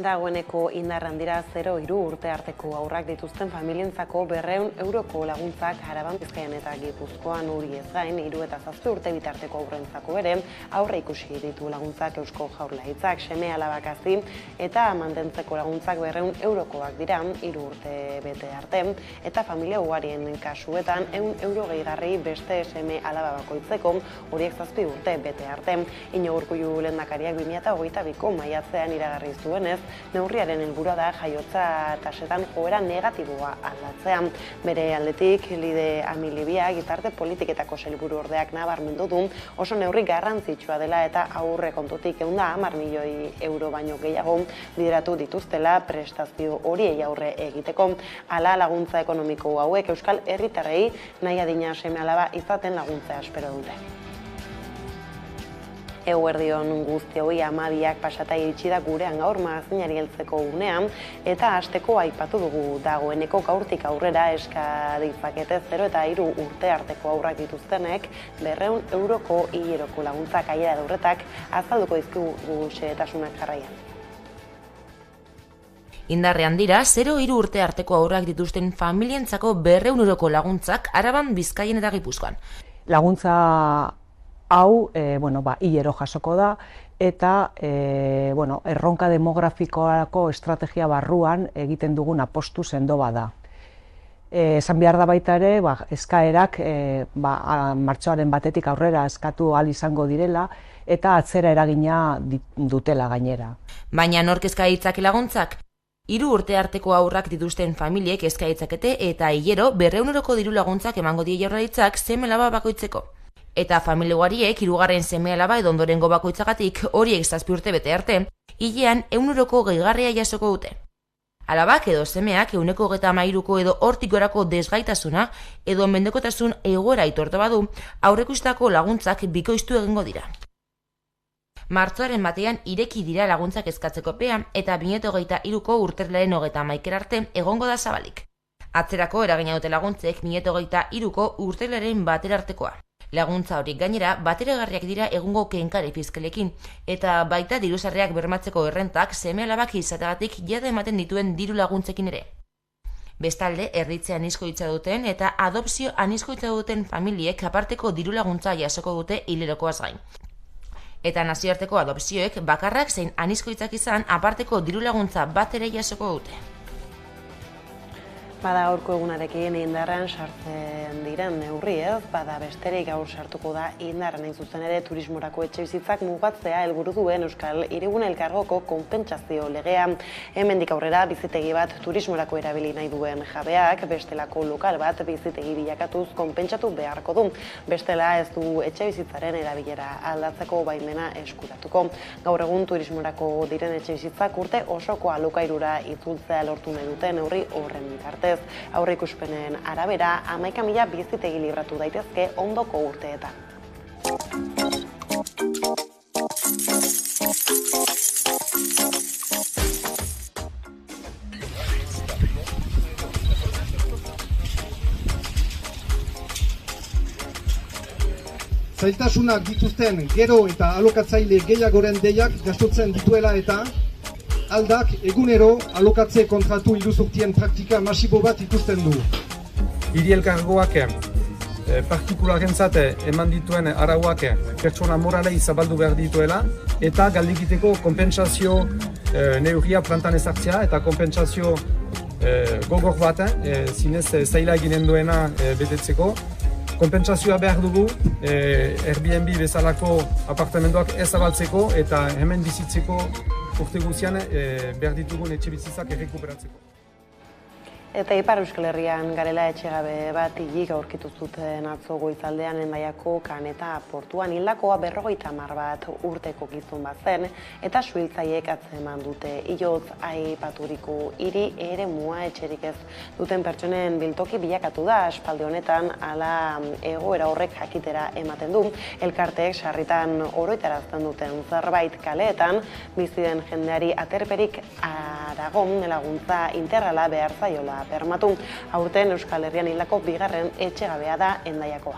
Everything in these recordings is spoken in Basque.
Dagoeneko indarran dira 0-3 urte arteko haurrak dituzten familientzako 200 euroko laguntzak Araban, Bizkaian eta Gipuzkoan. Horiez gain, 3 eta 7 urte bitarteko haurrentzako ere aurre ikusi ditu laguntzak Eusko Jaurlaritzak. Seme-alabak hazi eta mantentzeko laguntzak 200 eurokoak dira 3 urte bete arte, eta familia ugarien kasuetan 100 euro gehigarri beste seme-alaba bakoitzeko, horiek 7 urte bete arte. Iñigo Urkullu lehendakariak 2022ko maiatzean iragarri zuenez, neurriaren helburua da jaiotza tasetan joera negatiboa aldatzea. Bere aldetik, Lide Amilibia gizarte politiketako sailburuordeak nabarmendu du oso neurri garrantzitsua dela eta aurre kontutik 110 milioi euro baino gehiago bideratu dituztela prestazio horiei aurre egiteko. Hala, laguntza ekonomiko hauek euskal herritarrei nahi adina seme-alaba izaten laguntza espero dute. Eguerdion guztioi, 12 pasata iritsi da gurean gaur magazinari heltzeko unean, eta hasteko aipatu dugu dagoeneko gaurtik aurrera eska ditzakete 0 eta 3 urte arteko haurrak dituztenek 200 euroko hileroko laguntzak. Aiara Durretak azalduko dizkigu xehetasunak jarraian. Indarrean dira 0-3 urte arteko haurrak dituzten familientzako 200 euroko laguntzak Araban, Bizkaian eta Gipuzkoan. Laguntza hau, hilero jasoko da, eta erronka demografikoako estrategia barruan egiten dugun apostu sendo bada. Esan behar da baita ere, eskaerak martxoaren batetik aurrera eskatu ahal izango direla, eta atzera eragina dutela gainera. Baina nork eska ditzake laguntzak? 3 urte arteko haurrak dituzten familiek eska ditzakete eta hilero 200 euroko diru laguntzak emango die Jaurlaritzak seme-alaba bakoitzeko. Eta familia ugariek 3. seme-alaba edo ondorengo bakoitzagatik horiek 7 urte bete arte, hilean 100 euroko gehigarria jasoko dute. Alabak edo semeak 133ko edo hortik gorako desgaitasuna edo mendekotasun egoera aitortu badu, aurreikustako laguntzak bikoiztu egingo dira. Martxoaren batean ireki dira laguntzak eskatzeko epea eta 2023ko urtarrilaren 31 arte egongo da zabalik. Atzerako eragina dute laguntzek 2023ko urtarrilaren 1 artekoa. Laguntza horiek gainera bateragarriak dira egungo kenkari fiskalekin, eta baita dirusarriak bermatzeko errentak seme-alabak izateagatik jada ematen dituen diru laguntzekin ere. Bestalde, erditze anizkoitza duten eta adopzio anizkoitza duten familiek aparteko diru laguntza jasoko dute hilerokoaz gain. Eta nazioarteko adopzioek bakarrak zein anizkoitzak izan aparteko diru laguntza bat ere jasoko dute. Bada gaurko egunarekin indarrean sartzen diren neurri ez, bada besterik gaur sartuko da indarrean hain zuzen ere turismorako etxebizitzak mugatzea helburu duen Euskal Hirigune Elkargoko konpentsazio legea. Hemendik aurrera bizitegi bat turismorako erabili nahi duen jabeak bestelako lokal bat bizitegi bilakatuz konpentsatu beharko du. Bestela ez du etxebizitzaren erabilera aldatzeko baimena eskuratuko. Gaur egun turismorako diren etxebizitzak urte osoko alokairura itzultzea lortu nahi duten neurri horren bitartez. Aurreikuspenen arabera, 11.000 bizitegi libratu daitezke ondoko urteetan. Zailtasunak dituzten gero eta alokatzaile gehiagoren deiak jasotzen dituela eta aldak egunero alokatze kontratu iruzurtien praktika masibo bat ikusten du. Hiri elkargoak partikularrentzat eman dituen arauak pertsona moralei zabaldu behar dituela eta galdikiteko konpentsazio neurria plantan ezartzea eta konpentsazio gogor bat zinez zaila eginen duena betetzeko. Konpentsazioa behar dugu Airbnb bezalako apartamentoak ez zabaltzeko eta hemen bizitzeko urte guzian behar ditugun etxebizitzak errekuperatzeko. Eta Ipar Euskal Herrian garela etxegabe bat hilik aurkitu zuten atzo goizaldean Hendaiako Kaneta portuan. Hildakoa 50 bat urteko gizon bat zen eta suhiltzaileek atzeman dute. Ilotz aipaturiko hiri eremua etxerik ez duten pertsonen biltoki bilakatu da aspaldi honetan, hala egoera horrek jakitera ematen du. Elkarteek sarritan oroitarazten duten zerbait kaleetan bizi den jendeari aterperik aragon laguntza integrala behar zaiola bermatu. Aurten Euskal Herrian hildako 2. etxegabea da Hendaiakoa.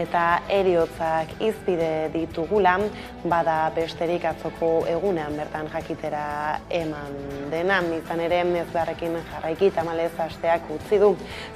Eta heriotzak izpide ditugula, bada besterik atzoko egunean bertan jakitera eman dena. Izan ere, ezbeharrekin jarraiki tamalez asteak utzi du.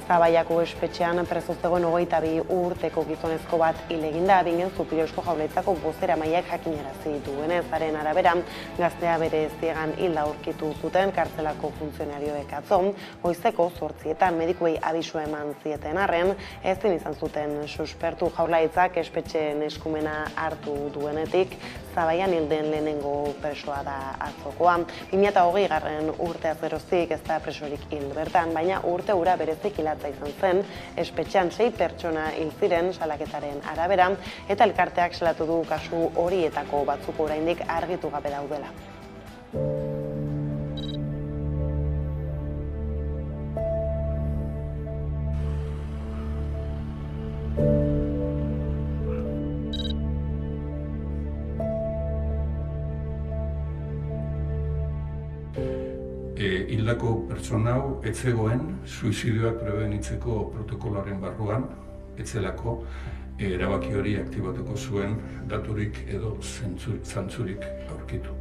Zabaiako espetxean preso zegoen 22 urteko gizonezko bat hil egin da, bingen Zupiro Eusko Jaurlaritzako bozeramaileak jakinarazi duenez. Haren arabera, gaztea bere ziegan hilda aurkitu zuten kartzelako funtzionarioek atzo, goizeko 8:00 medikuei abisua eman zieten arren, ezin izan zuten suspertu. Jaurlaritzak espetxeen eskumena hartu duenetik, Zabaian hilden lehenengo presoa da atzokoa. 2020 urtea zerozik ez da presorik hil bertan, baina urte hura berezik hilatza izan zen, espetxean 6 pertsona hil ziren salaketaren arabera, eta elkarteak salatu du kasu horietako batzuk oraindik argitu gabe daudela. Hildako pertsona hau ez zegoen suizidioak prebenitzeko protokoloaren barruan, ez zelako erabaki hori aktibatuko zuen daturik edo zantzurik aurkitu.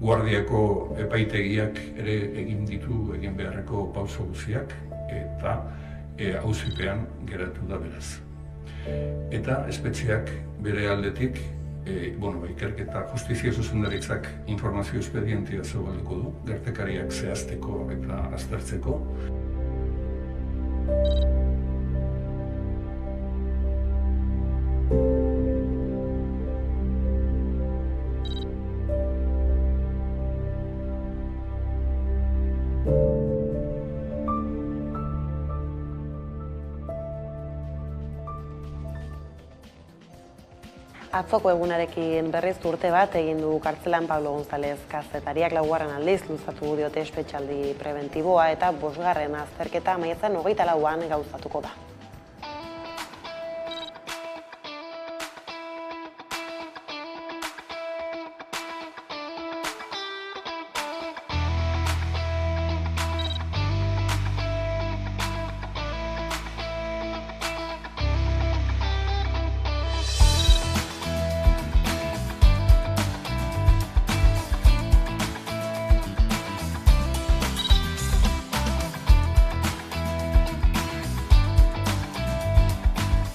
Guardiako epaitegiak ere egin beharreko pauso guztiak eta auzipean geratu da beraz. Eta espetxeak bere aldetik ikerketa justizia zuzendaritzak informazio espedientia zabalduko du, gertakariak zehazteko eta aztertzeko. Atzoko egunarekin berriz urte bat egin du kartzelan Pablo González kazetariak. 4. aldiz luzatu diote espetxaldi prebentiboa eta 5. azterketa maiatzaren 24an gauzatuko da.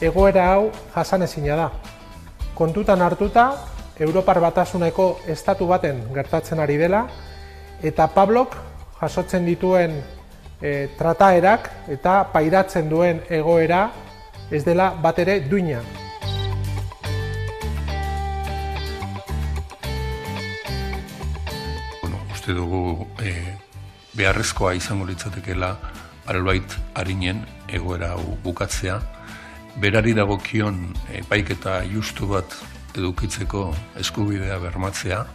Egoera hau jasanezina da. Kontutan hartuta, Europar Batasuneko estatu baten gertatzen ari dela, eta Pablok jasotzen dituen trataerak eta pairatzen duen egoera ez dela batere duina. Uste dugu beharrezkoa izango litzatekeela albait arinen egoera hau bukatzea, berari dagokion epaiketa justu bat edukitzeko eskubidea bermatzea.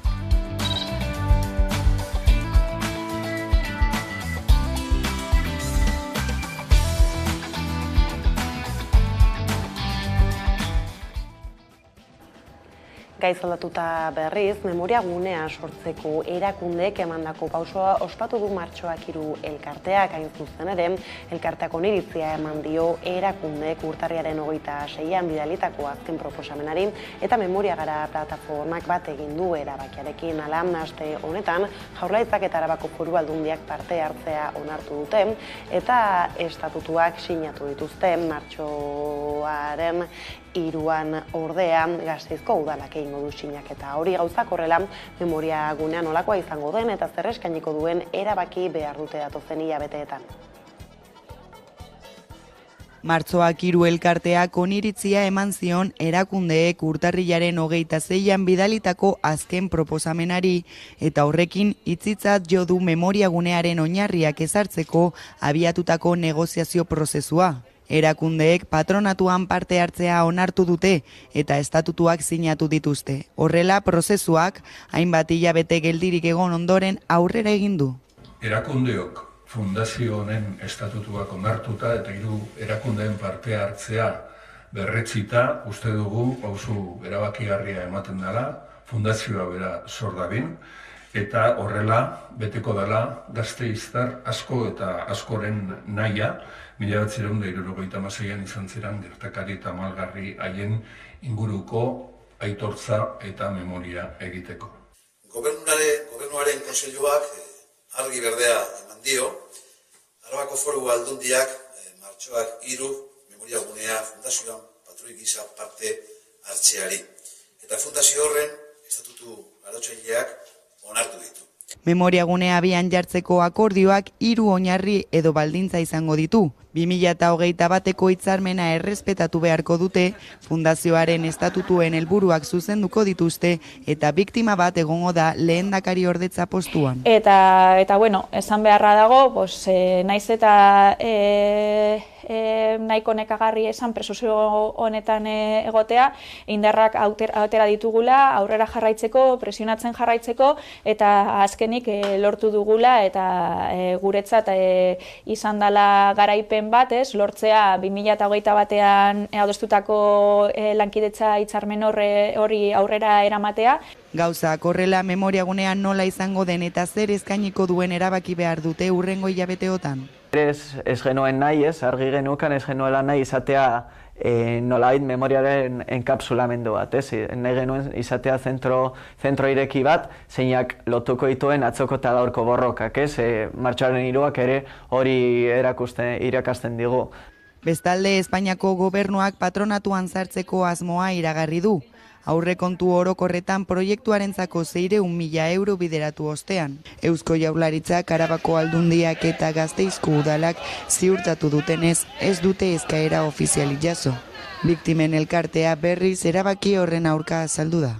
Gai zaldatuta berriz, memoria gunea sortzeko erakundeek emandako pausoa ospatu du martxoak 3 elkarteak. Hain zuzen ere, elkarteak oniritzia eman dio erakundeek urtarriaren 26an bidalitako azken proposamenari eta Memoria Gara plataformak bat egin du erabakiarekin. Hala, aste honetan, Jaurlaritzak eta Arabako Foru Aldundiak parte hartzea onartu dute eta estatutuak sinatu dituzte. Martxoaren 3an ordea Gasteizko udalak egingo du sinaketa. Hori gauzak horrela, memoria gunea nolakoa izango den eta zer eskainiko duen erabaki behar dute datozen hilabeteetan. Martxoak 3 elkarteak oniritzia eman zion erakundeek urtarrilaren 26an bidalitako azken proposamenari eta horrekin hitzitzat jo du memoria gunearen oinarriak ezartzeko abiatutako negoziazio prozesua. Erakundeek patronatuan parte hartzea onartu dute eta estatutuak sinatu dituzte. Horrela, prozesuak hainbat hilabete geldirik egon ondoren aurrera egin du. Erakundeok fundazio honen estatutuak onartuta eta 3 erakundeen parte hartzea berretzita, uste dugu pausu erabakigarria ematen dela, fundazioa bera sor dadin, eta horrela beteko dela gasteiztar asko eta askoren nahia, 1976an izan ziren gertakari eta malgarri haien inguruko aitortza eta memoria egiteko. Gobernuaren kontseiluak argi berdea eman dio, Arabako Foru Aldundiak martxoak 3 memoria gunea fundazioan patroi gisa parte hartzeari. Eta fundazio horren estatutu arautzaileak onartu ditu. Memoria gunea abian jartzeko akordioak 3 oinarri edo baldintza izango ditu. 2021eko hitzarmena errespetatu beharko dute, fundazioaren estatutuen helburuak zuzenduko dituzte eta biktima bat egongo da lehendakari ordetza postuan. Eta bueno, esan beharra dago, naiz eta nahiko nekagarri esan presuzio honetan egotea, indarrak atera ditugula, aurrera jarraitzeko, presionatzen jarraitzeko, eta azkenik lortu dugula, eta guretzat izan dela garaipen bat, lortzea 2021an adostutako lankidetza hitzarmen hori aurrera eramatea. Gauzak horrela memoria gunean nola izango den eta zer eskainiko duen erabaki behar dute hurrengo hilabeteotan. Ez genuen nahi, argi genukan ez genuela nahi izatea nolabait memoriaren enkapsulamendu bat, nahi genuen izatea zentro ireki bat, zeinak lotuko dituen atzoko eta gaurko borrokak, martxoaren 3ak ere hori irakasten digu. Bestalde, Espainiako gobernuak patronatuan sartzeko asmoa iragarri du. Aurrekontu orokorretan proiektuarentzako 600.000 euro bideratu ostean. Eusko Jaurlaritzak, Arabako Aldundiak eta Gasteizko udalak ziurtatu dutenez ez dute eskaera ofizialik jaso. Biktimen elkartea berriz erabaki horren aurka azaldu da.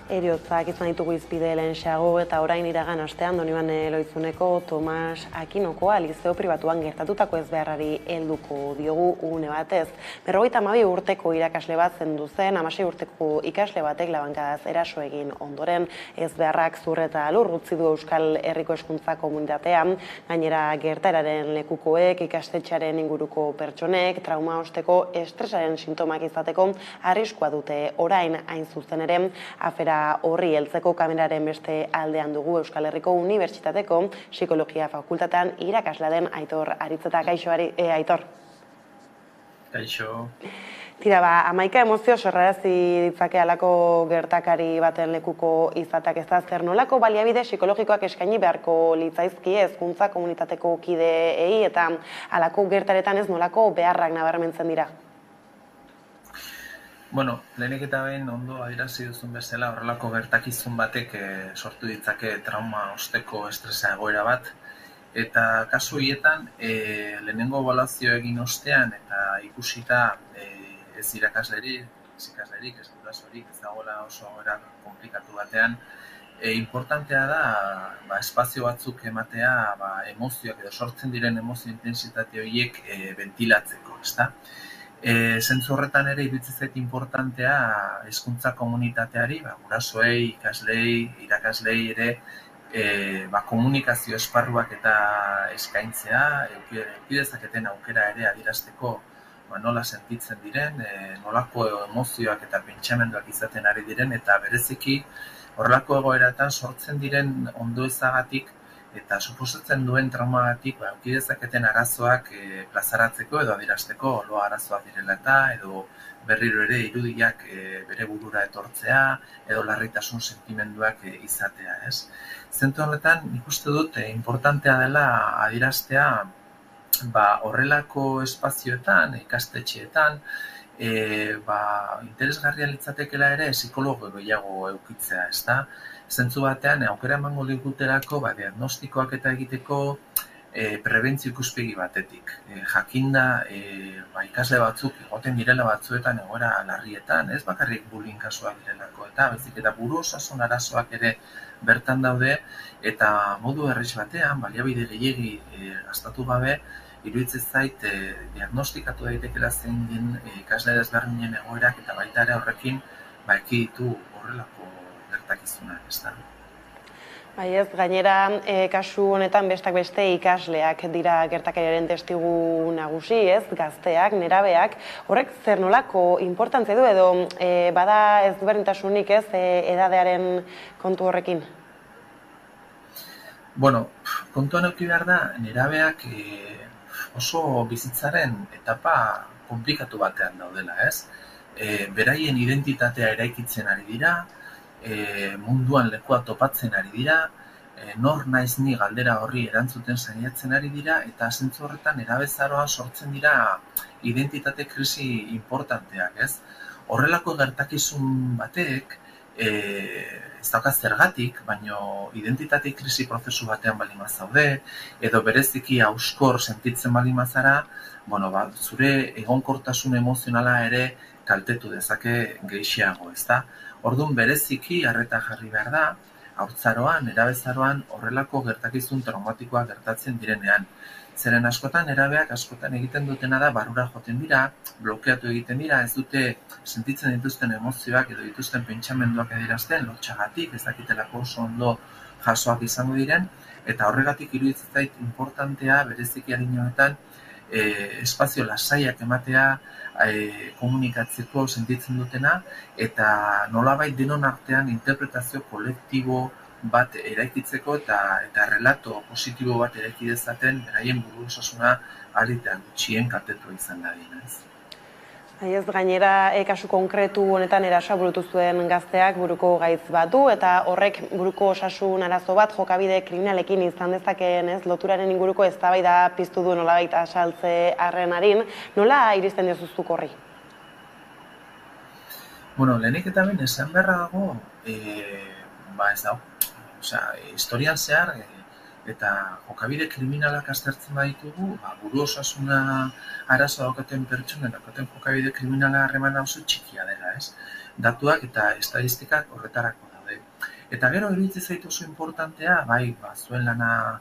Heriotzak izan ditugu izpide lehenxeago eta orain iragan astean Donibane Loizuneko Tomas Akinokoa liceo pribatuan gertatutako ezbeharrari helduko diogu une batez. 52 urteko irakasle bat zendu zen, 16 urteko ikasle batek labankadaz eraso egin ondoren ezbeharrak zur eta lur utzi du Euskal Herriko hezkuntza komunitatean, gainera gertaeraren lekukoek, ikastetxearen inguruko pertsonek, trauma osteko estresaren sintomak izateko arriskua dute orain hain zuzen ere afera horri heltzeko kameraren beste aldean dugu Euskal Herriko Unibertsitateko Psikologia Fakultatean irakasle den Aitor Aritzeta. Kaixo, Aitor? Kaixo. Tira, 11 emozio sorrarazi ditzake halako gertakari baten lekuko izateak, ez da, zer nolako baliabide psikologikoak eskaini beharko litzaizkie hezkuntza komunitateko kideei eta halako gertaretan ez nolako beharrak nabarmentzen dira? Bueno, lehenik eta behin ondo adierazi duzun bezala horrelako gertakizun batek sortu ditzake trauma osteko estresa egoera bat. Eta kasu horietan, lehenengo ebaluazio egin ostean eta ikusita ez irakaslerik, ez gurasorik, ez dagoela oso egoera komplikatu batean, importantea da espazio batzuk ematea emozioak edo sortzen diren emozio intentsitate horiek ventilatzeko, ezta? Zentzu horretan ere iruditzen zait importantea hezkuntza komunitateari, gurasoei, ikaslei, irakaslei ere komunikazio esparruak eta eskaintzea, eduki dezaketen aukera ere adierazteko nola sentitzen diren, nolako emozioak eta pentsamenduak izaten ari diren, eta bereziki horrelako egoeratan sortzen diren ondoezagatik eta suposatzen duen traumagatik eduki dezaketen arazoak plazaratzeko edo adierazteko loa arazoak direla eta edo berriro ere irudiak bere burura etortzea edo larritasun sentimenduak izatea, ez? Zentzu horretan ikuste dut importantea dela adieraztea horrelako espazioetan, ikastetxeetan, interesgarria litzatekela ere psikologo gehiago edukitzea, ezta? Zentzu batean, aukera emango diguterako diagnostikoak eta egiteko prebentzio ikuspegi batetik. Jakinda ikasle batzuk egoten direla batzuetan egoera larrietan, ez bakarrik bullying kasuak direlako, eta baizik eta buru osasun arazoak ere bertan daude, eta modu errez batean, baliabide gehiegi gastatu gabe, iruditzen zait diagnostikatu daitekela zein den ikasle desberdinen egoerak eta baita ere horrekin ekiditu horrelako gertakizunak, ezta. Bai ez, gainera, kasu honetan bestak beste ikasleak dira gertakariaren testigu nagusi, ez, gazteak, nerabeak, horrek zer nolako importantzia du edo bada ezberdintasunik, ez, edadearen kontu horrekin? Bueno, kontuan eduki behar da, nerabeak oso bizitzaren etapa konplikatu batean daudela, ez? Beraien identitatea eraikitzen ari dira, munduan lekua topatzen ari dira, nor naiz ni galdera horri erantzuten saiatzen ari dira, eta zentzu horretan nerabezaroan sortzen dira identitate krisi importanteak, ez? Horrelako gertakizun batek, ez dauka zergatik, baino identitate krisi prozesu batean baldin bazaude, edo bereziki hauskor sentitzen baldin bazara, zure egonkortasun emozionala ere kaltetu dezake gehiago, ezta? Orduan bereziki arreta jarri behar da, haurtzaroan, nerabezaroan horrelako gertakizun traumatikoak gertatzen direnean. Zeren askotan, nerabeak askotan egiten dutena da, barrura joten dira, blokeatu egiten dira, ez dute sentitzen dituzten emozioak edo dituzten pentsamenduak adierazten, lotxagatik, ez dakitelako oso ondo jasoak izango diren, eta horregatik iruditzen zait importantea bereziki adin honetan espazio lasaiak ematea komunikatzeko sentitzen dutena, eta nolabait denon artean interpretazio kolektibo bat eraikitzeko eta relato positibo bat eraiki dezaten beraien buru osasuna ahalik eta gutxien kaltetua izan dadin, ez? Ez gainera, kasu konkretu honetan erasoa burutu zuen gazteak buruko gaitz bat du, eta horrek buruko osasun arazo bat jokabide kriminalekin izan dezakeen, ez, loturaren inguruko eztabaida piztu du nolabait asaltze arrenarin. Nola iristen diozuzuk horri? Lehenik eta behin esan beharra dago, ez dago, historian zehar, eta jokabide kriminalak aztertzen baditugu, buru osasuna arazo daukaten pertsonen daukaten jokabide kriminala harremana oso txikia dela, ez? Datuak eta estadistikak horretarako daude. Eta gero iruditzen zait oso importantea, zuen lana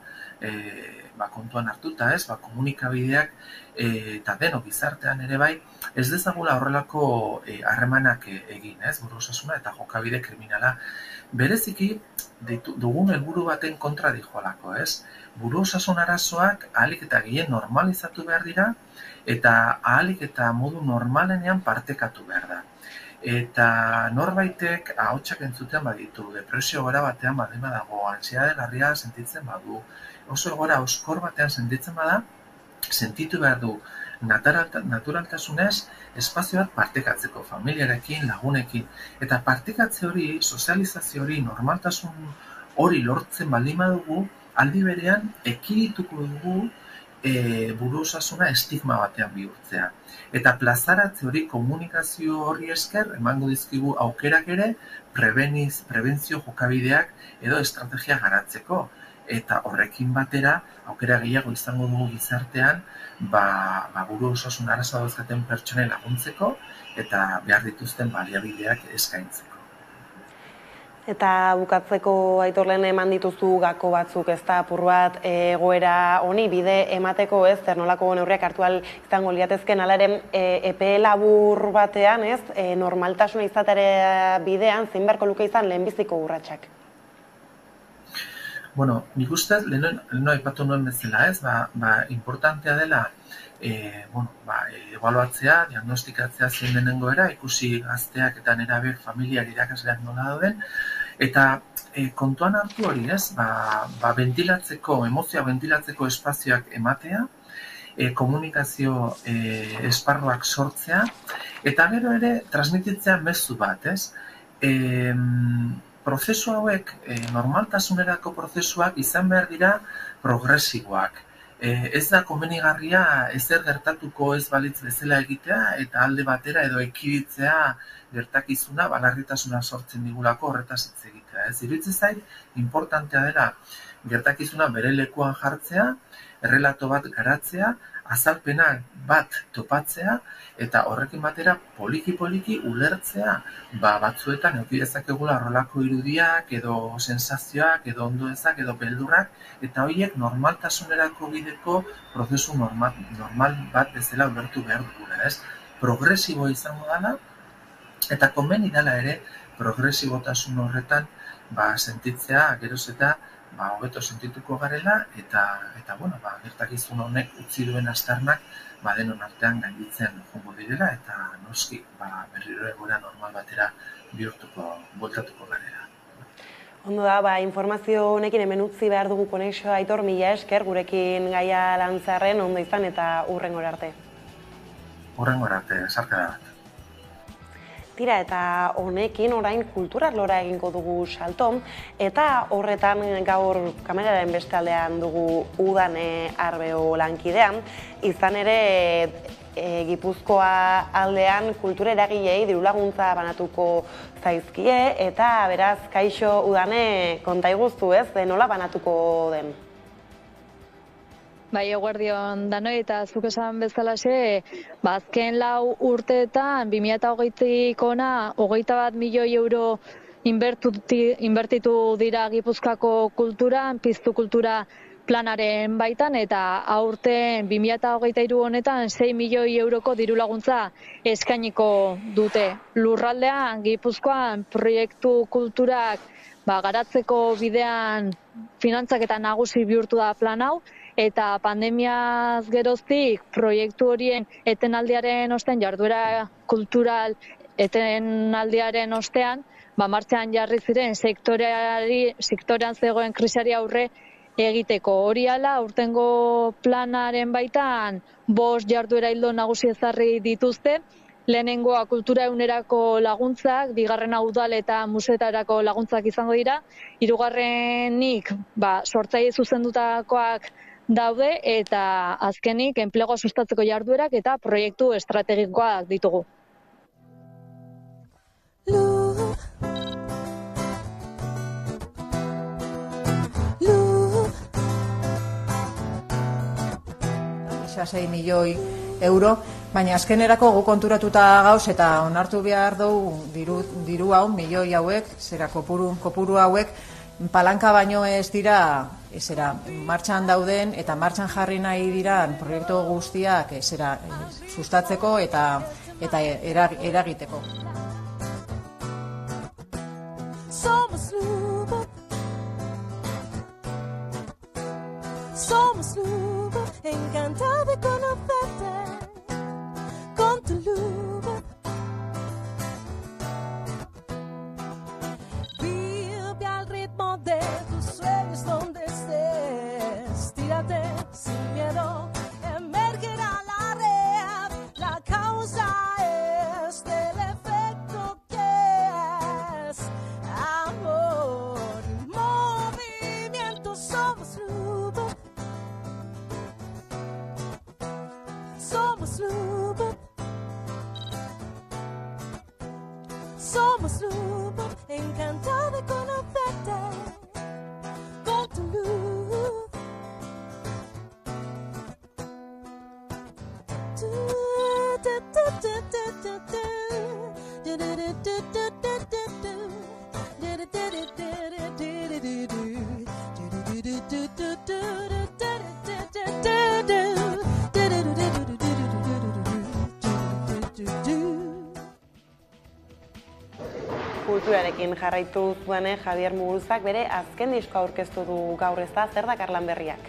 kontuan hartuta, ez? Komunikabideak eta denok gizartean ere ez dezagula horrelako harremanak egin, ez? Buru osasuna eta jokabide kriminala. Bereziki, dugun helburu baten kontra dijoalako, ez? Buru osasun arazoak ahalik eta gehien normalizatu behar dira, eta ahalik eta modu normalenean partekatu behar da. Eta norbaitek ahotsak entzuten baditu, depresio egoera batean baldin badago, antsiedade larria sentitzen badu, oso egoera oskor batean sentitzen bada, sentitu behar du naturaltasunez espazio bat partekatzeko, familiarekin, lagunekin. Eta partekatze hori, sozializazio hori, normaltasun hori lortzen baldin badugu, aldi berean ekidituko dugu buru osasuna estigma batean bihurtzea. Eta plazaratze hori komunikazio horri esker emango dizkigu aukerak ere prebentzio jokabideak edo estrategia garatzeko. Eta horrekin batera aukera gehiago izango dugu gizartean buru osasun arazoa dauzkaten pertsonei laguntzeko eta behar dituzten baliabideak eskaintzeko. Eta bukatzeko Aitor eman dituzu gako batzuk, ez da apur bat egoera honi bide emateko, ez, zer nolako neurriak hartu ahal izango liatezken, hala ere epe labur batean, ez, normaltasuna izatea bidean zein beharko luke izan lehenbiziko urratsak. Nik uste, leheno aipatu nuen bezala, ez, importantea dela ebaluatzea, diagnostikatzea zein denengo era, ikusi gazteak eta nerabeak familiak irakasleak nola dauden, eta kontuan hartu hori, ez, ventilatzeko, emozioa ventilatzeko espazioak ematea, komunikazio esparruak sortzea, eta gero ere transmititzea mezu bat, ez, prozesu hauek, normaltasunerako prozesuak izan behar dira progresiboak. Ez da komenigarria ezer gertatuko ez balitz bezala egitea eta alde batera edo ekiditzea gertakizuna, larritasuna sortzen digulako horretaz hitz egitea. Ez iruditzen zait, importantea dela gertakizuna bere lekuan jartzea, errelato bat garatzea, azalpena bat topatzea, eta horrekin batera poliki-poliki ulertzea, batzuetan eduki dezakegula horrelako irudiak, edo sensazioak, edo ondoezak, edo beldurrak, eta horiek normaltasunerako bideko prozesu normal bat bezala ulertu behar dugula, ez? Progresibo izango dela, eta konbeni dela ere, progresibotasun horretan sentitzea geroz eta hobeto sentituko garela, eta gertakizun honek utzi duen aztarnak denon artean gainditzen jongo direla, eta noski berriro egoera normal batera bueltatuko garela. Ondo da, informazio honekin hemen utzi behar dugu konexioa. Aitor, mila esker gurekin gaia lantzarren, ondo izan eta hurrengora arte. Hurrengora arte, sarkada bat. Tira, eta honekin orain kulturarlora egingo dugu salto, eta horretan gaur kameraren beste aldean dugu Udane Arbeo lankidean, izan ere Gipuzkoa aldean kultura eragilei dirulaguntza banatuko zaizkie, eta beraz, kaixo Udane, konta iguzu ez, nola banatuko den? Bai, eguerdion danoi, eta zuk esan bezalaxe, azken 4 urteetan, 2020tik ona, 21 milioi euro inbertitu dira Gipuzkoako kulturan, piztu kultura planaren baitan, eta aurten 2023 honetan 6 milioi euroko dirulaguntza eskainiko dute. Lurraldean, Gipuzkoan proiektu kulturak garatzeko bidean finantzaketa nagusi bihurtu da plan hau, eta pandemiaz geroztik proiektu horien etenaldiaren ostean, jarduera kultural etenaldiaren ostean, martxan jarri ziren sektorean zegoen krisiari aurre egiteko. Hori hala, urtengo planaren baitan 5 jarduera ildo nagusi ezarri dituzte. Lehenengoa kultura egunerako laguntzak, bigarrena udal eta museetarako laguntzak izango dira, hirugarrenik sortzaile zuzendutakoak daude, eta azkenik enplegua sustatzeko jarduerak eta proiektu estrategikoak ditugu. Isa 6 milioi euro, baina azkenerako gu konturatuta gauz eta onartu behar dugu diru hau, milioi hauek, kopuru hauek, palanka baino ez dira martxan dauden eta martxan jarri nahi diran proiektu guztiak sustatzeko eta eragiteko. Somos Luba, somos Luba, encantada de conocerte con tu Luba. Vive al ritmo de tus sueños donde estés, tírate sin miedo, emergerá la red, la causa es del efecto que es amor, movimiento, somos Luba, somos Luba, somos Luba, encantada de conocerte con tu luz. Kulturarekin jarraitu zuen Javier Muguruzak bere azken diskoa aurkeztu du gaur, ez da, zer dakar lan berriak?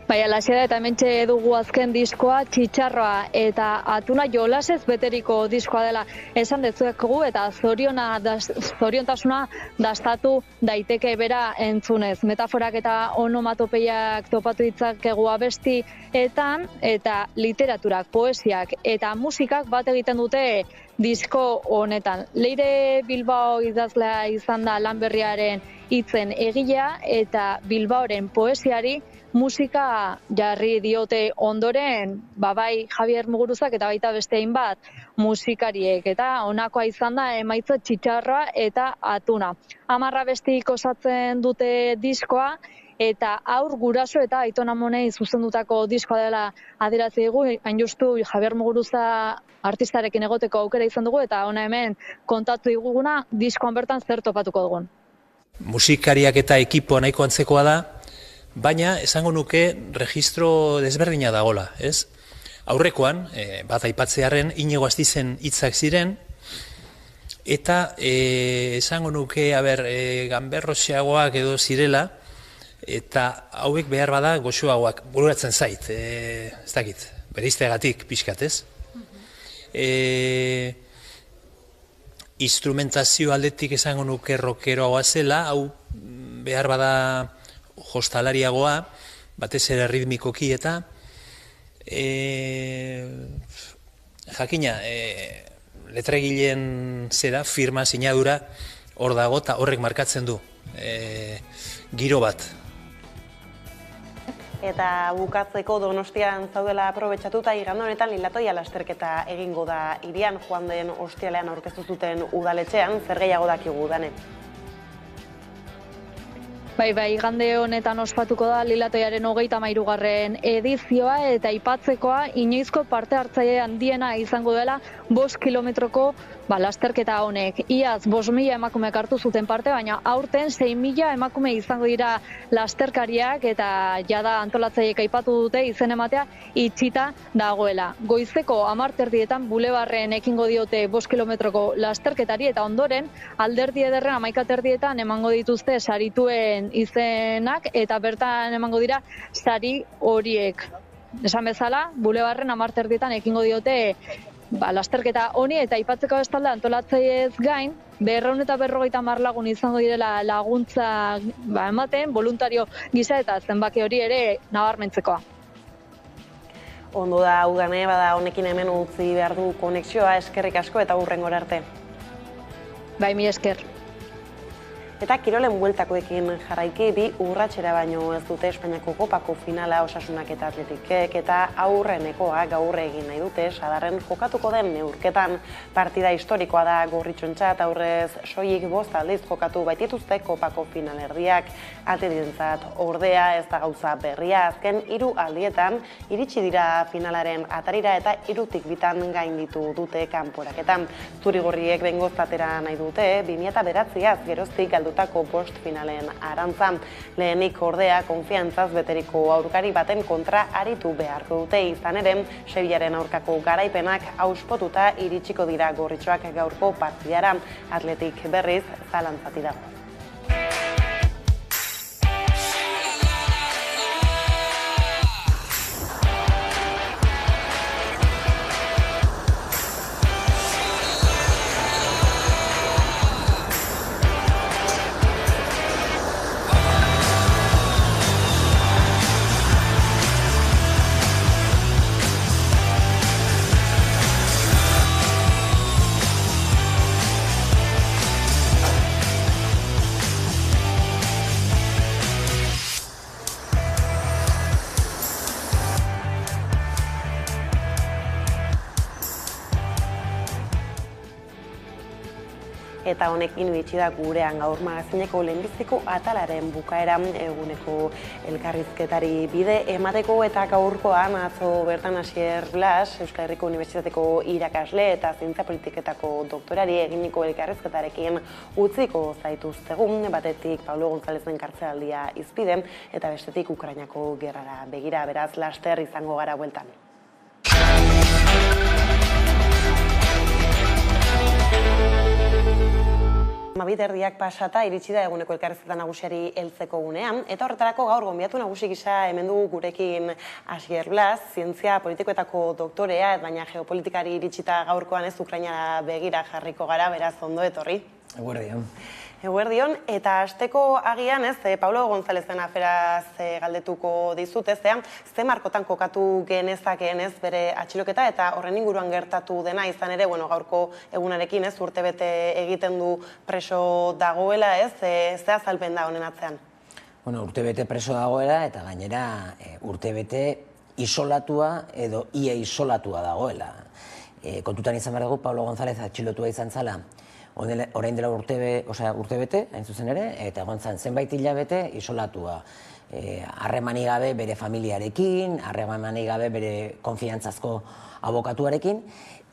Bai, alaxe da, eta hementxe dugu azken diskoa, Txitxarroa eta Atuna jolasez beteriko diskoa dela esan dezuegu, eta zoriontasuna dastatu daiteke bera entzunez. Metaforak eta onomatopeiak topatu ditzakegu abestietan, eta literaturak, poesiak eta musikak bat egiten dute disko honetan. Leire Bilbao idazlea izan da lan berriaren hitzen egilea, eta Bilbaoren poesiari musika jarri diote ondoren, bai Javier Muguruzak eta baita beste hainbat musikariek, eta honakoa izan da emaitza Txitxarroa eta Atuna. 10 abestik osatzen dute diskoa, eta aur guraso eta Aiton Amonei zuzendutako diskoa dela adierazi digu, hain justu Javier Muguruza artistarekin egoteko aukera izan dugu, eta hona hemen kontatu diguguna diskoan bertan zer topatuko dugun. Musikariak eta ekipoa nahiko antzekoa da, baina esango nuke registro desberdina dagola, ez? Aurrekoan, bat aipatzearen, Inigo Astizen hitzak ziren, eta esango nuke, ganberroxeagoak edo zirela, eta hauek behar bada goxoagoak, bururatzen zait, ez dakit, bereizteagatik pixkat, ez? Instrumentazio aldetik esango nuke rockeroagoa zela, hau behar bada jostalariagoa, batez ere ritmikoki eta jakina, letregileen zera, firma, sinadura, hor dago eta horrek markatzen du giro bat. Eta bukatzeko Donostian zaudela aprobetxatuta igande honetan Lilatoia lasterketa egingo da hirian, joan den ostialean aurkeztu zuten udaletxean, zer gehiago dakigu, Dane? Bai, igande honetan ospatuko da Lilatoiaren 33. edizioa eta aipatzekoa inoizko parte hartzaile handiena izango dela 5 kilometroko lasterketa honek. Iaz 5.000 emakumeak hartu zuten parte, baina aurten 6.000 emakume izango dira lasterkariak eta jada antolatzaileek aipatu dute izen ematea itxita dagoela. Goizeko 10:00 Bulebarren ekingo diote 5 kilometroko lasterketari eta ondoren Alderdi Ederren 11:30 emango dituzte sarituen izenak eta bertan emango dira sari horiek. Esan bezala, Bulebarren 10:30 ekingo diote lasterketa honi eta aipatzeko bestalde antolatzaileez gain 250 lagun izango direla laguntza ematen, voluntario gisa eta zenbaki hori ere nabarmentzekoa. Ondo da, Udane, bada honekin hemen utzi behar du konexioa, eskerrik asko eta hurrengora arte. Bai, mi esker. Eta kirolen bueltakoekin jarraiki bi urratxera baino ez dute Espainiako kopako finala Osasunak eta Atletikek eta aurrenekoa gaur egin nahi dute Sadarren jokatuko den neurketan. Partida historikoa da Gorritxontzat, aurrez soilik 5 aldiz jokatu baitituzte kopako finalerdiak. Atletikentzat ordea ez da gauza berria, azken 3 aldietan iritsi dira finalaren atarira eta 3-2 gainditu dute kanporaketan. Zurigorriek behingoz atera nahi dute 2009az geroztik galdutako bost finalen arantzan. Lehenik ordea konfiantzaz beteriko aurkari baten kontra aritu beharko dute, izan ere Sevillaren aurkako garaipenak auspotuta iritsiko dira gorritxoak gaurko partidara. Atletik berriz zalantzati dago. Eta honekin iritsi da gurean gaur magazineko lehenbiziko atalaren bukaera, eguneko elkarrizketari bide emateko eta gaurkoan atzo bertan Asier Blas, Euskal Herriko Unibertsitateko irakasle eta zientzia politiketako doktorari eginiko elkarrizketarekin utziko zaituztegun, batetik Pablo Gonzalezen kartzelaldia izpide eta bestetik Ukrainako gerrara begira, beraz laster izango gara bueltan. Mabiterdiak pasata iritsi da eguneko elkarrizketa nagusiari heltzeko gunean, eta horretarako gaur gonbidatu nagusi gisa hemen du gurekin Asier Blas, zientzia politikoetako doktorea, baina geopolitikari iritsita gaurkoan ez Ukrainara begira jarriko gara, beraz ondo etorri. Eguerdion. Eguerdion, eta hasteko agian ez, Pablo Gonzalezen aferaz galdetuko dizut ezean, ze markotan kokatu genezakeen ez bere atxiloketa eta horren inguruan gertatu dena izan ere, gaurko egunarekin ez, urtebete egiten du preso dagoela ez, ze azalpen da honen atzean? Urtebete preso dagoela eta gainera urtebete isolatua edo ia isolatua dagoela. Kontutan izan behar dugu, Pablo González atxilotua izan zala, orain dela urtebete, hain zuzen ere, eta egon zen zenbait hilabete isolatua. harremanik gabe bere familiarekin, harremanik gabe bere konfiantzazko abokatuarekin,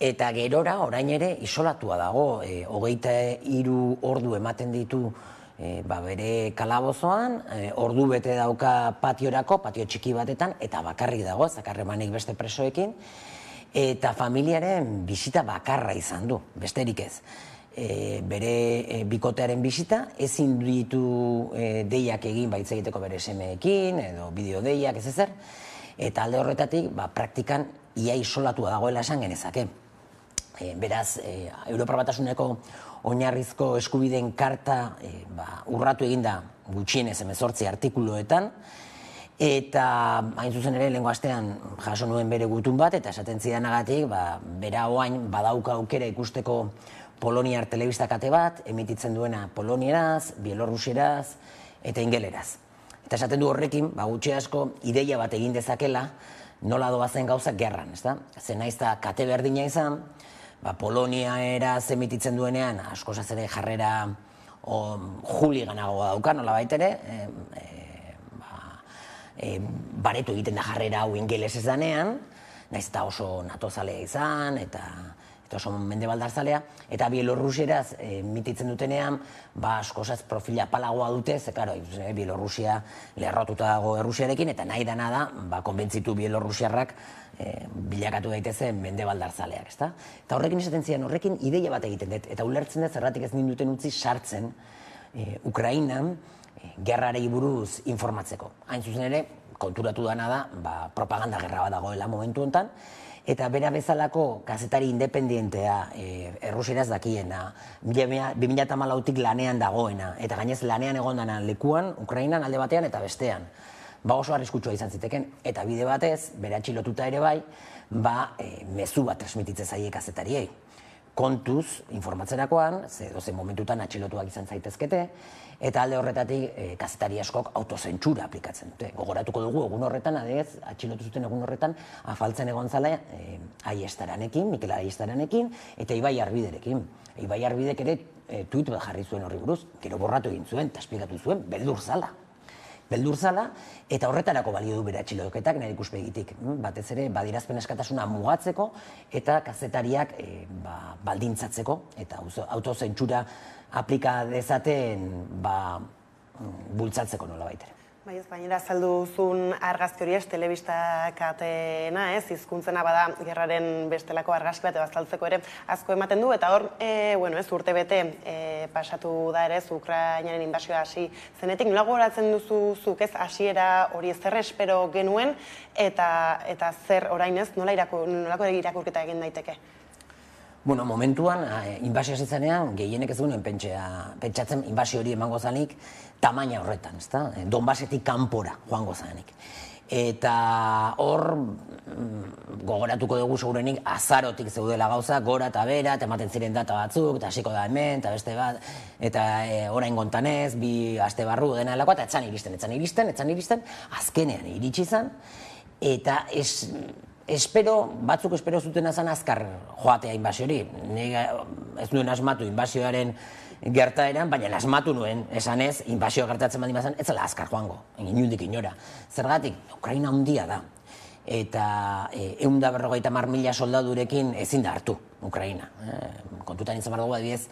eta gerora orain ere isolatua dago, 23 ordu ematen ditu bere kalabozoan, ordu bete dauka patiorako, patio txiki batetan, eta bakarrik dago, zakarremanik beste presoekin, eta familiaren bisita bakarra izan du, besterik ez. Bere bikotearen bisita, ezin ditu deiak egin baitz egiteko bere semeekin, edo bideo deiak ez ezer, eta alde horretatik, praktikan ia isolatua dagoela esan genezake. Beraz, Europar Batasuneko oinarrizko eskubideen karta urratu eginda gutxienez 18 artikuluetan, eta hain zuzen ere lehengo astean jaso nuen bere gutun bat, eta esaten zidanagatik, bera oain badauka aukera ikusteko Poloniar telebista kate bat, emititzen duena polonieraz, bielorrusieraz eta ingeleraz. Eta esaten du horrekin, gutxi asko ideia bat egin dezakela, nola doazen gauzak gerran, ezta? Zer naiz da kate berdina izan, Poloniaeraz emititzen duenean, askoz ere jarrera juliganagoa dauka, nola baitere, baretu egiten da jarrera hau ingeles ez danean, naiz eta oso natozalea izan, eta oso mendebaldarzalea, eta bielorrusieraz emititzen dutenean, askozaz profila palagoa dute, ze, karo, Bielorrusia lerrotuta dago Errusiarekin, eta nahi dana da, konbentzitu bielorrusiarrak bilakatu daitezen mendebaldarzaleak, ezta? Eta horrekin esaten zian, horrekin ideia bat egiten dut, eta ulertzen dut zerratik ez ninduten utzi sartzen Ukrainan gerrarei buruz informatzeko. Hain zuzen ere, konturatu dana da, propaganda gerra bat dagoela momentu honetan, eta bera bezalako kazetari independientea Errusieraz dakiena, 2014tik lanean dagoena, eta gainez lanean egon dana lekuan, Ukrainan alde batean eta bestean. Oso arriskutsua izan ziteken, eta bide batez, bere atxilotuta ere bai, mezu bat transmititzen zaie kazetariei. Kontuz, informatzerakoan, ze dozen momentutan atxilotuak izan zaitezkete, eta alde horretatik kazetari askok autozentsura aplikatzen dute. Gogoratuko dugu, egun horretan, adez, atxilotu zuten egun horretan, afaltzen egon zala Aiestaranekin, Mikel Aiestaranekin, eta Ibai Arbiderekin. Ibai Arbidek ere tuit bat jarri zuen horri buruz, gero borratu egin zuen, eta esplikatu zuen, beldur zala, eta horretarako balio du bere atxiloketak nire ikuspegitik. Batez ere, badirazpen askatasuna mugatzeko eta kazetariak baldintzatzeko eta autozentsura aplika dezaten bultzatzeko nola baitere. Bai, ez bainera zalduzun argazki hori ez, telebista katena ez, hizkuntzena bada gerraren bestelako argazki bat ebaztaltzeko ere asko ematen du, eta hor, ez urte bete pasatu da ere, Ukrainaren inbasioa hasi zenetik, nola gogoratzen duzuzuk ez, hasiera hori zer espero genuen, eta zer orain ez, nolako irakurketa egin daiteke? Momentuan, inbasio zitzanean, gehienek ez duen pentsatzen inbasio hori emango zanik tamaina horretan, ezta? Donbasetik kanpora joango zanik. Eta hor, gogoratuko dugu segurenik azarotik zeudela gauza, gora eta bera, ematen ziren data batzuk, eta hasiko da hemen, eta beste bat, eta orain gontanez, 2 aste barru dena helakoa, eta etzan iristen, azkenean iritsi izan, eta batzuk espero zuten azan azkar joatea inbasio hori. Ez nuen asmatu inbasioaren gertaeran, baina asmatu nuen esanez, inbasioa gertatzen baldin bazan, ez zela azkar joango, inundik inora. Zergatik, Ukraina handia da, eta 150.000 soldadurekin ezin da hartu Ukraina. Kontutan izan behar dugu, adibidez,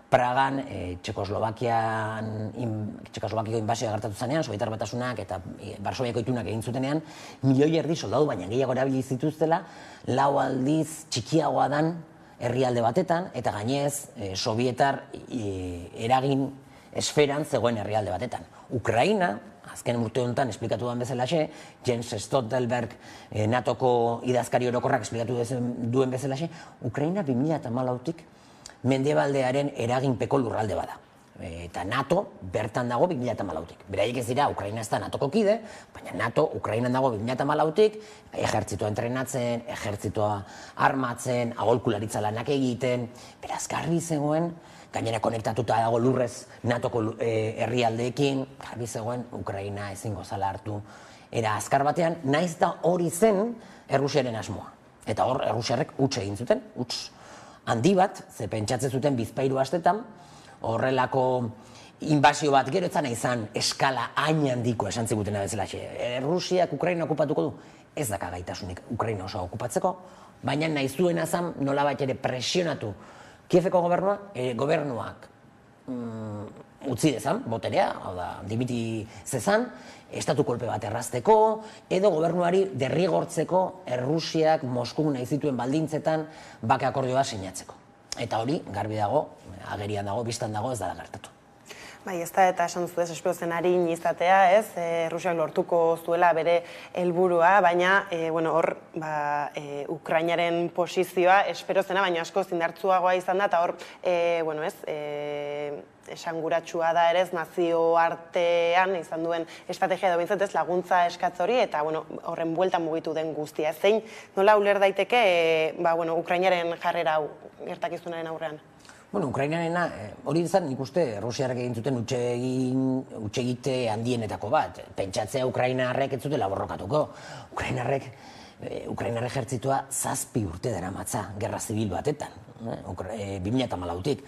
Pragan, Txekoslovakiako inbasioa gertatu zanean, Sobietar Batasunak eta Varsoviako itunak egin zutenean, 1,5 milioi soldadu, baina gehiago erabili zituztela, 4 aldiz txikiagoa dan herrialde batetan, eta gainez, Sobietar eragin esferan zegoen herrialde batetan. Ukraina, azken urte honetan esplikatu den bezalaxe, Jens Stoltenberg, NATOko idazkari orokorrak esplikatu duen bezalaxe, Ukraina 2014tik mendebaldearen eraginpeko lurralde bada. Eta NATO bertan dago 2014tik. Beraiek ez dira, Ukraina ez da NATOko kide, baina NATO Ukrainan dago 2014tik, ejertzitoa entrenatzen, ejertzitoa armatzen, aholkularitza lanak egiten, beraz garbi zegoen, gainera konektatuta dago lurrez NATOko herrialdeekin, garbi zegoen Ukraina ezingo zala hartu era azkar batean, naiz da hori zen Errusiaren asmoa. Eta hor, Errusiarrek huts egin zuten, huts handi bat, ze pentsatzen zuten bizpahiru astetan, horrelako inbasio bat gero etzana izan eskala hain handiko esan zigutena bezala. Rusiak Ukraina okupatuko du, ez daka gaitasunik Ukraina oso okupatzeko, baina nahi zuena zen nolabait ere presionatu Kieveko gobernuak utzi dezan, boterea, hau da, dimiti zezan, estatu kolpe bat errazteko, edo gobernuari derrigortzeko Errusiak Moskun nahi zituen baldintzetan bake akordioa sinatzeko. Eta hori, garbi dago, agerian dago, biztan dago, ez dara gertatu. Bai, ez da, eta esan duzu ez, espero zen harin izatea, ez, Rusiak lortuko zuela bere helburua, baina, hor, Ukrainaren posizioa, espero zena, baina asko zindartzuagoa izan da, eta hor, esanguratsua da ere, nazio artean izan duen estrategia edo bintzat ez laguntza eskatz hori, eta horren bueltan mugitu den guztia. Zein, nola uler daiteke, Ukrainaren jarrera hau gertakizunaren aurrean? Ukrainarena, hori izan nik uste Rusiarrek egin zuten hutsegite handienetako bat. Pentsatzea Ukrainarrek ez zutela borrokatuko. Ukrainarrek ejertzitua 7 urte daramatza, gerra zibil batetan. 2014tik.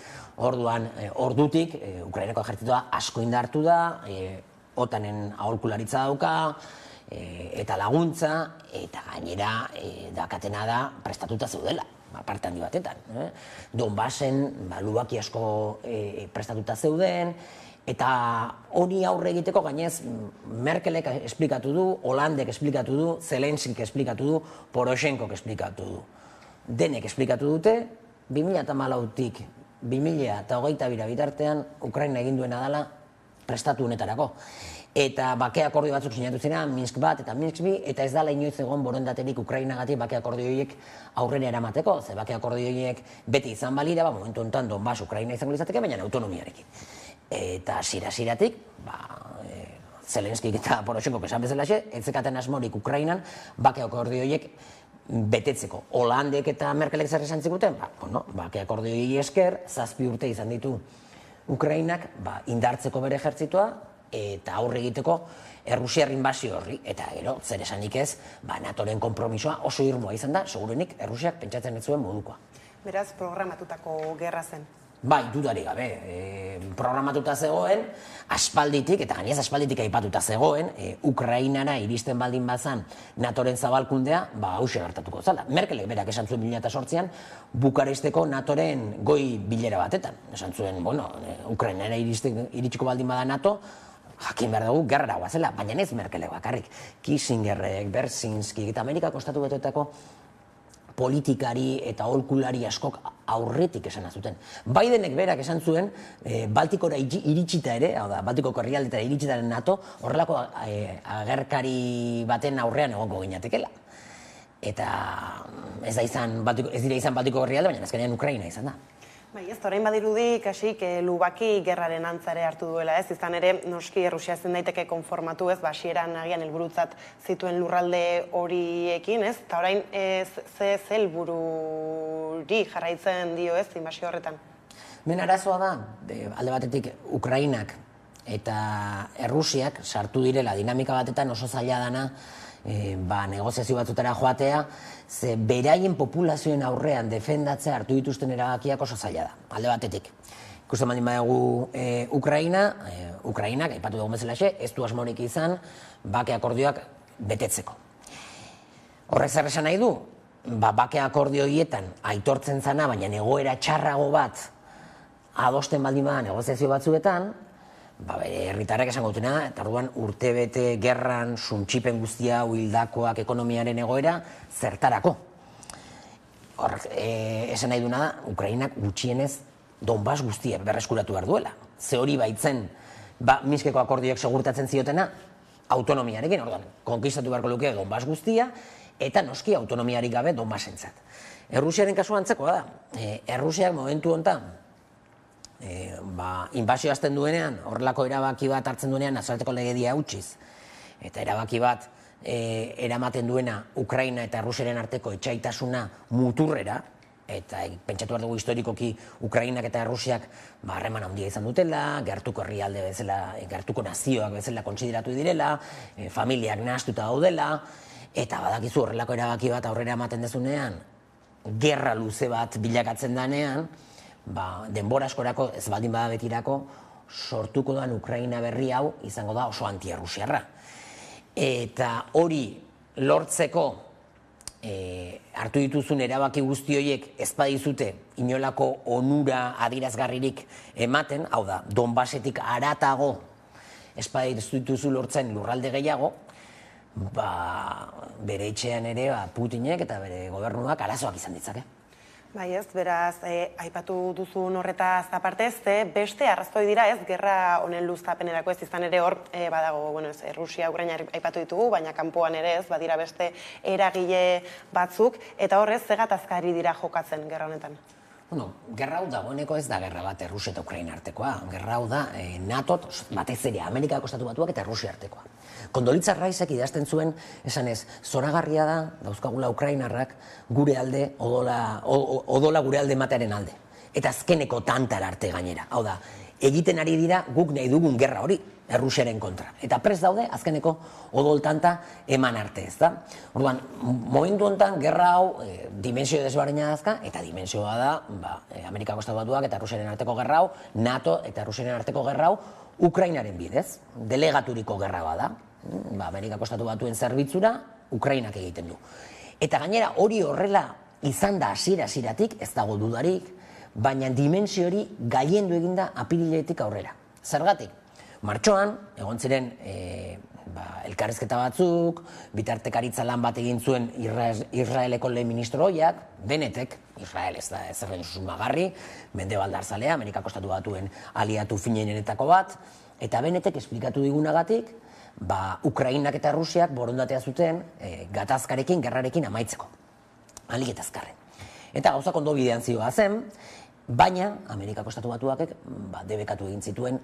Ordutik, Ukrainako ejertzitua asko indartu da, OTANen aholkularitza dauka, eta laguntza, eta gainera dakatena da prestatuta zeudela. Parte handi batetan. Donbasen lubaki asko prestatuta zeuden, eta honi aurre egiteko gainez Merkelek esplikatu du, Holandek esplikatu du, Zelenskik esplikatu du, Poroshenkok esplikatu du. Denek esplikatu dute, 2014tik 2022 bitartean Ukraina egin duena dela prestatu honetarako. Eta bake akordio batzuk sinatu ziren, Minsk bat eta Minsk bi, eta ez dala inoiz egon borondaterik Ukrainagatik bake akordio horiek aurrera eramateko, ze bake akordio horiek beti izan balira, momentu honetan Donbass Ukraina izango izateke, baina autonomiarekin. Eta hasieratik, Zelenskik eta Poroshenkok esan bezalaxe, ez zekaten asmorik Ukrainan bake akordio horiek betetzeko. Holandek eta Merkelek zer esan ziguten? Bake akordio horiek esker, 7 urte izan ditu Ukrainak indartzeko bere ejertzitua, eta aurre egiteko Errusiar inbasio horri, eta gero, zer esanik ez, NATOren konpromisoa oso irmoa izan da, segurenik Errusiak pentsatzen ez zuen modukoa. Beraz, programatutako gerra zen. Bai, dudarik gabe, programatuta zegoen, aspalditik, eta gainez aspalditik aipatuta zegoen, Ukrainara iristen baldin bazan NATOren zabalkundea, hauxe gertatuko zala. Merkelek berak esan zuen 2008an, Bukaresteko NATOren goi bilera batetan. Esan zuen, Ukrainara iritsiko baldin bada NATO, jakin behar dugu gerrara guazela, baina ez Merkelek bakarrik. Kissingerrek, Berzinskik eta Amerikako Estatu Batuetako politikari eta aholkulari askok aurretik esan zuten. Bidenek berak esan zuen, Baltikora iritsita ere, Baltikoko herrialdetara iritsitaren NATO, horrelako agerkari baten aurrean egongo ginatekela. Eta ez dira izan Baltiko herrialde, baina azkenean Ukraina izan da. Bai, ez, orain badirudi, kasik, Lubaki gerraren antzare hartu duela, ez, izan ere, noski Errusia zen daiteke konformatu, ez, hasieran agian helburutzat zituen lurralde horiekin, ez, eta orain ze helbururi jarraitzen dio, ez, inbasio horretan. Arazoa da, alde batetik Ukrainak eta Errusiak sartu direla dinamika batetan oso zaila dana negoziazio batzutara joatea, ze beraien populazioen aurrean defendatzea hartu dituzten erabakiak oso zaila da, alde batetik. Ikusten baldin badugu Ukrainak, aipatu dugu bezalaxe, ez du asmorik izan bake akordioak betetzeko. Horrek zer esan nahi du? Bake akordio horietan aitortzen zana, baina egoera txarrago bat adosten baldin bada negoziazio batzuetan, herritarrek esango dutena, eta orduan urtebete gerran suntxipen guztia hildakoak ekonomiaren egoera zertarako. Esan nahi duna da, Ukrainak gutxienez Donbass guztia berreskuratu behar duela. Ze hori baitzen Minskeko akordioak segurtatzen ziotena autonomiarekin, orduan, konkistatu beharko luke Donbass guztia, eta noski autonomiarik gabe Donbassentzat. Errusiaren kasua antzekoa da. Errusiak momentu honetan inbasio hasten duenean, horrelako erabaki bat hartzen duenean nazioarteko legedia utziz, eta erabaki bat eramaten duena Ukraina eta Errusiaren arteko etsaitasuna muturrera, eta pentsatu behar dugu historikoki Ukrainak eta Errusiak harreman handia izan dutela, gertuko herrialde bezala, gertuko nazioak bezala kontsideratu direla, familiak nahastuta daudela, eta badakizu horrelako erabaki bat aurrera ematen dezunean, gerra luze bat bilakatzen denean, denbora askorako ez baldin bada betirako sortuko dan Ukraina berri hau izango da oso anti-errusiarra. Eta hori lortzeko hartu dituzun erabaki guzti horiek ez badizute inolako onura adierazgarririk ematen, hau da, Donbasetik haratago ez badituzu lortzen lurralde gehiago, bere etxean ere Putinek eta bere gobernuak arazoak izan ditzake. Bai ez, beraz, aipatu duzun horretaz apartez, beste arrazoi dira ez, gerra honen luztapenerako ez izan ere hor, badago, Rusia, Ukraina aipatu ditugu, baina kanpoan ere ez, badira beste eragile batzuk, eta horrez, zegatazkari dira jokatzen gerra honetan? Gerra hau dagoeneko ez da gerra bat Rusia eta Ukraina artekoa. Gerra hau da NATO, batez ere Amerikako Estatu Batuak eta Rusia artekoa. Kondolitza Raisek idazten zuen, esanez, zoragarria da, dauzkagula Ukrainarrak, gure alde, odola gure alde ematearen alde. Eta azkeneko tantar arte gainera. Hau da, egiten ari dira guk nahi dugun gerra hori, Errusiaren kontra. Eta prest daude, azkeneko odol tanta eman arte, ez da? Orduan, momentu honetan, gerra hau dimensio desberdina dazka, eta dimensioa da, Amerikako Estatu Batuak eta Rusiaren arteko gerra hau, NATO eta Rusiaren arteko gerra hau, Ukrainaren bidez, delegaturiko gerra bada. Amerikako Estatu Batuen zerbitzura, Ukrainak egiten du. Eta gainera, hori horrela izan da hasiera-hasieratik, ez dago dudarik, baina dimensio hori gailendu eginda apiriletik aurrera. Zergatik? Martxoan, egon ziren elkarrizketa batzuk, bitartekaritza lan bat egin zuen Israeleko lehen ministro ohiak, Bennetek, Israel ez da ezerren susmagarri, mendebaldarzalea, Amerikako Estatu Batuen aliatu finenetako bat, eta Bennetek esplikatu digunagatik, Ukrainak eta Rusiak borondatea zuten gatazkarekin, gerrarekin amaitzeko. Alik eta azkarren. Eta gauzak ondo bidean zioa zen, baina Amerikako Estatu Batuak debekatu egin zituen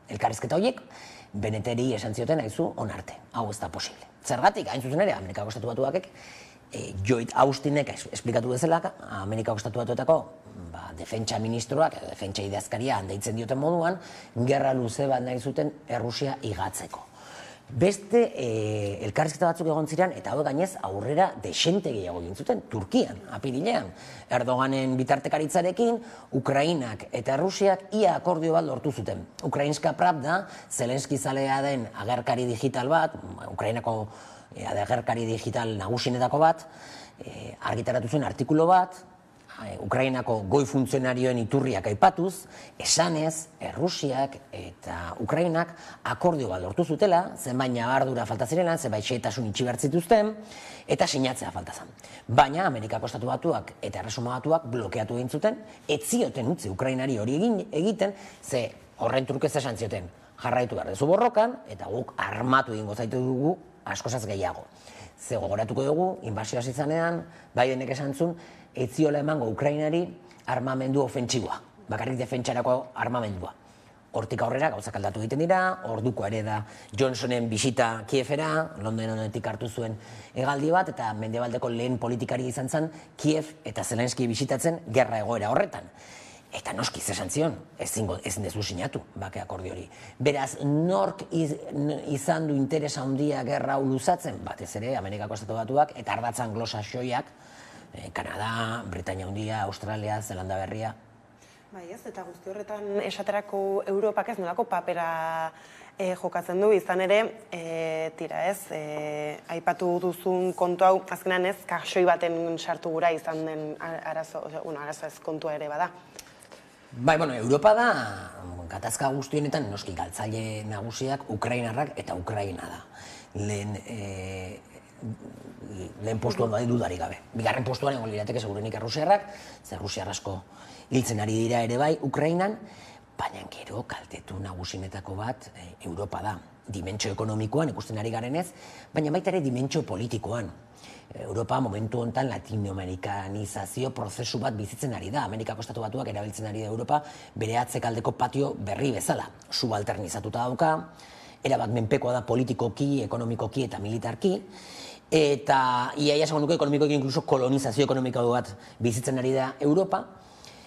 elkarrizketa horiek, Benneteri esan zioten haizu onarte, hau ez da posible. Zergatik, hain zuzen ere, Amerikako Estatu Batuakek, Lloyd Austinek esplikatu bezala, Amerikako Estatu Batuetako defentsa ministroak, defentsa idazkaria handeitzen dioten moduan, gerra luze bat nahi zuten Errusia igatzeko. Beste elkarrizketa batzuk egon ziren, eta hau gainez aurrera desente gehiago egin zuten, Turkian, apirilean. Erdoganen bitartekaritzarekin, Ukrainak eta Rusiak ia akordio bat lortu zuten. Ukrainska Pravda, Zelenski zalea den agerkari digital bat, Ukrainako agerkari digital nagusinetako bat, argitaratu zuen artikulu bat, Ukrainako goi funtzionarioen iturriak aipatuz, esanez, Errusiak eta Ukrainak akordio bat lortu zutela, zenbait ñabardura falta zirela, zenbait xehetasun itxi behar zituzten, eta sinatzea falta zen. Baina Amerikako Estatu Batuak eta Erresuma Batuak blokeatu egin zuten, ez zioten utzi Ukrainari hori egiten, ze horren trukez esan zioten, jarraitu behar dezu borrokan, eta guk armatu egingo zaitu dugu askozaz gehiago. Ze gogoratuko dugu, inbazioa izanean, Bidenek esan zuen, ez ziola emango Ukrainari armamendu ofentsiboa, bakarrik defentsarako armamendua. Hortik aurrera gauzak aldatu egiten dira, orduko ere da Johnsonen bisita Kievera, Londonetik hartu zuen hegaldi bat, eta mendebaldeko lehen politikari izan zen Kiev eta Zelenski bisitatzen gerra egoera horretan. Eta noski zesan zion, ezin dezu sinatu, bake akordio hori. Beraz, nork izan du interesa handia gerra hau luzatzen, batez ere, Amerikako Estatu Batuak, eta ardatz anglosaxoiak, Kanada, Britainia Handia, Australia, Zelanda Berria. Bai ez, eta guzti horretan esaterako Europak ez nolako papera jokatzen du, izan ere, tira ez, aipatu duzun kontu hau, azkenan ez, kaxoi baten sartu gura izan den arazo ez kontua ere bada. Bai, Europa da, gatazka guztionetan, noski galtzaile nagusiak, Ukrainarrak eta Ukraina da. Lehen postuan badi dudarik gabe. Bigarren postuan egon lirateke segurenik Errusiarrak, ze Errusiar asko hiltzen ari dira ere bai Ukrainan, baina gero kaltetu nagusinetako bat Europa da. Dimentsio ekonomikoan ikusten ari garenez, baina baita ere dimentsio politikoan. Europa momentu honetan latinoamerikanizazio prozesu bat bizitzen ari da. Amerikako Estatu Batuak erabiltzen ari da Europa bere atzekaldeko patio berri bezala. Subalternizatuta dauka, erabat menpekoa da politikoki, ekonomikoki eta militarki, eta iaia esango nuke ekonomikoki inkluso kolonizazio ekonomiko bat bizitzen ari da Europa,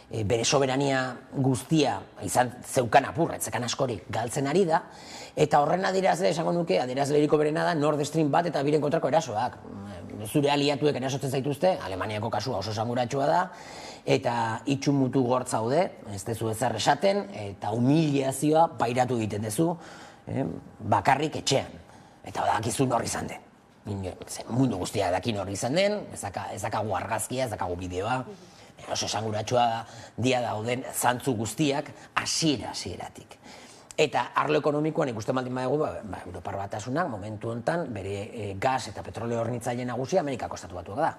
bere soberania guztia izan zeukan apurra, etzekan askorik galtzen ari da, eta horren adierazle esango nuke, adierazleriko berena da Nord Stream bat eta biren kontrako erasoak. Zure aliatuek erasotzen zaituzte, Alemaniako kasua oso esanguratsua da, eta itxumutu gortzaude, ez dezu ezer esaten, eta humiliazioa pairatu egiten dezu, bakarrik etxean. Eta dakizu nor izan den. Mundu guztia daki nor izan den, ez dakagu argazkia, ez dakagu bideoa, oso esanguratsua dia dauden zantzu guztiak hasieratik. Eta arlo ekonomikoan ikusten baldin badugu, Europar Batasunak momentu honetan bere gas eta petrolio hornitzaile nagusia Amerikako Estatu Batuak da.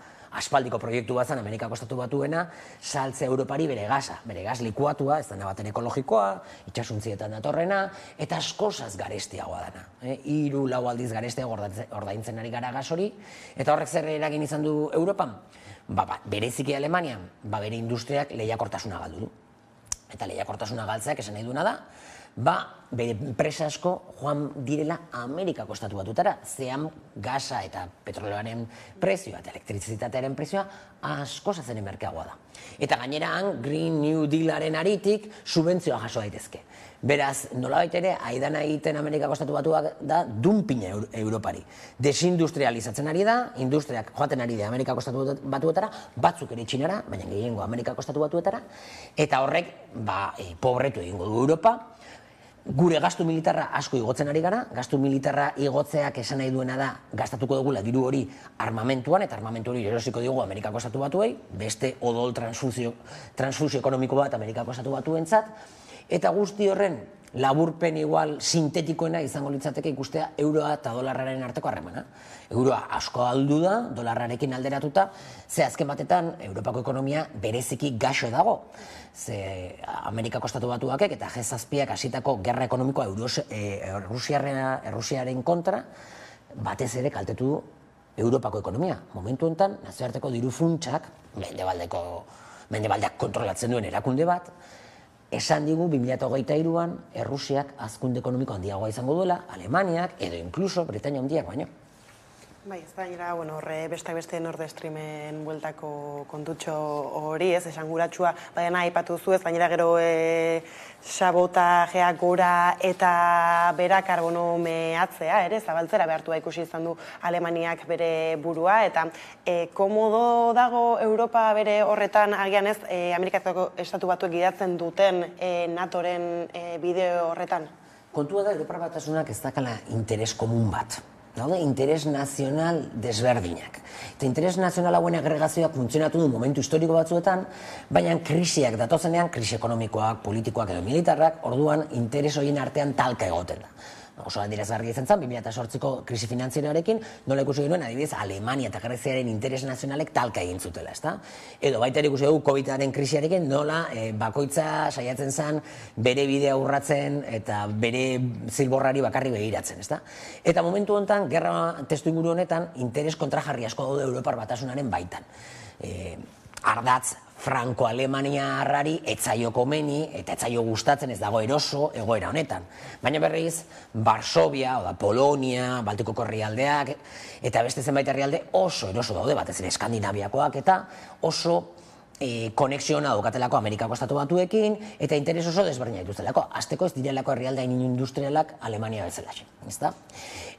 Aspaldiko proiektu bat zen Amerikako Estatu Batuena saltzea Europari bere gas likuatua, ez dena baten ekologikoa, itsasuntzietan datorrena, eta askozaz garestiagoa dana. 3-4 aldiz garestiago ordaintzen ari gara gas hori, eta horrek zer eragin izan du Europan? Bereziki Alemanian, bere industriak lehiakortasuna galdu du. Eta lehiakortasuna galtzeak esan nahi duena da, bere enpresa asko joan direla Amerikako Estatu Batuetara, zean gasa eta petroleoaren prezioa eta elektrizitatearen prezioa asko zazenen merkeagoa da. Eta gainera Green New Dealaren aritik subentzioa jaso daitezke. Beraz, nolabait ere, aidana egiten Amerikako Estatu Batuak da dumpina Europari. Desindustrializatzen ari da, industriak joaten ari da Amerikako Estatu Batuetara, batzuk ere Txinara, baina gehiengo Amerikako Estatu Batuetara, eta horrek pobretu egingo du Europa. Gure gastu militarra asko igotzen ari gara, gastu militarra igotzeak esan nahi duena da gastatuko dugula diru hori armamentuan, eta armamentu hori erosiko dugu Amerikako Estatu Batuei, beste odol transfusio ekonomiko bat Amerikako Estatu Batuentzat, eta guzti horren laburpen igual sintetikoena izango litzateke ikustea euroa eta dolarraren arteko harremana. Euroa asko aldu da, dolarrarekin alderatuta, ze azken batetan Europako ekonomia bereziki gaxo dago. Ze Amerikako Estatu Batuakek eta G7ak hasitako gerra ekonomikoa Errusiaren kontra, batez ere kaltetu du Europako ekonomia. Momentu honetan, nazioarteko diru funtsak, mendebaldeak kontrolatzen duen erakunde bat, esan digu 2023an Errusiak hazkunde ekonomiko handiagoa izango duela, Alemaniak edo inkluso Britainia handiak baino. Bai, ez da, horre beste Nord Streamen bueltako kontutxo hori, ez, esanguratsua, baina aipatu zu ez, gainera gero sabotajea gora eta bera karbono mehatzea, ere, zabaltzera behartua ikusi izan du Alemaniak bere burua, eta komodo dago Europa bere horretan, agian ez, Amerikako Estatu Batuek gidatzen duten NATOren bideo horretan? Kontua da, Europar Batasunak ez dakala interes komun bat. Daude interes nazional desberdinak. Eta interes nazional hauen agregazioak funtzionatu du momentu historiko batzuetan, baina krisiak datozenean, krisi ekonomikoak, politikoak edo militarrak, orduan interes horien artean talka egoten da. Oso adierazgarria izan zen, 2008ko krisi finantzieroarekin, nola ikusi genuen, adibidez, Alemania eta Greziaren interes nazionalek talka egin zutela, ezta? Edo baita ikusi dugu COVID-aren krisiarekin, nola bakoitza saiatzen zen bere bidea urratzen eta bere zilborrari bakarri begiratzen, ezta? Eta momentu honetan, gerra testu inguru honetan, interes kontrajarri asko daude Europar Batasunaren baitan. Ardatz franko-alemaniarrari etzaio komeni eta etzaio gustatzen ez dago eroso egoera honetan. Baina berriz, Varsovia, Polonia, Baltikoko herrialdeak eta beste zenbait herrialde oso eroso daude, batez ere Eskandinaviakoak eta oso konexiona daukatelako Amerikako Estatu Batuekin eta interes oso desberdina dituztelako. Azteko ez direlako herrialde hain industrialak Alemania bezalaxe, ezta?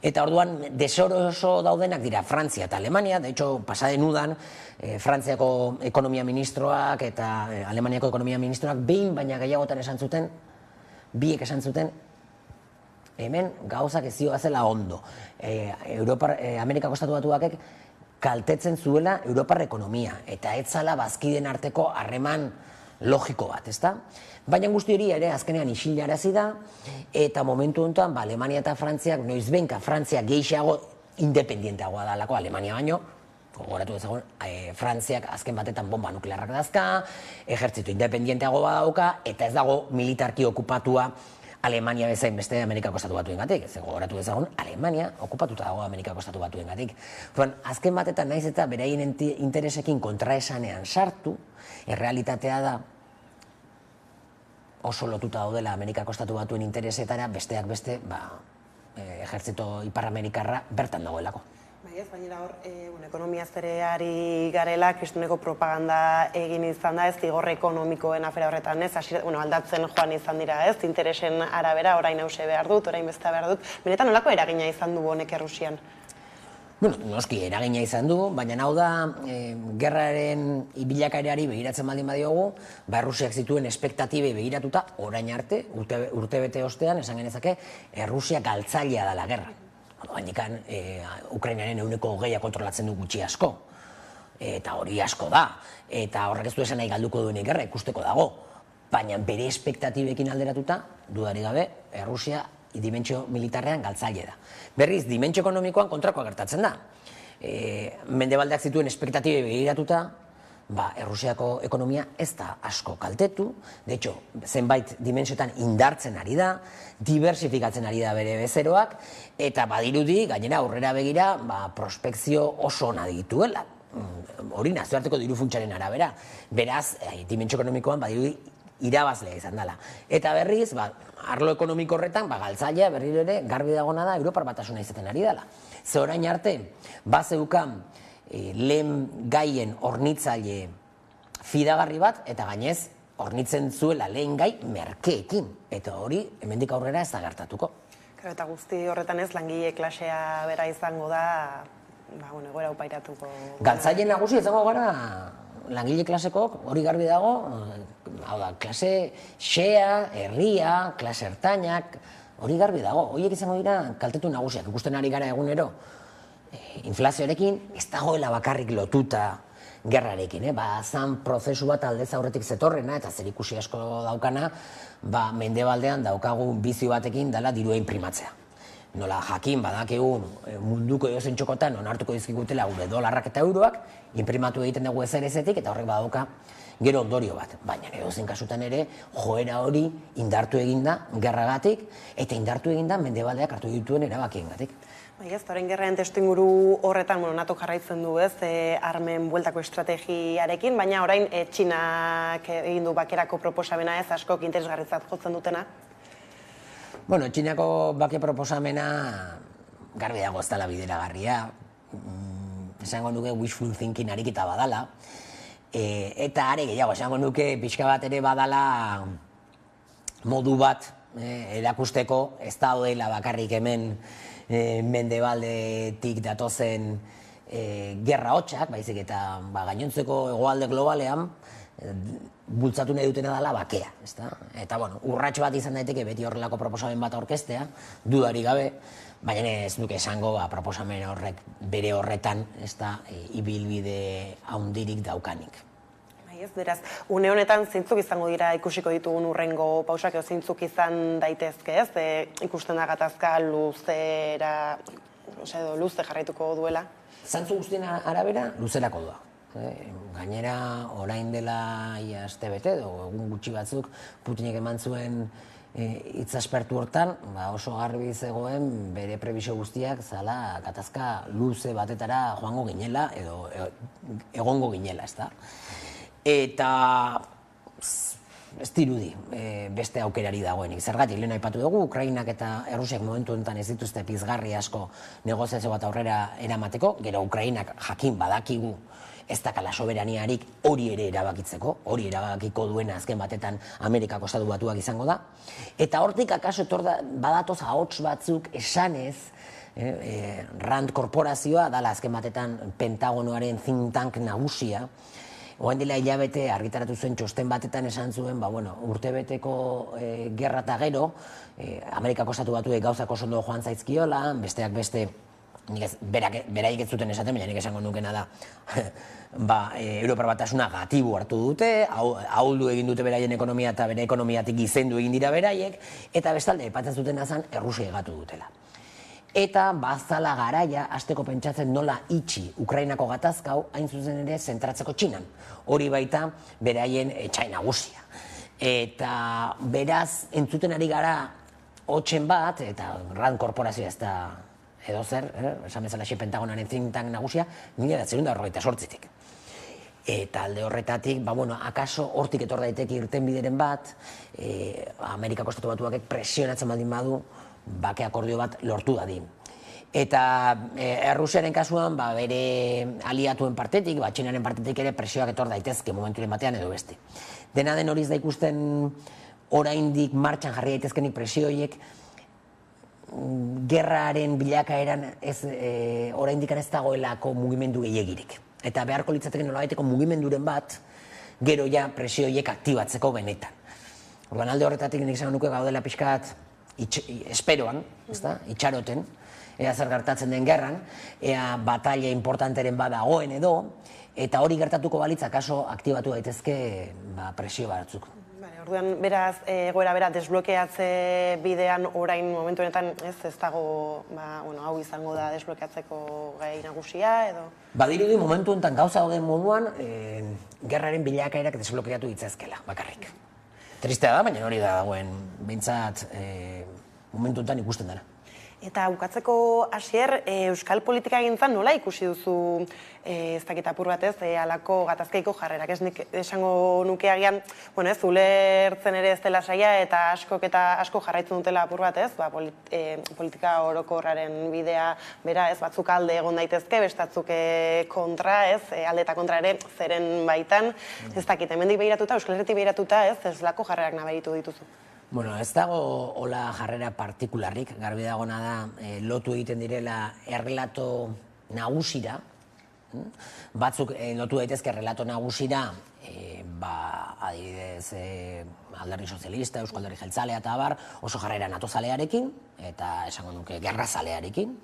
Eta orduan desoroso daudenak dira Frantzia eta Alemania, de hecho, pasaden udan Frantziako ekonomia ministroak eta Alemaniako ekonomia ministroak behin baina gehiagotan biek esan zuten, hemen gauzak ez zioazela ondo. Amerikako Estatu Batuakek kaltetzen zuela Europar ekonomia, eta etzala bazkiden arteko harreman logiko bat, ezta? Baina guzti hori ere azkenean isilarazi da, eta momentu honetan Alemania eta Frantziak noizbenka Frantzia gehiago independienteagoa dalako Alemania baino, gogoratu dezagun, Frantziak azken batetan bomba nuklearrak dazka, ejertzitu independienteagoa dauka, eta ez dago militarki okupatua Alemania bezain beste Amerikako Estatu Batuengatik. Ez gogoratu dezagun, Alemania okupatuta dago Amerikako Estatu Batuengatik. Azken batetan naiz eta beraien interesekin kontraesanean sartu, errealitatea da oso lotuta daudela Amerikako Estatu Batuen interesetara, besteak beste, ejertzito Ipar-Amerikarra bertan dagoelako. Ez, baina hor, ekonomia zereari garela, kristuneko propaganda egin izan da, ez, zigor ekonomikoen afera horretan, ez, aldatzen joan izan dira, ez, interesen arabera, orain hause behar dut, orain beste behar dut. Benetan, nolako eragina izan du honek Errusian? Bueno, noski, eragina izan du, baina hau da, gerraren bilakaerari begiratzen baldin badiogu, Errusiak zituen espektatibei begiratuta, orain arte, urtebete ostean, esan genezake, Errusia galtzailea dela gerra. Handikan, Ukrainaren 20% kontrolatzen du gutxi asko, eta hori asko da, eta horrek ez du esan nahi galduko duenik gerra, ikusteko dago, baina bere espektatibekin alderatuta, dudarik gabe, Errusia dimentsio militarrean galtzaile da. Berriz, dimentsio ekonomikoan kontrakoa gertatzen da. Mendebaldeak zituen espektatibei begiratuta, Errusiako ekonomia ez da asko kaltetu, de hecho, zenbait dimentsioetan indartzen ari da, diversifikatzen ari da bere bezeroak, eta badirudi, gainera aurrera begira, prospekzio oso ona dituela. Hori nazioarteko diru funtsaren arabera. Beraz, dimentsio ekonomikoan badirudi irabazlea izan dela. Eta berriz, arlo ekonomiko horretan, galtzailea berriro ere garbi dagona da Europar Batasuna izaten ari dela. Ze orain arte, bazeukan lehen gaien hornitzaile fidagarri bat, eta gainez, hornitzen zuela lehen gai merkeekin. Eta hori, hemendik aurrera ez da gertatuko. Eta guzti horretan ez, langile klasea bera izango da, egoera upairatuko. Galtzaile nagusi izango gara langile klasekok, hori garbi dago, hau da, klase xea, herria, klase ertainak, hori garbi dago. Horiek izango dira kaltetu nagusiak, ikusten ari gara egunero. Inflazioarekin ez dagoela bakarrik lotuta gerrarekin, zan prozesu bat aldez aurretik zetorrena, eta zer ikusi asko daukana, mendebaldean daukagu bizio batekin dela dirua inprimatzea. Nola jakin badakigu munduko edozein txokotan onartuko dizkigutela gure dolarrak eta euroak, inprimatu egiten dugu ezerezetik, eta horrek badauka gero ondorio bat. Baina edozein kasutan ere, joera hori indartu eginda gerragatik, eta indartu eginda mendebaldeak hartu dituen erabakiengatik. Ez, orain gerraren testuinguru horretan NATO jarraitzen du, armen bueltako estrategiarekin, baina orain Txinak egin du bakerako proposamena askok interesgarritzat jotzen dutena. Bueno, Txinako bake proposamena garbi dago ez dela bideragarria, esango nuke wishful thinking ariketa badala, eta are gehiago, esango nuke pixka bat ere badala modu bat erakusteko ez daudela bakarrik hemen mendebaldetik datozen gerra hotxak, baizik eta gainontzeko hegoalde globalean bultzatu nahi dutena dela bakea. Eta, urrats bat izan daiteke beti horrelako proposamen bat aurkeztea, dudari gabe, baina ez duke esango proposamen horrek bere horretan ibilbide handirik daukanik. Beraz, une honetan zeintzuk izango dira ikusiko ditugun urrengo pausak edo zeintzuk izan daitezke, ikusten da gatazka luzera, luze jarraituko duela? Zantzu guztien arabera, luzerako doa. Gainera, orain dela astebete edo egun gutxi batzuk Putinek eman zuen hitzaspertu hortan, oso garbi zegoen bere prebisio guztiak zala gatazka luze batetara joango ginela edo egongo ginela, ezta? Eta ez dirudi beste aukerari dagoenik. Zergatik, lehen aipatu dugu, Ukrainak eta Errusiak momentu honetan ez dituzte pizgarri asko negoziazio bat aurrera eramateko, gero Ukrainak jakin badakigu ez dakala soberaniarik hori ere erabakitzeko, hori erabakiko duena azken batetan Amerikako Estatu Batuak izango da. Eta hortik akaso badatoz ahots batzuk esanez, Rand korporazioa dala azken batetan Pentagonoaren think tank nagusia, oan dela hilabete argitaratu zuen txosten batetan esan zuen, urtebeteko gerra eta gero, Amerikako Estatu Batuek gauzak oso ondo joan zaizkiola, besteak beste, beraik ez zuten esaten, baina nik esango nukena da, Europar Batasuna gatibu hartu dute, ahuldu egin dute beraien ekonomia eta bere ekonomiatik gizendu egin dira beraiek, eta bestalde, epatzen zuten azan, Errusia egatu dutela. Eta bazala garaia, hasteko pentsatzen nola itxi Ukrainako gatazkau, hain zuzen ere zentratzeko Txinan. Hori baita beraien etxai nagusia. Eta beraz, entzuten ari gara hotxen bat, eta Rand korporazioa ez da edo zer, esan bezala Pentagonaren think tank nagusia, 1948tik. Eta alde horretatik, akaso hortik etor daiteke irtenbideren bat, Amerikako Estatu Batuak presionatzen baldin badu, bake akordio bat lortu dadin. Eta Errusiaren kasuan, bere aliatuen partetik, Txinaren partetik ere presioak etor daitezke momenturen batean edo beste. Dena den hori ez da ikusten oraindik martxan jarri daitezkenik presioiek gerraren bilakaeran oraindik ez dagoelako mugimendu gehiegirik. Eta beharko litzateke nolabaiteko mugimenduren bat, gero ja presio horiek aktibatzeko benetan. Orduan alde horretatik nik esango nuke gaudela pixkat esperoan, itxaroten, ea zer gertatzen den gerran, ea batalla importanteren badagoen edo, eta hori gertatuko balitz akaso aktibatu daitezke presio batzuk. Orduan, beraz, egoera bera desblokeatze bidean orain momentu honetan ez dago, hau izango da desblokeatzeko gai nagusia edo? Badirudi momentu honetan gauza dauden moduan, gerraren bilakaerak desblokeatu ditzazkela, bakarrik. Tristea da, baina hori da dagoen, behintzat momentu honetan ikusten dena. Eta bukatzeko Asier, euskal politika gintzan nola ikusi duzu ez dakit apur batez, halako gatazkaiko jarrerak. Ez nik esango nuke agian, ulertzen ere ez dela saia eta asko jarraitzen dutela apur batez, politika orokorraren bidea bera, ez batzuk alde egon daitezke, bestatzuk kontra, ez, alde eta kontra ere zeren baitan. Ez dakit, hemendik behiratuta, Euskal Herritik behiratuta, ez lako jarrerak nabaritu dituzu. Bueno, ez dago hola jarrera partikularrik, garbi dagona da lotu egiten direla errelato nagusira. Batzuk lotu daitezke errelato nagusira, adibidez Alderdi Sozialista, Eusko Alderdi Jeltzalea eta abar, oso jarrera natozalearekin, eta esango nuke gerrazalearekin.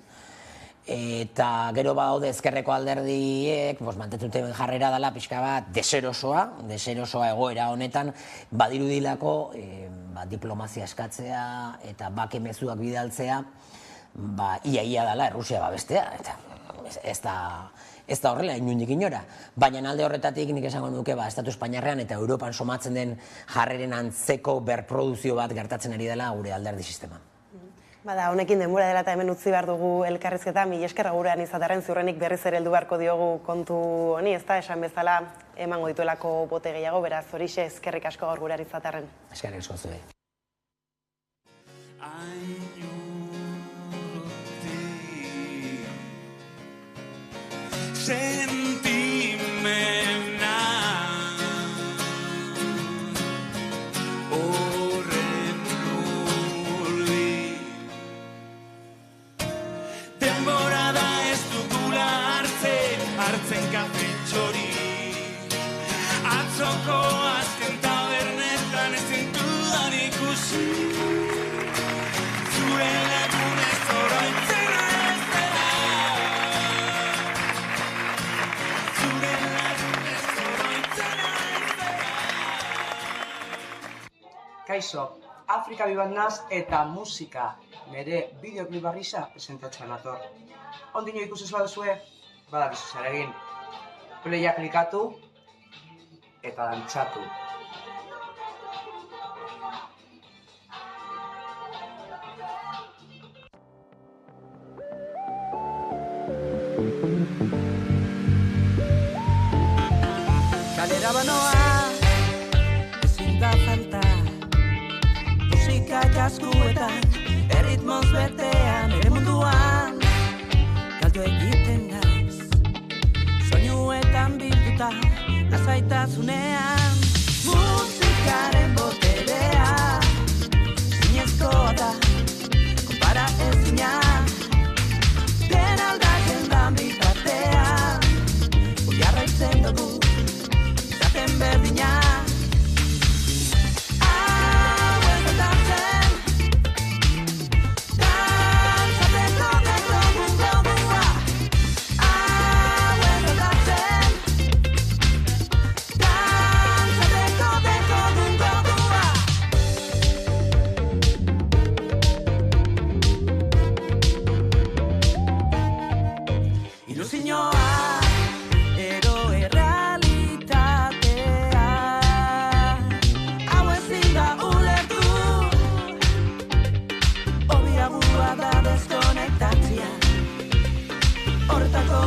Eta gero badaude ezkerreko alderdiek mantentzen jarrera dela pixka bat deserosoa egoera honetan badirudilako diplomazia eskatzea eta bake mezuak bidaltzea ia dela Errusia babestea, eta ez da horrela inundik inora. Baina alde horretatik nik esango nuke Estatu Espainiarrean eta Europan somatzen den jarreren antzeko berproduzio bat gertatzen ari dela gure alderdi sistema. Bada, honekin denbora dela eta hemen utzi behar dugu elkarrizketa, mila esker gurean izatearen ziurrenik berriz ere heldu beharko diogu kontu honi, ezta, esan bezala emango dituelako bote gehiago, beraz horixe eskerrik asko gaur gurean izatearen. Eskerrik asko zuei. Kaixo, Afrika bibat naz eta musika nire bideoklip barrisa presentatzen ator. Ondino ikusi baduzue, badakizu zer egin. Playa klikatu eta dantzatu. Kalera banoa, ezin da falta. Musika jaskuetan, erritmoz betean, ere munduan galdu egiten naiz. Soinuetan bilduta, lasaitasunean. Musikaren boterea, zinezkoa da, konpara ezina. Den aldatzen dan bitartean, hori jarraitzen dugu, izaten berdina.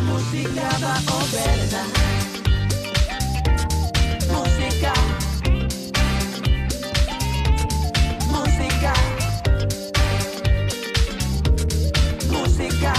Musika da oberena. Musika. Musika. Musika.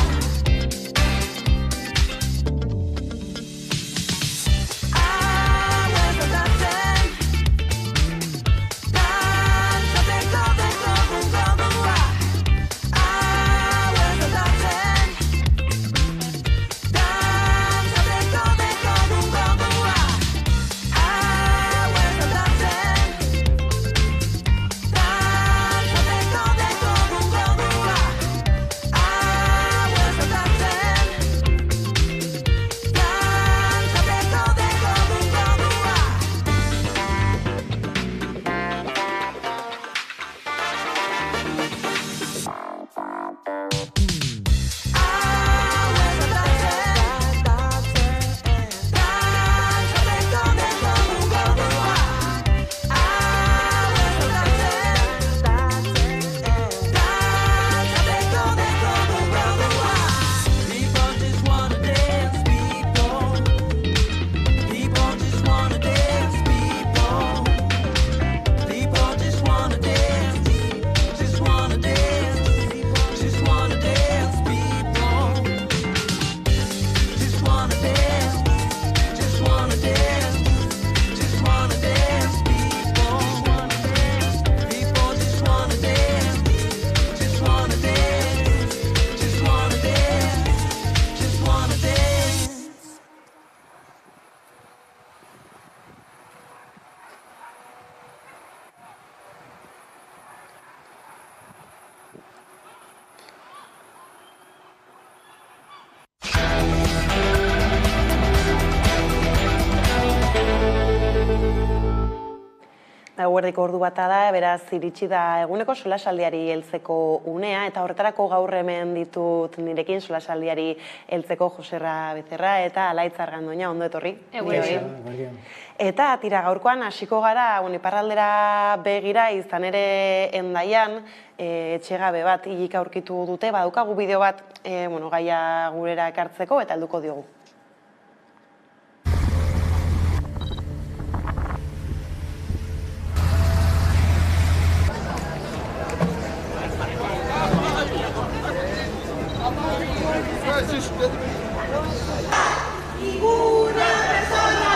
Eguerdiko ordu bata da, beraz iritsi da eguneko solasaldiari heltzeko unea, eta horretarako gaur hemen ditut nirekin solasaldiari heltzeko Joserra Becerra eta Alaitz Argandoña, ondo etorri. Eta tira gaurkoan hasiko gara iparraldera begira, izan ere Hendaian etxegabe bat hilik aurkitu dute, badaukagu bideo bat gaia gurera ekartzeko eta helduko diogu. Ninguna persona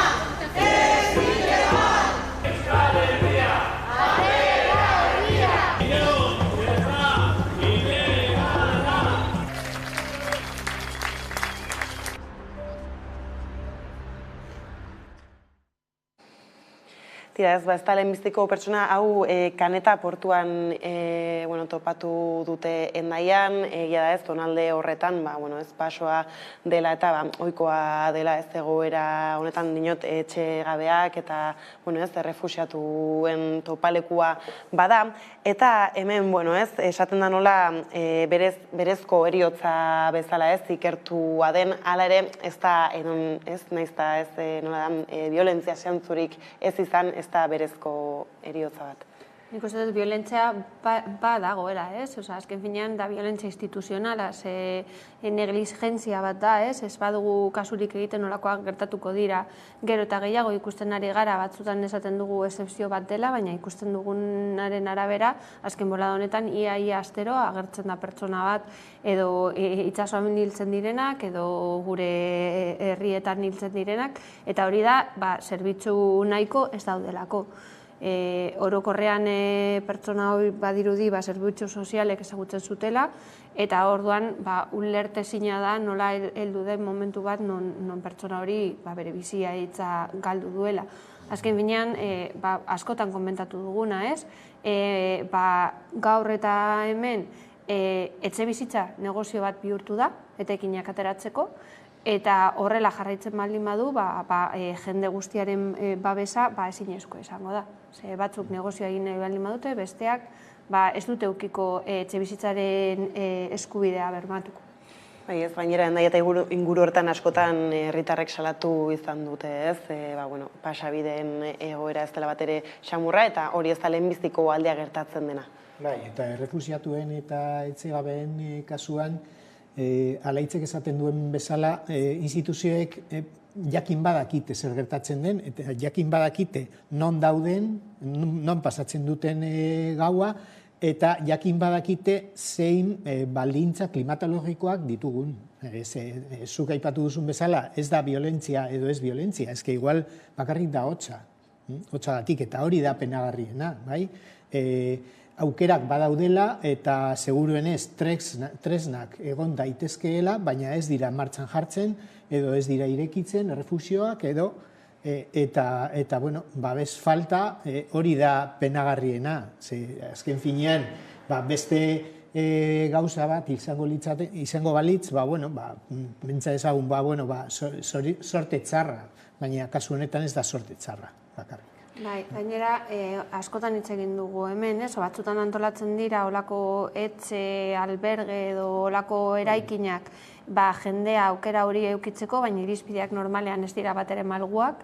es ilegal. Tira ez, ez da lehenbiztiko pertsona hau Kaneta portuan topatu dute Hendaian, egia da ez, tonalde horretan, ez pasoa dela eta ohikoa dela ez egoera honetan dinot etxegabeak eta ez errefuxiatuen topalekua bada. Eta hemen, esaten da nola berezko heriotza bezala ez ikertua den, hala ere ez da, nahiz eta ez nola da, violentzia zantzurik ez izan, ez da berezko heriotza bat. Nik uste dut, violentzia dagoela, ez? Azken finean, da violentzia instituzionala, negligentzia bat da, ez? Ez badugu kasurik egiten nolakoak gertatuko dira. Gero eta gehiago ikusten ari gara, batzutan esaten dugu excepzio bat dela, baina ikusten dugunaren arabera, azken bolada honetan, ia astero agertzen da pertsona bat, edo itsasoan hiltzen direnak, edo gure herrietan hiltzen direnak, eta hori da, zerbitzu nahiko ez daudelako. Orokorrean pertsona hori badirudi zerbitzu sozialek ezagutzen zutela, eta orduan ulertezina da nola heldu den momentu bat non pertsona hori bere bizia hitza galdu duela. Azken finean, askotan komentatu duguna, ez? Gaur eta hemen etxe bizitza negozio bat bihurtu da, etekinak ateratzeko, eta horrela jarraitzen baldin badu, jende guztiaren babesa ezinezkoa izango da. Batzuk negozioa egin nahi baldin badute, besteak ez dute ukiko etxe bizitzaren eskubidea bermatuko. Ez, bainera, Hendaia eta inguru hortan askotan herritarrek salatu izan dute, ez? Pasabideen egoera ez dela bat ere xamurra, eta hori ez da lehenbiziko aldea gertatzen dena. Bai, eta errefusiatuen eta etxegabeen kasuan, Alaitzek esaten duen bezala, instituzioek jakin badakite zer gertatzen den, eta jakin badakite non dauden, non pasatzen duten gaua, eta jakin badakite zein baldintza klimatologikoak ditugun. Zuk aipatu duzun bezala, ez da violentzia edo ez violentzia, ez que igual bakarrik da hotza, hotzagatik, eta hori da penagarriena, bai? Aukerak badaudela eta seguruenez tresnak egon daitezkeela, baina ez dira martxan jartzen edo ez dira irekitzen errefusioak edo eta babes falta hori da penagarriena. Azken finean beste gauza bat izango balitz, bentsa ezagun, sorte txarra, baina kasu honetan ez da sorte txarra bakarrik. Gainera, askotan hitz egin dugu hemen, batzutan antolatzen dira olako etxe, alberge edo olako eraikinak jendea aukera hori eukitzeko, baina irizpideak normalean ez dira bat ere malguak,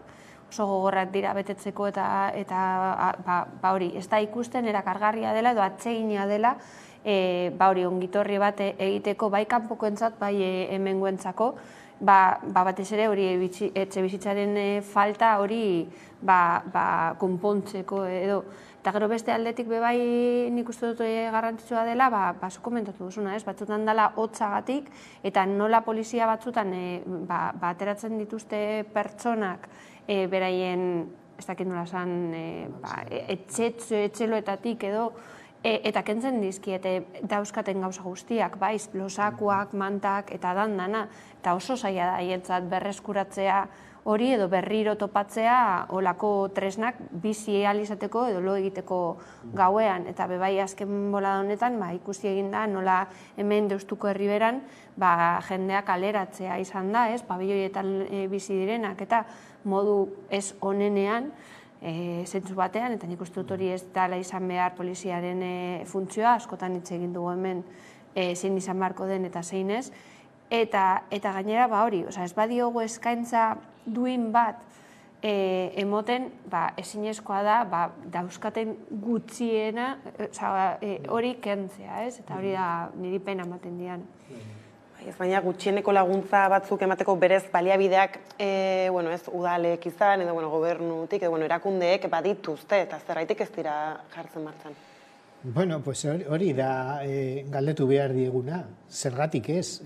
oso gogorrak dira betetzeko eta hori, ez da ikusten erakargarria dela edo atsegina dela, hori ongitorri bat egiteko bai kanpokoentzat, bai hemengoentzako, batez ere hori etxe bizitzaren falta hori konpontzeko edo. Eta gero beste aldetik bebai nik uste dut garrantzitsua dela, zuk komentatu duzuna, batzutan dela hotzagatik, eta nola polizia batzutan ateratzen dituzte pertsonak beraien, ez dakit nola esan, etxeloetatik edo, eta kentzen dizkiete dauzkaten gauza guztiak, losakuak, mantak eta dandana, eta oso zaila da haientzat berreskuratzea hori edo berriro topatzea olako tresnak bizi ahal izateko edo lo egiteko gauean. Eta bebai azken bolada honetan ikusi egin da nola hemen Deustuko Herriberan jendeak aleratzea izan da, pabiloietan bizi direnak eta modu ez onenean zentzu batean, eta nik uste dut hori ez dela izan behar poliziaren funtzioa, askotan hitz egin dugu hemen zein izan beharko den eta zein ez, eta gainera hori, ez badiogu eskaintza duin bat emoten, ezinezkoa da, dauzkaten gutxiena hori kentzea, eta hori da niri pena ematen dian. Baina gutxieneko laguntza batzuk emateko berez baliabideak udalek izan, edo gobernutik, edo erakundeek badituzte, eta zerraitik ez dira jartzen martxan? Bueno, pues hori da galdetu behar dieguna, zergatik ez,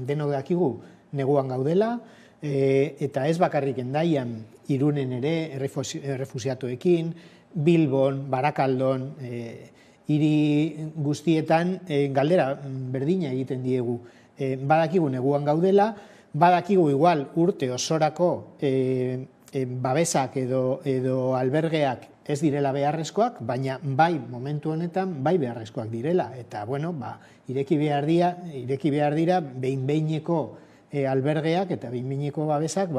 denok dakigu neguan gaudela, eta ez bakarrik Hendaian, Irunen ere, errefusiatuekin, Bilbon, Barakaldon, hiri guztietan galdera berdina egiten diegu. Badakigu neguan gaudela, badakigu igual urte osorako babesak edo albergeak ez direla beharrezkoak, baina bai momentu honetan bai beharrezkoak direla. Eta, ireki behar dira behin-behineko albergeak eta behin-behineko babesak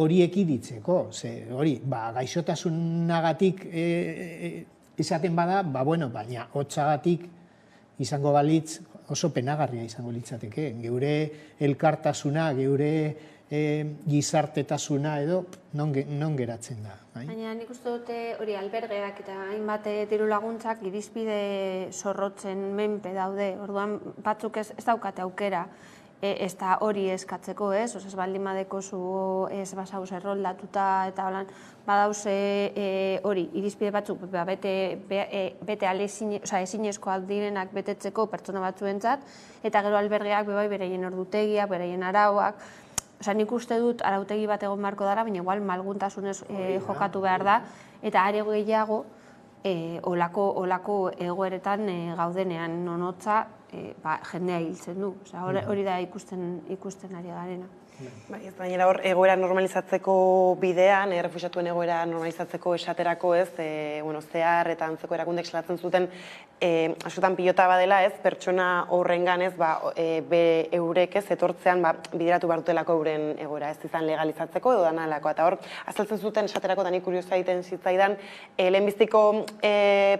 hori ekiditzeko. Hori, gaixotasunagatik izaten bada, baina hotzagatik izango balitz oso penagarria izango litzateke. Geure elkartasuna, geure gizartetasuna edo non geratzen da. Baina nik uste dute hori albergeak eta hainbat diru laguntzak irizpide zorrotzen menpe daude. Orduan batzuk ez daukate aukera ez da hori eskatzeko, ez? Ez baldin badeko zu ez basauz erroldatuta eta holan badauz hori irizpide batzuk bete ezinezkoak direnak betetzeko pertsona batzuentzat, eta gero albergeak beraien ordutegiak, beraien arauak. Nik uste dut arautegi bat egon beharko dara, baina igual malguntasunez jokatu behar da, eta are gehiago olako egoeretan gaudenean nonotza jendea hiltzen du. Hori da ikusten ari garena. Baina hor egoera normalizatzeko bidean, errefuxiatuen egoera normalizatzeko esaterako ez, zehar eta antzeko erakundek salatzen zuten askotan pilota badela ez, pertsona horrengan ez, eurek ez, etortzean bideratu bartutelako euren egoera ez izan legalizatzeko edo danalako. Eta hor, azaltzen zuten esaterako, eta nik kuriosa egiten zitzaidan, lehenbiztiko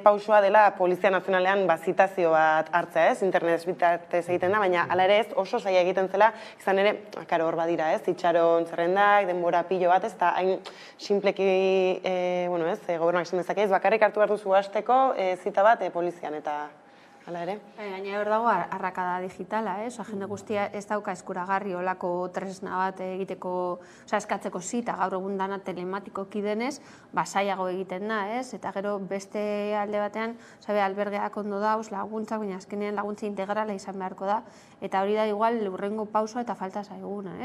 pausua dela Polizia Nazionalean zitazio bat hartzea ez, internet bitartez egiten da, baina hala ere ez oso zaila egiten zela, izan ere, karo hor badira ez, itxaron zerrendak, denbora pilo bat ez, eta hain simpleki, gobernuak esan dezake ez, bakarrik hartu behar duzu hasteko zita bat polizian eta hala ere. Baina hor dago arrakada digitala, jende guztia ez dauka eskuragarri olako tresna bat egiteko, eskatzeko zita, gaur egun dana telematikoki denez, zailago egiten da, eta gero beste alde batean, albergeak ondo dauz, laguntzak, baina azkenean laguntza integrala izan beharko da, eta hori da igual lurrengo pausoa eta falta zaiguna,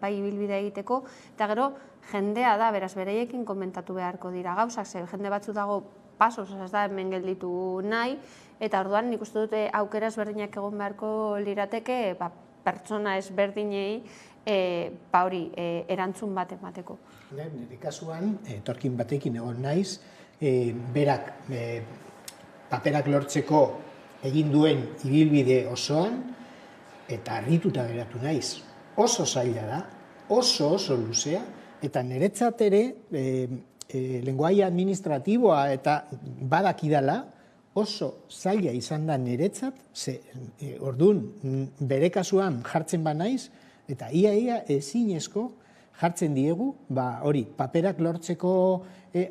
bai ibilbide egiteko, eta gero jendea da, beraz bereiekin komentatu beharko dira gauzak, jende batzu dago pasos, ez da hemen gelditu nahi, eta orduan nik uste dute aukera ezberdinak egon beharko lirateke pertsona ezberdinei hori erantzun bat emateko. Nire kasuan, etorkin batekin egon naiz, berak paperak lortzeko egin duen ibilbide osoan, eta harrituta geratu naiz. Oso zaila da, oso luzea, eta niretzat ere lenguaia administratiboa eta badakidala oso zaila izan da niretzat, orduan bere kasuan jartzen banaiz, eta ia ezinezko jartzen diegu, hori, paperak lortzeko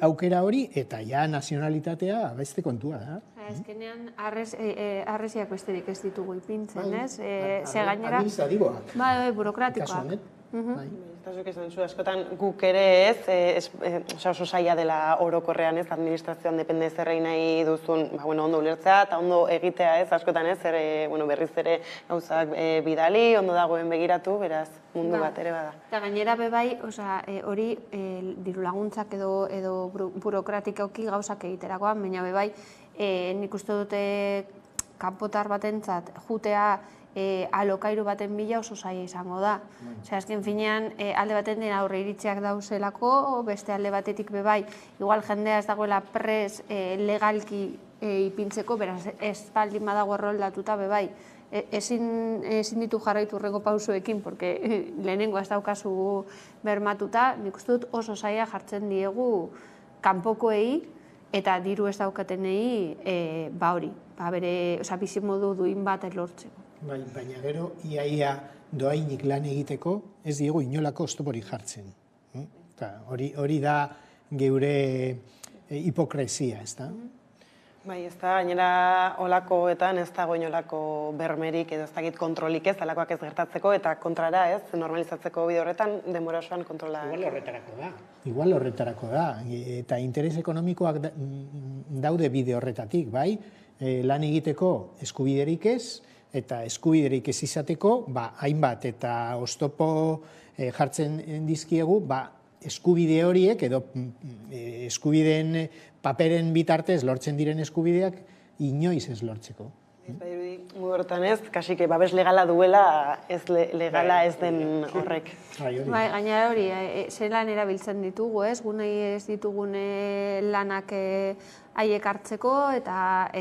aukera hori, eta ja nazionalitatea beste kontua da. Azkenean, arresiak besterik ez ditugu ipintzen, ez? Ze gainera... Administratiboak. Burokratikoak. Zuk esan zu, askotan guk ere ez, oso zaila dela orokorrean ez, administrazioan depende zerrei nahi duzun, ondo ulertzea eta ondo egitea ez, askotan ez, berriz ere gauzak bidali, ondo dagoen begiratu, beraz mundu bat ere bada. Eta gainera bebai, hori diru laguntzak edo burokratikoki gauzak egiterakoan, baina bebai, nik uste dute kanpotar batentzat jutea alokairu baten bila oso zaila izango da. Azken finean, alde baten den aurre iritziak dauzelako, beste alde batetik bebai, igual jendea ez dagoela pres legalki ipintzeko, beraz ez baldin badago erroldatuta bebai, ezin ditu jarraitu hurrengo pausuekin, porque lehenengo ez daukazu bermatuta, nik uste dut oso zaila jartzen diegu kanpokoei eta diru ez daukatenei hori, bizimodu duin bat lortzeko. Baina gero, iaia doainik lan egiteko, ez diegu inolako oztoporik jartzen. Hori da geure hipokresia, ez da? Bai, ez da, gainera olakoetan ez dago inolako bermerik edo ez dakit kontrolik ez, alakoak ez gertatzeko eta kontrara ez, normalizatzeko bide horretan, denbora osoan kontrola. Igual horretarako da, eta interes ekonomikoak daude bide horretatik, bai? Lan egiteko eskubiderik ez, eta eskubiderik ez izateko, hainbat eta oztopo jartzen dizkiegu, eskubide horiek edo eskubideen paperen bitartez lortzen diren eskubideak inoiz ez lortzeko. Mudu horretan ez, kasik babes legala duela, ez legala ez den horrek. Gainera hori, ze lan erabiltzen ditugu, ez? Gu nahi ez ditugun lanak haiek hartzeko eta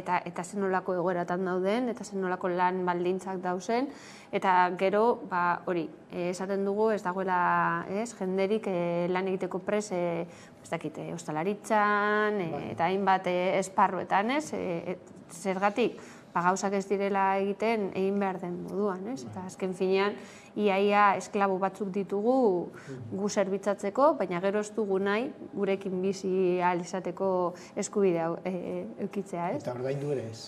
zenolako egoeratan dauden, eta zenolako lan baldintzak dauzen, eta gero, hori, esaten dugu ez dagoela jenderik lan egiteko prez, ez dakite, ostalaritzan, eta hainbat esparruetan, ez? Zergatik, gauzak ez direla egiten egin behar den moduan, ez? Eta azken finean, iaia esklabu batzuk ditugu gu zerbitzatzeko, baina gero ez dugu nahi gurekin bizi ahal izateko eskubidea eukitzea, ez? Eta ordaindu ere ez.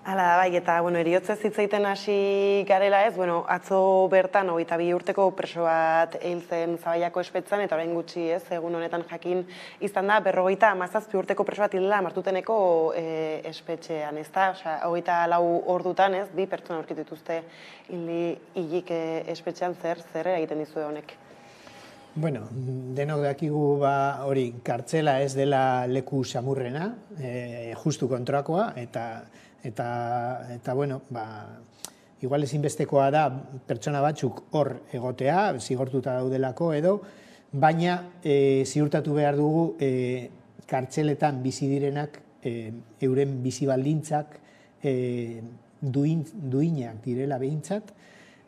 Hala da, bai, eta eriotzez hitz egiten hasi garela ez, atzo bertan 22 urteko preso bat hil zen Zabaiako espetxean, eta orain gutxi ez, egun honetan jakin izan da, 57 urteko preso bat hildela Martuteneko espetxean, ez da? 24 ordutan ez, 2 pertsona aurkitu dituzte hilik espetxean zer egiten dizue honek? Bueno, denok dakigu hori kartzela ez dela leku samurrena, justu kontrakoa, eta bueno, igual ezinbestekoa da pertsona batzuk hor egotea, zigortuta daudelako edo, baina ziurtatu behar dugu kartzeletan bizi direnak euren bizi baldintzak duinak direla behintzat,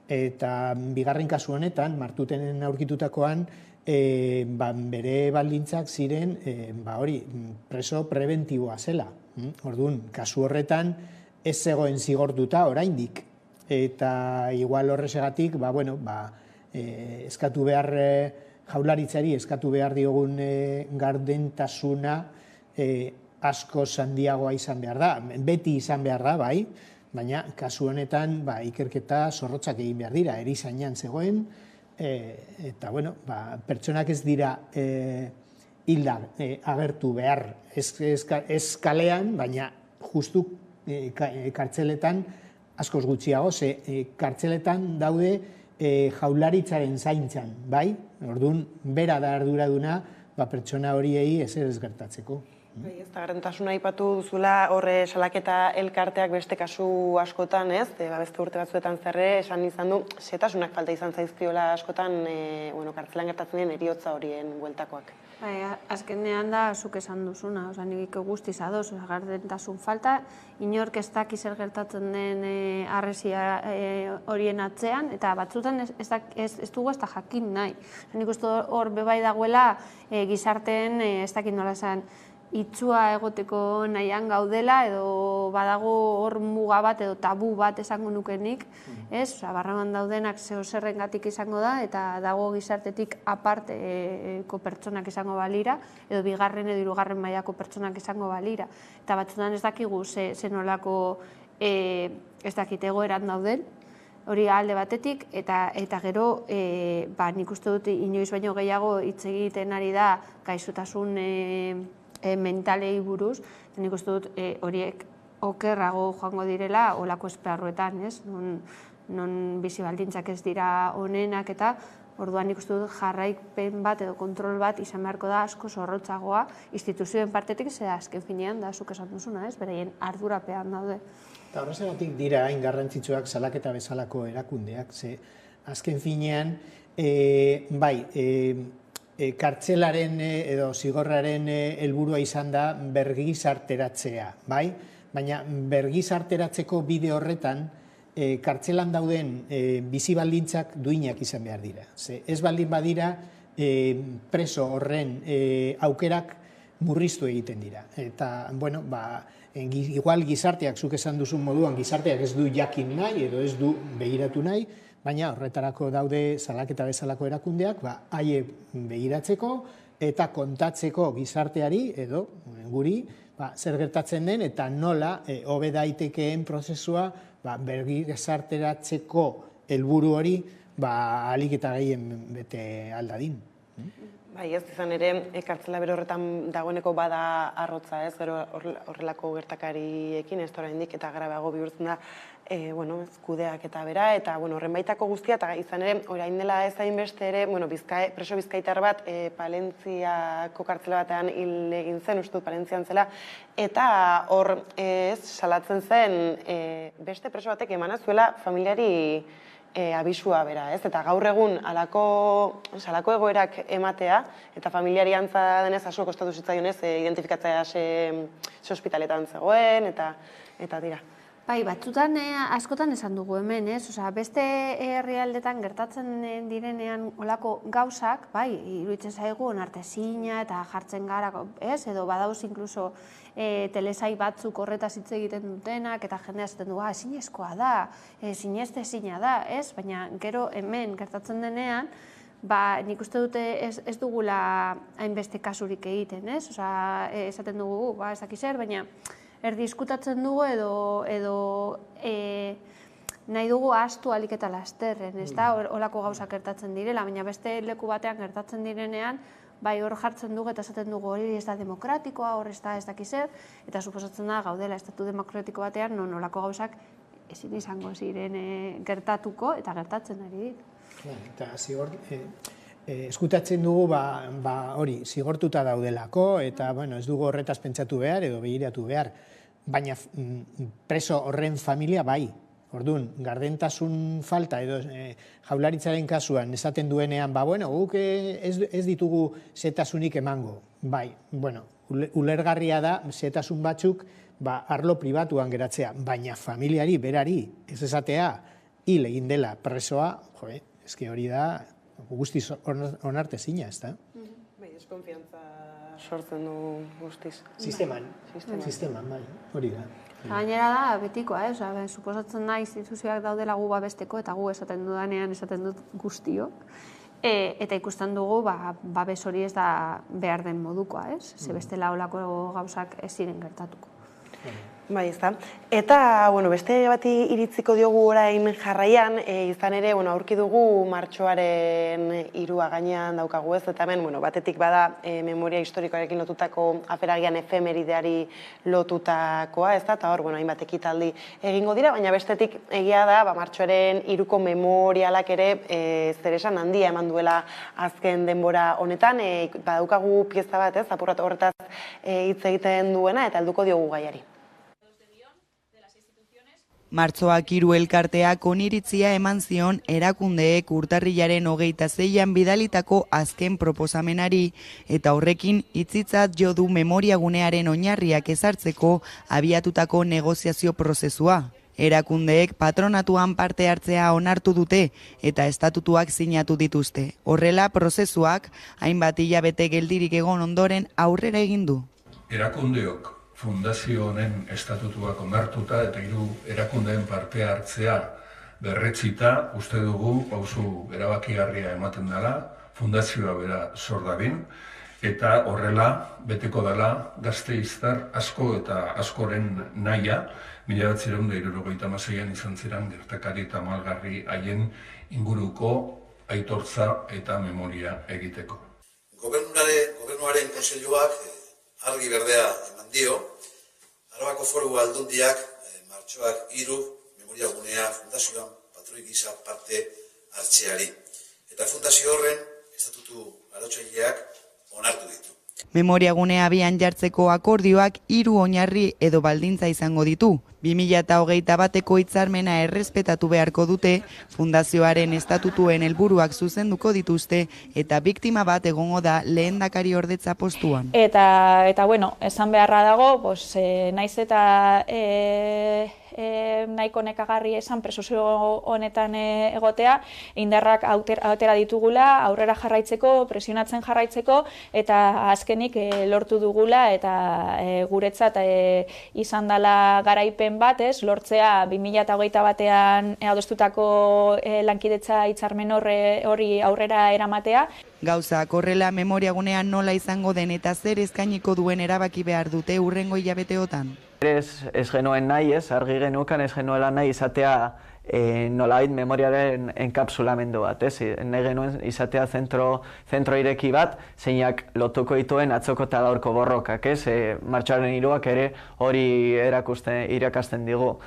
eta bigarren kasu honetan, Martutenen aurkitutakoan, bere baldintzak ziren, preso preventiboa zela. Orduan, kasu horretan, ez zegoen zigortuta oraindik. Eta igual horrezegatik, eskatu behar, jaularitzari eskatu behar diogun gardentasuna asko handiagoa izan behar da. Beti izan behar da, bai, baina kasu honetan ikerketa zorrotzak egin behar dira, erizainan zegoen, eta pertsonak ez dira hildak agertu behar ez kalean, baina justu kartzeletan askoz gutxiago, ze kartzeletan daude jaularitzaren zaintzan, bai? Orduan, bera da arduraduna pertsona horiei ezer ez gertatzeko. Ez da, gardentasuna aipatu duzula horre salaketa elkarteak beste kasu askotan, ez? Beste urte batzuetan zerre, esan izan du, setasunak falta izan zaizkiola askotan, kartzelan gertatzen den heriotza horien bueltakoak. Azkenean da, zuk esan duzuna, nik guztiz adoz, gardentasun falta, inork ez daki zer gertatzen den harresia horien atzean, eta batzutan ez dugu ez da jakin nahi. Nik uste hor bebai dagoela gizarteen ez dakit nola esan, itxua egoteko nahian gaudela edo badago hor muga bat edo tabu bat esango nukenik, ez? Barraman daudenak zerrengatik izango da eta dago gizartetik aparteko pertsonak izango balira edo bigarren edo hirugarren mailako pertsonak izango balira. Eta batzutan ez dakigu zenolako ez dakit egoeran dauden, hori alde batetik, eta gero nik uste dut inoiz baino gehiago hitz egiten ari da gaixotasun mentalei buruz, nik uste dut horiek okerrago joango direla olako esparruetan, ez? Non bizi baldintzak ez dira onenak eta orduan nik uste dut jarraipen bat edo kontrol bat izan beharko da asko zorrotzagoa instituzioen partetik, ze azken finean da zuk esan duzuna, ez? Beraien ardurapean daude. Eta horregatik dira hain garrantzitsuak salaketa bezalako erakundeak, ze azken finean, kartzelaren edo zigorraren helburua izan da bergizarteratzea, bai? Baina bergizarteratzeko bide horretan kartzelan dauden bizi baldintzak duinak izan behar dira. Ez baldin badira, preso horren aukerak murriztu egiten dira. Eta, bueno, igual gizarteak, zuk esan duzun moduan, gizarteak ez du jakin nahi edo ez du begiratu nahi, baina horretarako daude salaketa bezalako erakundeak, haie begiratzeko eta kontatzeko gizarteari edo guri zer gertatzen den eta nola hobe daitekeen prozesua bergizarteratzeko helburu hori ahalik eta gehien bete aldadin. Bai, ez izan ere, kartzela bere horretan dagoeneko bada arrotza, ez, gero horrelako gertakariekin, ez da oraindik eta grabeago bihurtzen da, kudeak eta bera, eta horren baitako guztia, eta izan ere, orain dela ez hainbeste ere, preso bizkaitar bat, Palentziako kartzela batean hil egin zen, uste dut Palentzian zela, eta hor salatzen zen beste preso batek emana zuela familiari abisua bera, ez? Eta gaur egun salako egoerak ematea, eta familiari antza denez asko kostatu zitzaionez identifikatzea ze ospitaletan zegoen, eta dira. Bai, batzutan askotan esan dugu hemen, ez? Beste herrialdetan gertatzen direnean olako gauzak, bai, iruditzen zaigu onartezina eta jartzen gara, ez? Edo badauz inkluso telesai batzuk horretaz hitz egiten dutenak, eta jendea esaten du, ezinezkoa da, sinestezina da, ez? Baina gero hemen gertatzen denean, nik uste dute ez dugula hainbeste kasurik egiten, ez? Esaten dugu, ez dakiz zer, baina erdiskutatzen dugu edo nahi dugu ahaztu ahalik eta lasterren, ez da? Olako gauzak gertatzen direla, baina beste leku batean gertatzen direnean, bai hor jartzen dugu eta esaten dugu hori ez da demokratikoa, hor ez dakiz zer, eta suposatzen da gaudela estatu demokratiko batean, non olako gauzak ezin izango ziren gertatuko eta gertatzen ari dit. Eta eskutatzen dugu hori zigortuta daudelako eta ez dugu horretaz pentsatu behar edo begiratu behar, baina preso horren familia bai. Orduan, gardentasun falta edo jaularitzaren kasuan esaten duenean, guk ez ditugu zetasunik emango. Bai, ulergarria da zetasun batzuk arlo pribatuan geratzea, baina familiari berari ez esatea hil egin dela presoa, eski hori da guztiz onartezina, ez da? Bai, deskonfiantza sortzen du guztiz. Sisteman, bai, hori da. Gainera da, betikoa, suposatzen da instituzioak daudela gu babesteko, eta gu esaten dudanean esaten dut guztio, eta ikusten dugu babes hori ez da behar den modukoa, ez? Ze bestela olako gauzak ez ziren gertatuko. Bai, ez da. Eta, beste bati iritziko diogu orain jarraian, izan ere, aurki dugu martxoaren 3 gainean daukagu ez, eta hemen, batetik bada memoria historikoarekin lotutako aferagian efemerideari lotutakoa, ez da, eta hor, hainbat ekitaldi egingo dira, baina bestetik egia da, martxoaren 3ko memorialak ere zeresan handia eman duela azken denbora honetan, badaukagu pieza bat, ez, apurrat horretaz hitz egiten duena, eta helduko diogu gaiari. Martxoak 3 elkarteak oniritzia eman zion erakundeek urtarrilaren 26an bidalitako azken proposamenari eta horrekin hitzitzat jo du memoriagunearen oinarriak ezartzeko abiatutako negoziazio prozesua. Erakundeek patronatuan parte hartzea onartu dute eta estatutuak sinatu dituzte. Horrela prozesuak hainbat hilabete geldirik egon ondoren aurrera egin du. Erakundeok fundazio honen estatutuak onartuta eta 3 erakundeen parte hartzea berretzita, uste dugu pausu erabakigarria ematen dela, fundazioa bera sor dadin, eta horrela beteko dela gasteiztar asko eta askoren nahia, 1976an izan ziren gertakari eta malgarri haien inguruko aitortza eta memoria egiteko. Gobernuaren kontseiluak argi berdea eman dio, Arabako Foru Aldundiak martxoak 3 memoriagunea fundazioan patroi gisa parte hartzeari. Eta fundazio horren estatutu arautzaileak onartu ditu. Memoriagunea abian jartzeko akordioak 3 oinarri edo baldintza izango ditu. 2021ko hitzarmena errespetatu beharko dute, fundazioaren estatutuen helburuak zuzenduko dituzte eta biktima bat egongo da lehendakariordetza postuan. Eta esan beharra dago, naiz eta nahiko nekagarri esan presozio honetan egotea, indarrak atera ditugula, aurrera jarraitzeko, presionatzen jarraitzeko, eta azkenik lortu dugula, eta guretzat izan dela garaipen bat, lortzea 2021 batean adostutako lankidetza hitzarmen hori aurrera eramatea. Gauzak horrela memoriagunean nola izango den eta zer eskainiko duen erabaki behar dute hurrengo hilabeteotan. Ez genuen nahi, argi genukan ez genuela nahi izatea nolabait memoriaren enkapsulamendu bat, nahi genuen izatea zentro ireki bat, zeinak lotuko dituen atzoko eta gaurko borrokak, martxoaren 3ak ere hori irakasten digu.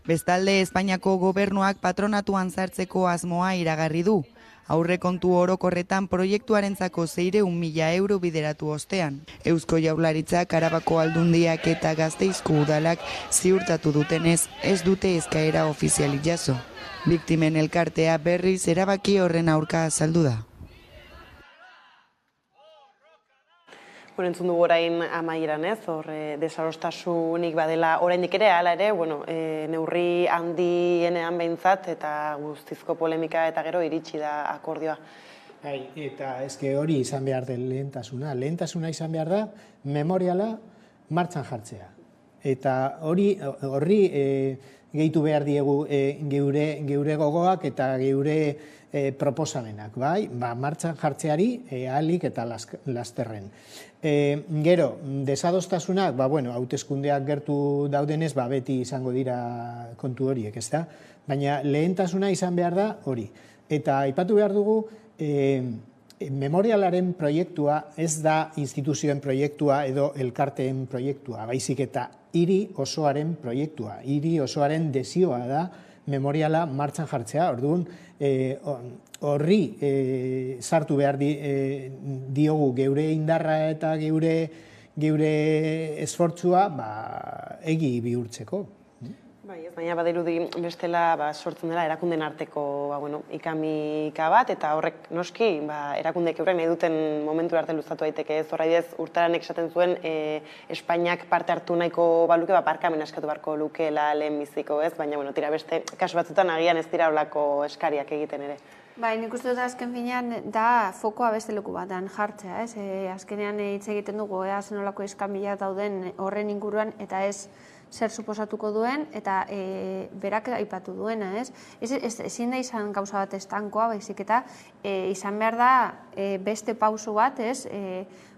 Bestalde, Espainiako gobernuak patronatuan sartzeko asmoa iragarri du. Aurrekontu orokorretan proiektuarentzako 600.000 euro bideratu ostean. Eusko Jaurlaritzak, Arabako Aldundiak eta Gasteizko udalak ziurtatu dutenez ez dute eskaera ofizialik jaso. Biktimen elkartea berriz erabaki horren aurka azaldu da. Entzun dugu orain amaieran hor desadostasunik badela oraindik ere, hala ere, neurri handienean behintzat eta guztizko polemika eta gero iritsi da akordioa. Eta ezke hori izan behar den lehentasuna. Lehentasuna izan behar da memoriala martxan jartzea. Eta horri gehitu behar diegu geure gogoak eta geure proposamenak, martxan jartzeari ahalik eta lasterren. Gero, desadostasunak, hauteskundeak gertu daudenez, beti izango dira kontu horiek, ezta? Baina lehentasuna izan behar da hori. Eta aipatu behar dugu, memorialaren proiektua ez da instituzioen proiektua edo elkarteen proiektua, baizik eta hiri osoaren proiektua, hiri osoaren desioa da memoriala martxan jartzea, orduan horri sartu behar diogu geure indarra eta geure esfortzua egi bihurtzeko. Baina badirudi bestela sortzen dela erakunden arteko ikamika bat, eta horrek noski erakundeek eurek nahi duten momentu arte luzatu daiteke ez. Horraidez, Urtaranek esaten zuen Espainiak parte hartu nahiko baluke, barkamena eskatu barko lukeela lehenbiziko ez, baina tira beste kasu batzutan agian ez dira olako eskariak egiten ere. Nik uste dut azken finean da fokoa beste leku batean jartzea, ez? Azkenean hitz egiten dugu, zenolako iskanbila dauden horren inguruan, eta ez zer suposatuko duen, eta berak aipatu duena, ez? Ezin da izan gauza bat estankoa, baizik eta izan behar da beste pausu bat, ez?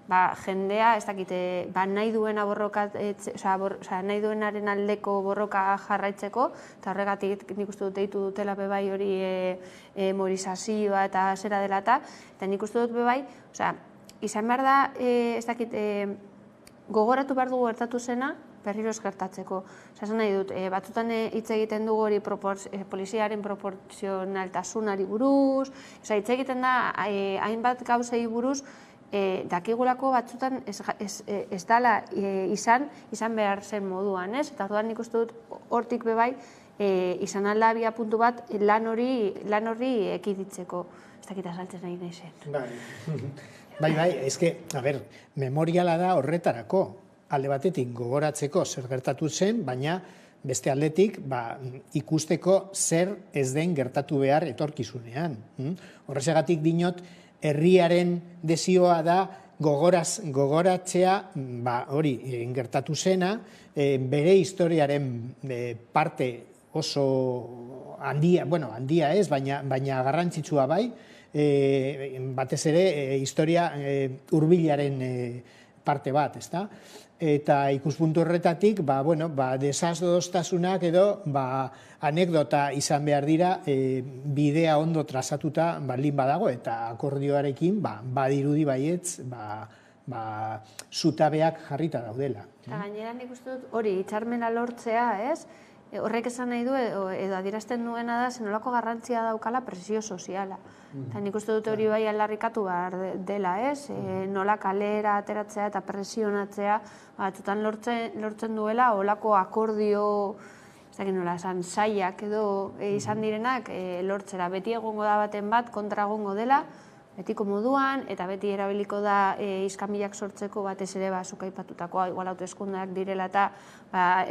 Jendea, ez dakite, nahi duena borroka, nahi duenaren aldeko borroka jarraitzeko, eta horregatik nik uste dut deitu dutela bebai hori mobilizazioa eta zera dela eta nik uste dut bebai, izan behar da, ez dakite, gogoratu behar dugu gertatu zena, berriro ez gertatzeko. Esan nahi dut, batzutan hitz egiten dugu hori poliziaren proporzionaltasunari buruz, hitz egiten da, hainbat gauzei buruz, dakigulako batzutan ez dala izan behar zen moduan, ez? Eta orduan nik uste dut hortik bebai izan alda abia puntu bat lan horri ekiditzeko. Ez dakita saltzen nahi nahi zen. Bai, ezke, memoriala da horretarako. Alde batetik gogoratzeko zer gertatu zen, baina beste aldetik ikusteko zer ez den gertatu behar etorkizunean. Horrexegatik dinot, herriaren desioa da gogoratzea hori gertatu zena, bere historiaren parte oso handia ez, baina garrantzitsua bai, batez ere historia hurbilaren parte bat, ezta? Eta ikuspuntu horretatik, desadostasunak edo anekdota izan behar dira bidea ondo trazatuta baldin badago, eta akordioarekin badirudi baietz zutabeak jarrita daudela. Eta gainera nik uste dut hori hitzarmena lortzea, ez? Horrek esan nahi du edo adierazten duena da zenolako garrantzia daukala presio soziala. Eta nik uste dut hori bai aldarrikatu behar dela, ez? Nola kalera ateratzea eta presionatzea batzutan lortzen duela olako akordio, ez dakit nola esan, saiak edo izan direnak lortzera. Beti egongo da baten bat kontra egongo dela, betiko moduan, eta beti erabiliko da iskanbilak sortzeko batez ere zuk aipatutakoa, igual hauteskundeak direla eta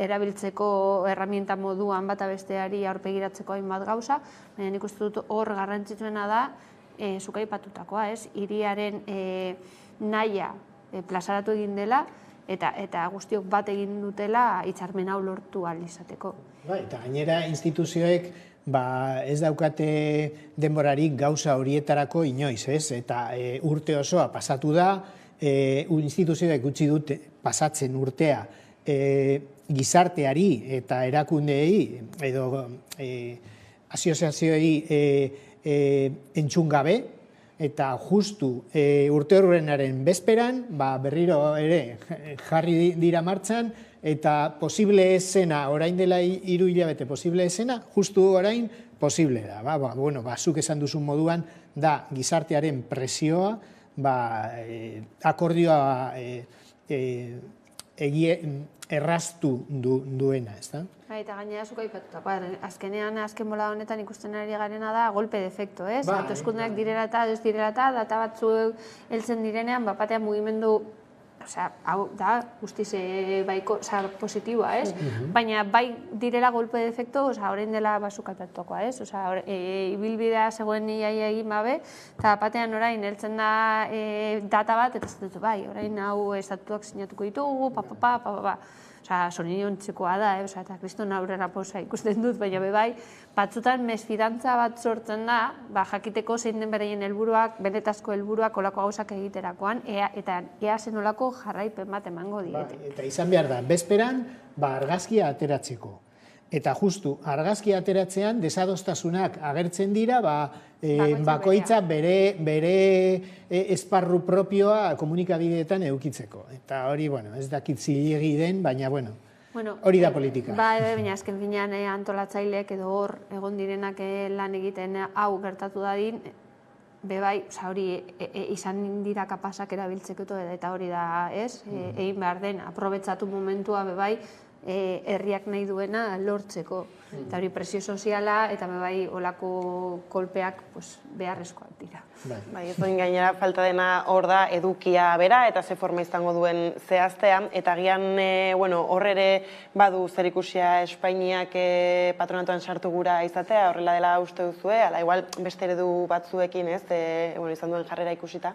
erabiltzeko herramienta moduan bata besteari aurpegiratzeko hainbat gauza, baina nik uste dut hor garrantzitsuena da zuk aipatutakoa, hiriaren nahia plazaratu egin dela, eta guztiok bat egin dutela hitzarmen hau lortu ahal izateko. Eta gainera instituzioek ez daukate denborarik gauza horietarako inoiz, eta urte osoa pasatu da, instituzioek utzi dute pasatzen urtea gizarteari eta erakundeei edo asoziazioei entzun gabe, eta justu urte horrenaren bezperan berriro ere jarri dira martxan, eta posible esena, orain dela 3 hilabete posible esena, justu orain posible da. Zuk esan duzun moduan, da gizartearen presioa, akordioa erraztu duena, ez da? Eta gainera zuk aipatutako, azkenean, azken bola honetan ikusten ari garena da golpe de efekto, ez? Hauteskundeak direla eta ez direla eta data batzuk heltzen direnean, batean mugimendu, hau da, guztiz positiboa, ez? Baina bai direla golpe de efekto, orain dela zuk aipatutakoa, ez? Ibilbidea zegoen iaia egin babe, eta batean orain heltzen da data bat, eta ez dut, orain hau estatutuak sinatuko ditugu, soriniontzekoa da, eta kriston aurrera posa ikusten dut, baina bai, batzutan mesfidantza bat sortzen da, jakiteko zein den bereien helburuak, benetazko helburuak olako gauzak egiterakoan, eta ea zen olako jarraipen bat emango diete. Eta izan behar da, bezperan, argazkia ateratzeko. Eta justu, argazkia ateratzean, desadostasunak agertzen dira, bakoitza bere esparru propioa komunikabideetan eukitzeko. Eta hori, ez dakit zilegi den, baina, hori da politika. Baina azken finean antolatzaileek edo hor egon direnak lan egiten hau gertatu dadin, bebai, hori izan dira kapasak erabiltzeko eta hori da, ez? Egin behar den, aprobetsatu momentua bebai, herriak nahi duena lortzeko. Eta hori presio soziala eta bebai olako kolpeak beharrezkoak dira. Ez duen gainera falta dena hor da edukia bera eta ze forma izango duen zehaztea. Eta gian hor ere badu zerikusia Espainiak patronatuan sartu gura izatea, horrela dela uste duzue, ala igual beste eredu batzuekin izan duen jarrera ikusita.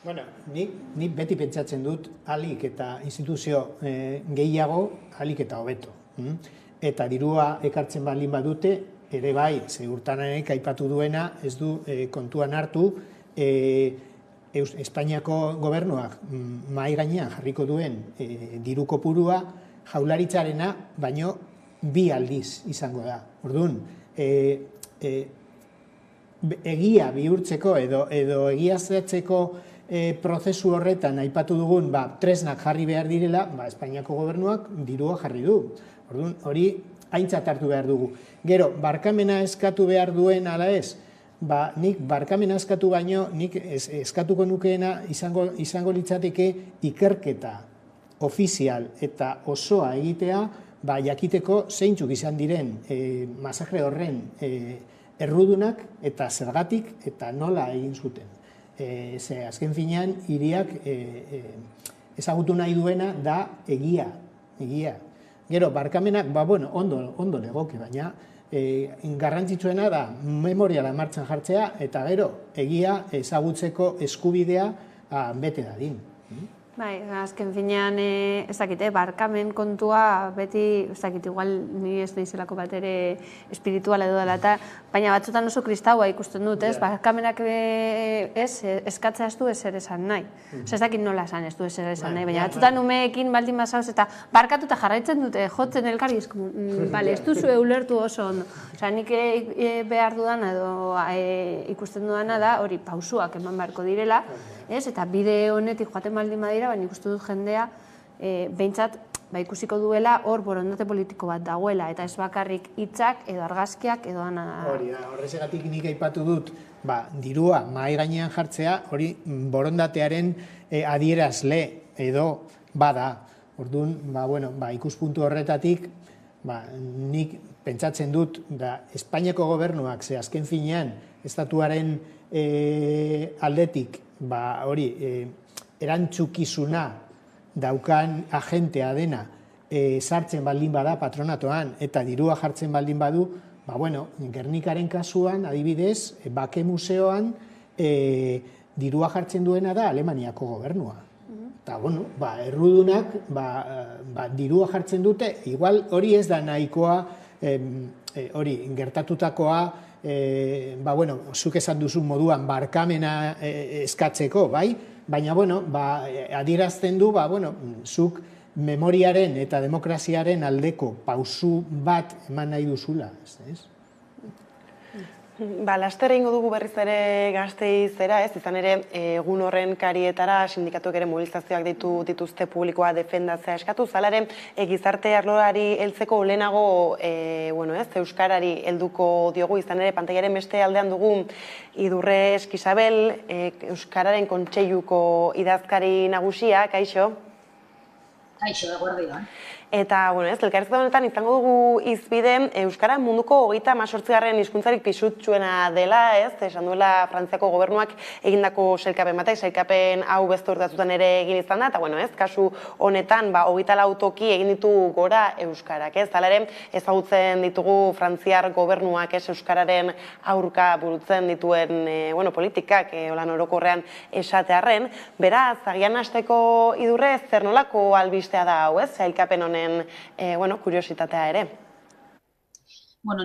Nik beti pentsatzen dut alik eta instituzio gehiago alik eta hobeto. Eta dirua ekartzen baldin badute, ere bai, Urtananek aipatu duena, ez du kontuan hartu, Espainiako gobernuak mahai gainean jarriko duen diru kopurua Jaurlaritzarena, baino 2 aldiz izango da. Orduan, egia bihurtzeko edo egiaztatzeko prozesu horretan aipatu dugun tresnak jarri behar direla, Espainiako gobernuak dirua jarri du. Orduan, hori aintzat hartu behar dugu. Gero, barkamena eskatu behar duen ala ez, nik barkamena eskatu baino, nik eskatuko nukeena izango litzateke ikerketa ofizial eta osoa egitea, jakiteko zeintzuk izan diren masakre horren errudunak eta zergatik eta nola egin zuten. Azken finean, hiriak ezagutu nahi duena da egia. Gero, barkamenak, ondo legoke, baina garrantzitsuena da memoriala martxan jartzea eta gero, egia ezagutzeko eskubidea bete dadin. Bai, azken finean, ez dakite, barkamen kontua beti, ez dakit, igual ni ez nahizelako bat ere espirituala edo dela, baina batzutan oso kristaua ikusten dut, ez? Barkamenak eskatzea ez du ezer esan nahi. Ez dakit nola esan ez du ezer esan nahi, baina batzutan umeekin baldin bazauz eta barkatuta jarraitzen dute, jotzen elkarri, ez duzu ulertu oso ondo. Nik behar dudana edo ikusten dudana da, hori pausuak eman beharko direla, eta bide honetik joaten baldin badira, baina ikustu dut jendea behintzat ikusiko duela hor borondate politiko bat dagoela, eta ez bakarrik hitzak edo argazkiak edo dana. Hori da, horrezegatik nik aipatu dut, dirua mahai gainean jartzea, hori borondatearen adierazle edo bada. Orduan, ikuspuntu horretatik, nik pentsatzen dut, Espainiako gobernuak, azken finean, estatuaren aldetik, hori, erantzukizuna daukan agentea dena sartzen baldin bada patronatoan eta dirua jartzen baldin badu, Gernikaren kasuan, adibidez, Bake Museoan dirua jartzen duena da Alemaniako gobernua. Eta, errudunak dirua jartzen dute, igual hori ez da nahikoa, hori, gertatutakoa, zuk esan duzun moduan barkamena eskatzeko, bai? Baina, adierazten du, zuk memoriaren eta demokraziaren aldeko pausu bat eman nahi duzula, ez? Laster egingo dugu berriz ere Gasteizera, izan ere egun horren karietara sindikatuek ere mobilizazioak dituzte publikoa defendatzea eskatu, zala ere gizarte arloari heltzeko lehenago euskarari helduko diogu, izan ere pantailaren beste aldean dugu Idurre Eskisabel, euskararen kontseiluko idazkari nagusia, kaixo? Kaixo, eguerdian. Eta, elkarrizketa honetan izango dugu izbide Euskara munduko 38. hizkuntzarik pisutsuena dela, esan duela Frantziako gobernuak egindako sailkapen batek, sailkapen hau beste urteazutan ere egin izan da, eta, kasu honetan, 24 toki egin ditu gora Euskarak, hala ere, ezagutzen ditugu Frantziar gobernuak Euskararen aurka burutzen dituen, politikak, holan orokorrean esatearren, beraz, agian hasteko Idurre, zer nolako albistea da hau, sailkapen honen kuriositatea ere.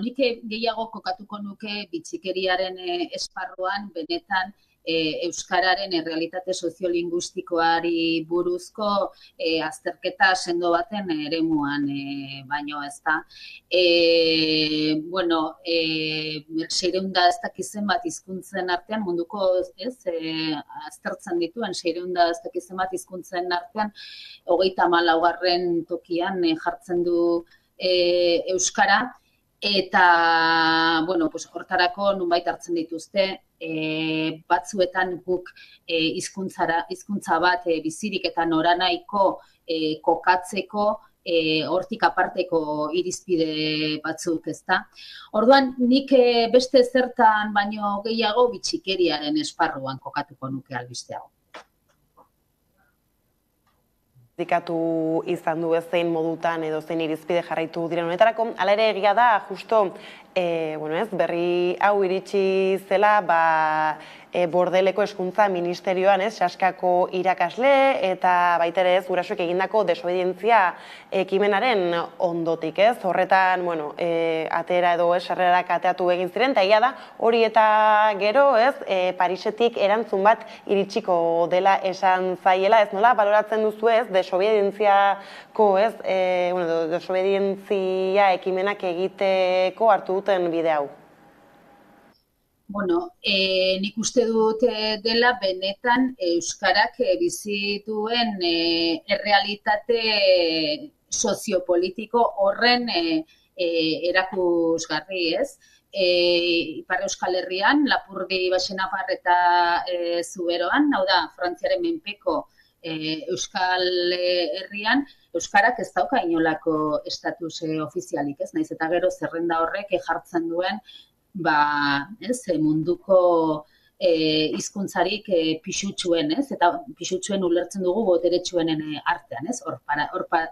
Nik gehiago kokatuko nuke bitxikeriaren esparruan benetan Euskararen errealitate soziolinguistikoari buruzko azterketa sendo baten eremuan baino ez da. 600 ez dakizen bat hizkuntzen artean, munduko aztertzen dituen 600 ez dakizen bat hizkuntzen artean, 34. tokian jartzen du Euskara, eta, hortarako nunbait hartzen dituzte, batzuetan guk hizkuntza bat bizirik eta noranahiko kokatzeko hortik aparteko irizpide batzuk, ezta. Orduan, nik beste zertan baino gehiago bitxikeriaren esparruan kokatuko nuke albiste hau. Dikatu izan du zein modutan edo zein irizpide jarraitu diren honetarako. Hala ere egia da, justo, berri hau iritsi zela, Bordeleko Hezkuntza Ministerioan, Saskako irakasle, eta baita ere gurasoek egindako desobedientzia ekimenaren ondotik, horretan, atera edo sarrerak ateatu egin ziren, eta egia da, hori eta gero, Parisetik erantzun bat iritsiko dela esan zaiela, nola baloratzen duzu desobedientziako, desobedientzia ekimenak egiteko hartu duten bide hau? Nik uste dut dela benetan Euskarak bizi duen errealitate soziopolitiko horren erakusgarri, ez? Ipar Euskal Herrian, Lapurdi, Baxenapar eta Zuberoan, hau da, Frantziaren menpeko Euskal Herrian, Euskarak ez dauka inolako estatus ofizialik, ez? Naiz eta gero zerrenda horrek jartzen duen munduko hizkuntzarik pisutsuen, eta pisutsuen ulertzen dugu boteretsuenen artean, hor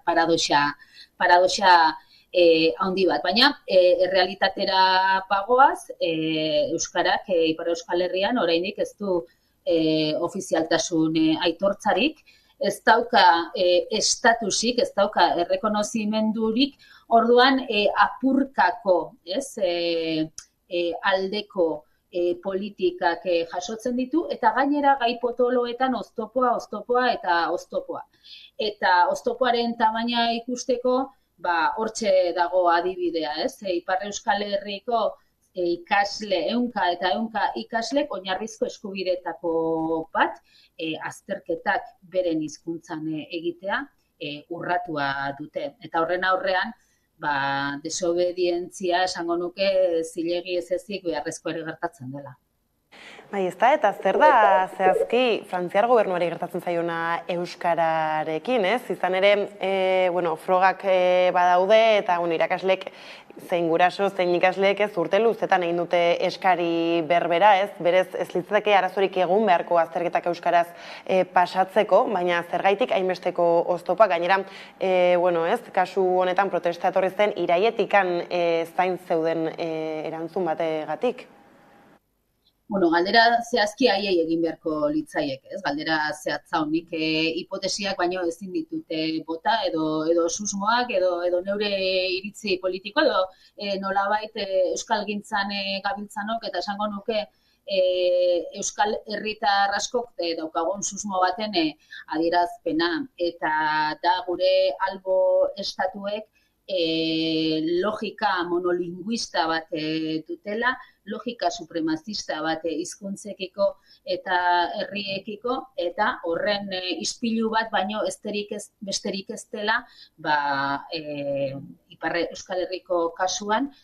paradoxa handi bat. Baina, errealitatera pagoaz, Euskarak Ipar Euskal Herrian oraindik ez du ofizialtasun aitortzarik, ez dauka estatusik, ez dauka errekonozimendurik, orduan apurkako, aldeko politikak jasotzen ditu, eta gainera gai potoloetan oztopoa eta oztopoa. Eta oztopoaren tamaina ikusteko, hortxe dago adibidea, Ipar Euskal Herriko ikasle, ehunka ikaslek oinarrizko eskubideetako bat, azterketak beren hizkuntzan egitea, urratua dute. Eta horren aurrean, desobedientzia esango nuke zilegi ez ezik beharrezko ere gertatzen dela. Bai, ez da, eta zer da zehazki Frantziar gobernuari gertatzen zaiona euskararekin, ez? Izan ere, frogak badaude eta irakaslek zein guraso, zein ikasleek ez urte luzetan egin dute eskari berbera, ez? Berez, ez litzateke arazorik egun beharko azterketak euskaraz pasatzeko, baina zergaitik hainbesteko oztopa, gainera, kasu honetan protesta etorri zen irailetikan zain zeuden erantzun bategatik. Galdera zehazki haiei egin beharko litzaiek, ez? Galdera zehatza honik hipotesiak baino ezin ditute bota edo susmoak edo neure iritzi politiko edo nolabait euskalgintzan gabiltzanok eta esango nuke euskal herritar askok daukagun susmo baten adierazpena eta da gure albo estatuek logika monolinguista bat dutela, logika supremazista bat hizkuntzekiko eta herriekiko, eta horren ispilu bat baino besterik ez dela Ipar Euskal Herriko kasuan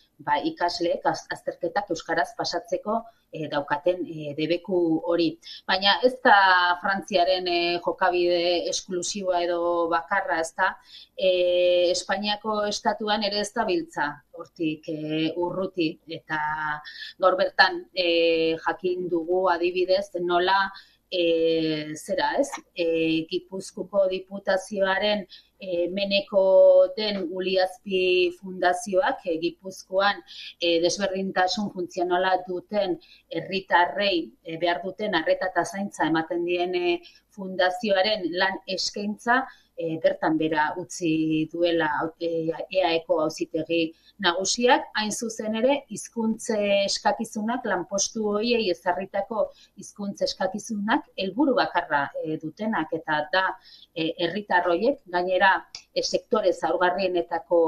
ikasleek azterketak euskaraz pasatzeko daukaten debeku hori. Baina ez da Frantziaren jokabide esklusiboa edo bakarra, ez da Espainiako estatuan ere ez da biltza hortik urruti, eta gaur bertan jakin dugu adibidez nola Gipuzkoako diputazioaren meneko den Uliazpi fundazioak Gipuzkoan desberdintasun funtzionala duten herritarrei behar duten arreta eta zaintza ematen dien fundazioaren lan eskaintza bertan bera utzi duela EAeko auzitegi nagusiak, hain zuzen ere hizkuntze eskakizunak, lanpostu horiei ezarritako hizkuntze eskakizunak helburu bakarra dutenak, eta da herritar horiek, gainera sektore zaurgarrienetako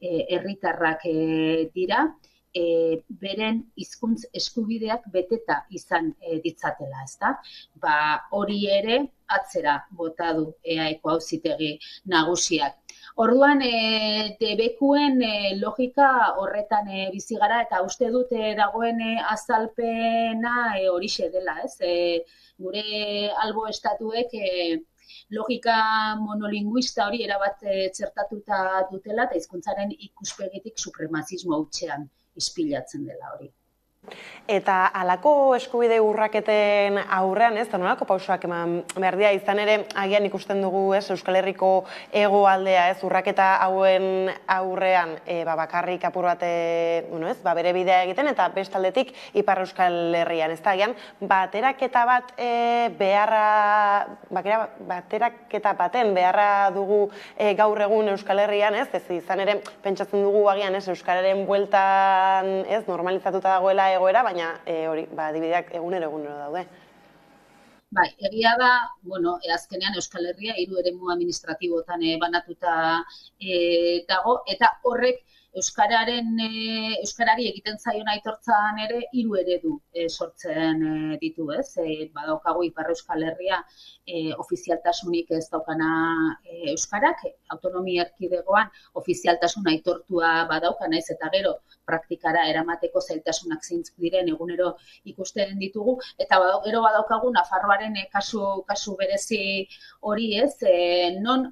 herritarrak dira, beren hizkuntz eskubideak beteta izan ditzatela, ezta? Hori ere atzera bota du EAeko auzitegi nagusiak. Orduan, debekuen logika horretan bizi gara, eta uste dut dagoen azalpena horixe dela, ez? Gure albo estatuek logika monolinguista hori erabat txertatuta dutela, eta hizkuntzaren ikuspegitik supremazismo hutsean ispilatzen dela hori. Eta halako eskubide urraketen aurrean, ez, nolako pausoak eman behar dira, izan ere, agian ikusten dugu, ez, Euskal Herriko hegoaldea, ez, urraketa hauen aurrean, bakarrik apur bat, bere bidea egiten, eta bestaldetik Ipar Euskal Herrian, ez da, agian, bateraketa baten beharra dugu gaur egun Euskal Herrian, ez, izan ere, pentsatzen dugu agian, ez, Euskararen bueltan, ez, normalizatuta dagoela egoera, baina hori, adibideak egunero daude. Bai, egia da, azkenean Euskal Herria 3 eremu administratibotan banatuta dago, eta horrek Euskarari egiten zaion aitortzan ere 3 eredu sortzen ditu, ez? Badaukagu Ipar Euskal Herria ofizialtasunik ez daukana Euskarak, autonomia erkidegoan ofizialtasun aitortua badauka, naiz eta gero praktikara eramateko zailtasunak zeintzuk diren egunero ikusten ditugu, eta gero badaukagu Nafarroaren kasu berezi hori, ez? Non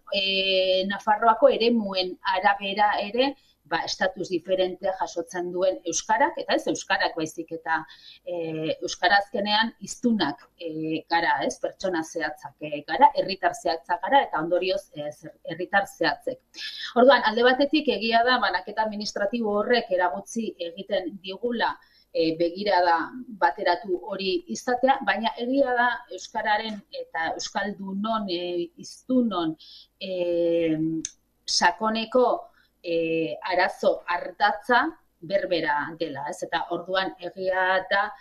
Nafarroako eremuen arabera ere estatus diferentea jasotzen duen Euskarak, eta ez Euskarak baizik, eta Euskara azkenean hiztunak gara, ez, pertsona zehatzak gara, herritar zehatzak gara, eta ondorioz herritar zehatzek. Orduan, alde batetik egia da, banaketa administratibo horrek eragotzi egiten digula begirada bateratu hori izatea, baina egia da Euskararen eta Euskaldunon, hiztunon sakoneko arazo ardatza berbera dela, ez? Eta orduan egia da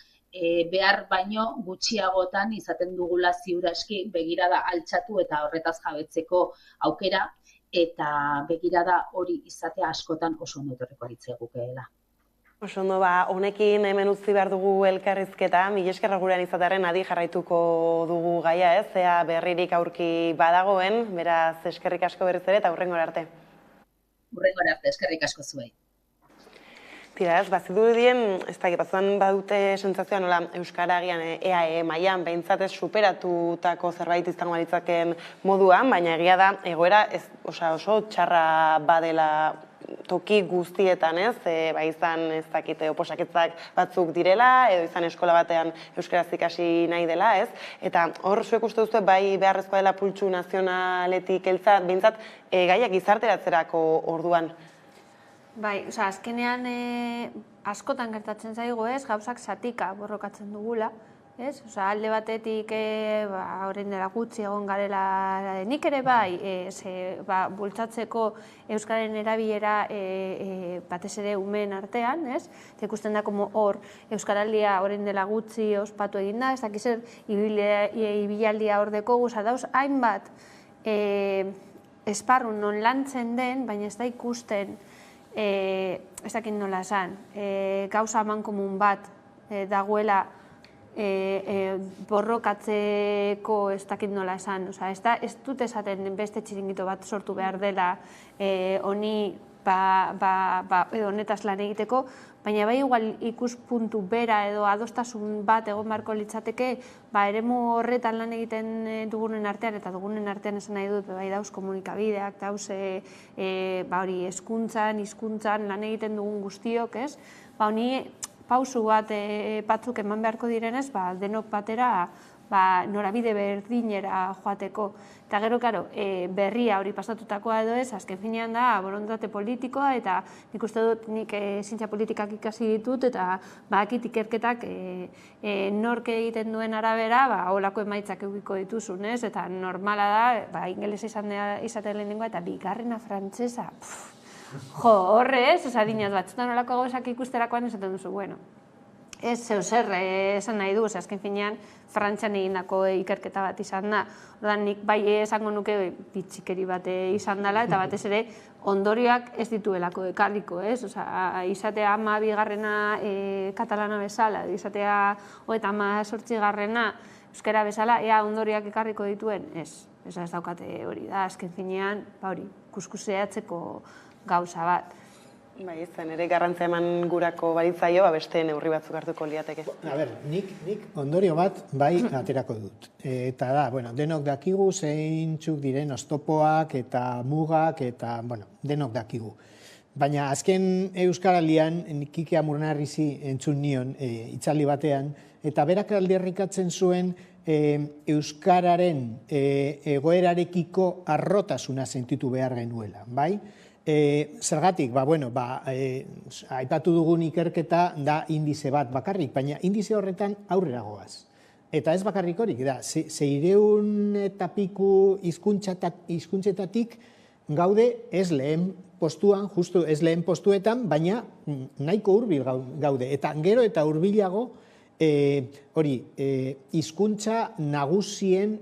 behar baino gutxiagotan izaten dugula ziuraski begirada altxatu eta horretaz jabetzeko aukera, eta begirada hori izatea askotan oso ondo etorriko litzaigukeela. Oso ondo, honekin hemen utzi behar dugu elkarrizketa, mila esker gurean izatearen adi jarraituko dugu gaia, ez? Ea berririk aurki badagoen, beraz eskerrik asko berriz ere eta hurrengora arte. Hurrengora arte, eskerrik asko zuei. Tira, ez, bazidurudien, ez da, batzuan badute sentsazioa nola Euskara agian EAE mailan behintzat ez superatutako zerbait izango litzaken moduan, baina egia da, egoera oso txarra badela toki guztietan, ez, izan ez dakite oposaketzak batzuk direla, edo izan eskola batean euskaraz ikasi nahi dela, ez, eta hor zuek uste duzue bai beharrezkoa dela pultsu nazionaletik heltza, behintzat gaiak gizarteratzerako orduan. Bai, azkenean askotan gertatzen zaigu, ez, gauzak zatika borrokatzen dugula, ez? Alde batetik orain dela gutxi egon garela nik ere bai, bultzatzeko euskararen erabilera batez ere umeen artean, ez? Ikusten da hor euskaraldia orain dela gutxi ospatu egin da, ez dakiz ibilaldia hor dekogu, dauz hainbat esparru non lantzen den, baina ez da ikusten ez dakit nola esan, gauza amankomun bat dagoela borrokatzeko ez dakit nola esan. Ez dut esaten beste txiringito bat sortu behar dela honi honetaz lan egiteko, baina bai igual ikuspuntu bera edo adostasun bat egon beharko litzateke eremu horretan lan egiten dugunen artean, eta dugunen artean esan nahi dut, bai dauz komunikabideak, dauz hezkuntzan, hizkuntzan lan egiten dugun guztiok, ez? Honi pausu bat batzuk eman beharko direnez, denok batera norabide berdinera joateko. Eta gero, berria hori pasatutakoa edo ez, azken finean da borondate politikoa, eta nik uste dut nik zientzia politikak ikasi ditut, eta bakit ikerketak nork egiten duen arabera, holako emaitzak eukiko dituzun, ez? Eta normala da, ingelesa izaten lehenengoa, eta bigarrena frantsesa. Jo, horrez, adinaz batzutan holako gauzak ikusterakoan esaten duzu, bueno, ez zer esan nahi du, azken finean Frantzian egindako ikerketa bat izan da. Ordan nik bai esango nuke bitxikeri bat izan dela, eta batez ere ondorioak ez dituelako ekarriko, ez? Izatea 12garrena katalana bezala, izatea 38garrena euskara bezala, ea ondorioak ekarriko dituen, ez daukate hori da, azken finean, kuskuseatzeko gauza bat. Bai, zen ere garrantzia eman gurako baritzaio, beste neurri batzuk hartuko liateke. Nik ondorio bat bai aterako dut. Eta da, denok dakigu zeintzuk diren oztopoak eta mugak eta, denok dakigu. Baina azken Euskaraldian, Kike Amurnarrizi entzun nion itzaldi batean, eta berak alderrikatzen zuen Euskararen egoerarekiko arrotasuna sentitu behar genuela, bai? Zergatik, aipatu dugun ikerketa da indize bat bakarrik, baina indize horretan aurrera goaz. Eta ez bakarrik horik, da, 600 eta piku hizkuntzetatik gaude ez lehen postuan, justu ez lehen postuetan, baina nahiko hurbil gaude. Eta gero eta hurbilago hizkuntza nagusien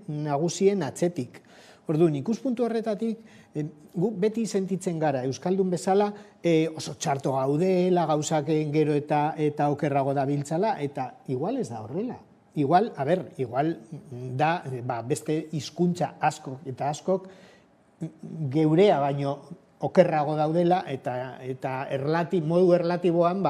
atzetik. Orduan, ikuspuntu horretatik, gu beti sentitzen gara, Euskaldun bezala oso txarto gaudela, gauzak gero eta okerrago dabiltzala, eta igual ez da horrela. Igual da beste hizkuntza askok eta askok geurea baino okerrago daudela, eta modu erlatiboan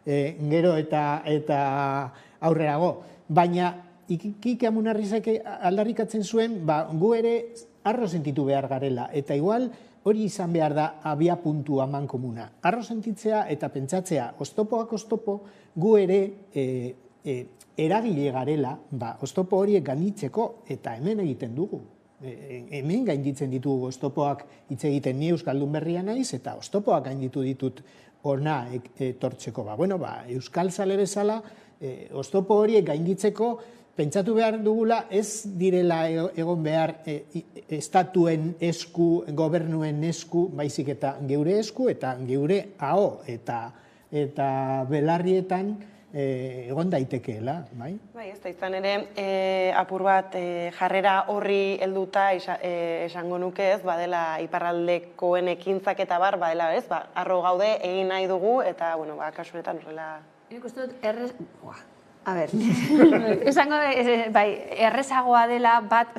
gero eta aurrerago. Baina, Kike Amurnarrizek aldarrikatzen zuen, gu ere arro sentitu behar garela, eta igual hori izan behar da abia puntu amankomuna. Arro sentitzea eta pentsatzea, oztopoak oztopo, gu ere eragile garela, oztopo horiek gainditzeko, eta hemen egiten dugu. Hemen gainditzen ditugu oztopoak hitz egiten ni Euskaldun berria naiz, eta oztopoak gainditu ditut hona etortzeko. Euskal zale bezala, oztopo horiek gainditzeko, pentsatu behar dugula ez direla egon behar estatuen esku, gobernuen esku, baizik eta geure esku, eta geure aho eta belarrietan egon daitekeela, bai? Bai, ez da izan ere apur bat jarrera horri helduta esango nuke ez, badela iparraldekoen ekintzak eta badela ez, arro gaude egin nahi dugu, eta, kasuetan horrela... Nik uste dut A ber, esango, errezagoa dela bat,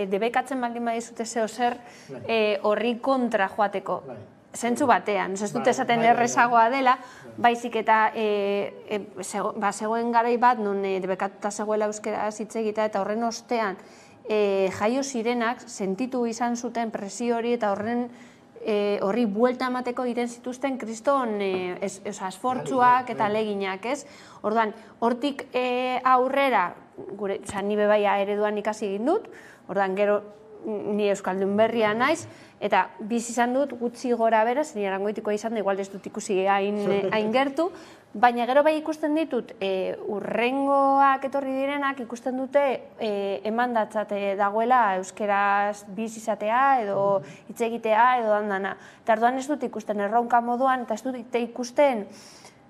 debekatzen baldin badizute zeo zer horri kontra joateko. zentzu batean, ez dut esaten errezagoa dela, baizik eta zegoen garai bat, non debekatuta zegoela euskera hitz egitea, eta horren ostean jaio zirenak sentitu izan zuten presio hori eta horri buelta emateko egiten zituzten kriston esfortzuak eta aleginak, ez? Orduan, hortik aurrera, ni bebaia ereduan ikasi egin dut, orduan gero ni euskaldun berria naiz, eta bizi izan dut gutxi gora bera, zen Arangoitikoa izan da, igual ez dut ikusi hain gertu, baina gero bai ikusten ditut, urrengoak etorri direnak ikusten dute emandatzate dagoela euskeraz bizi izatea edo hitz egitea edo dandana. Eta orduan ez dut ikusten erronka moduan, eta ez dut ikusten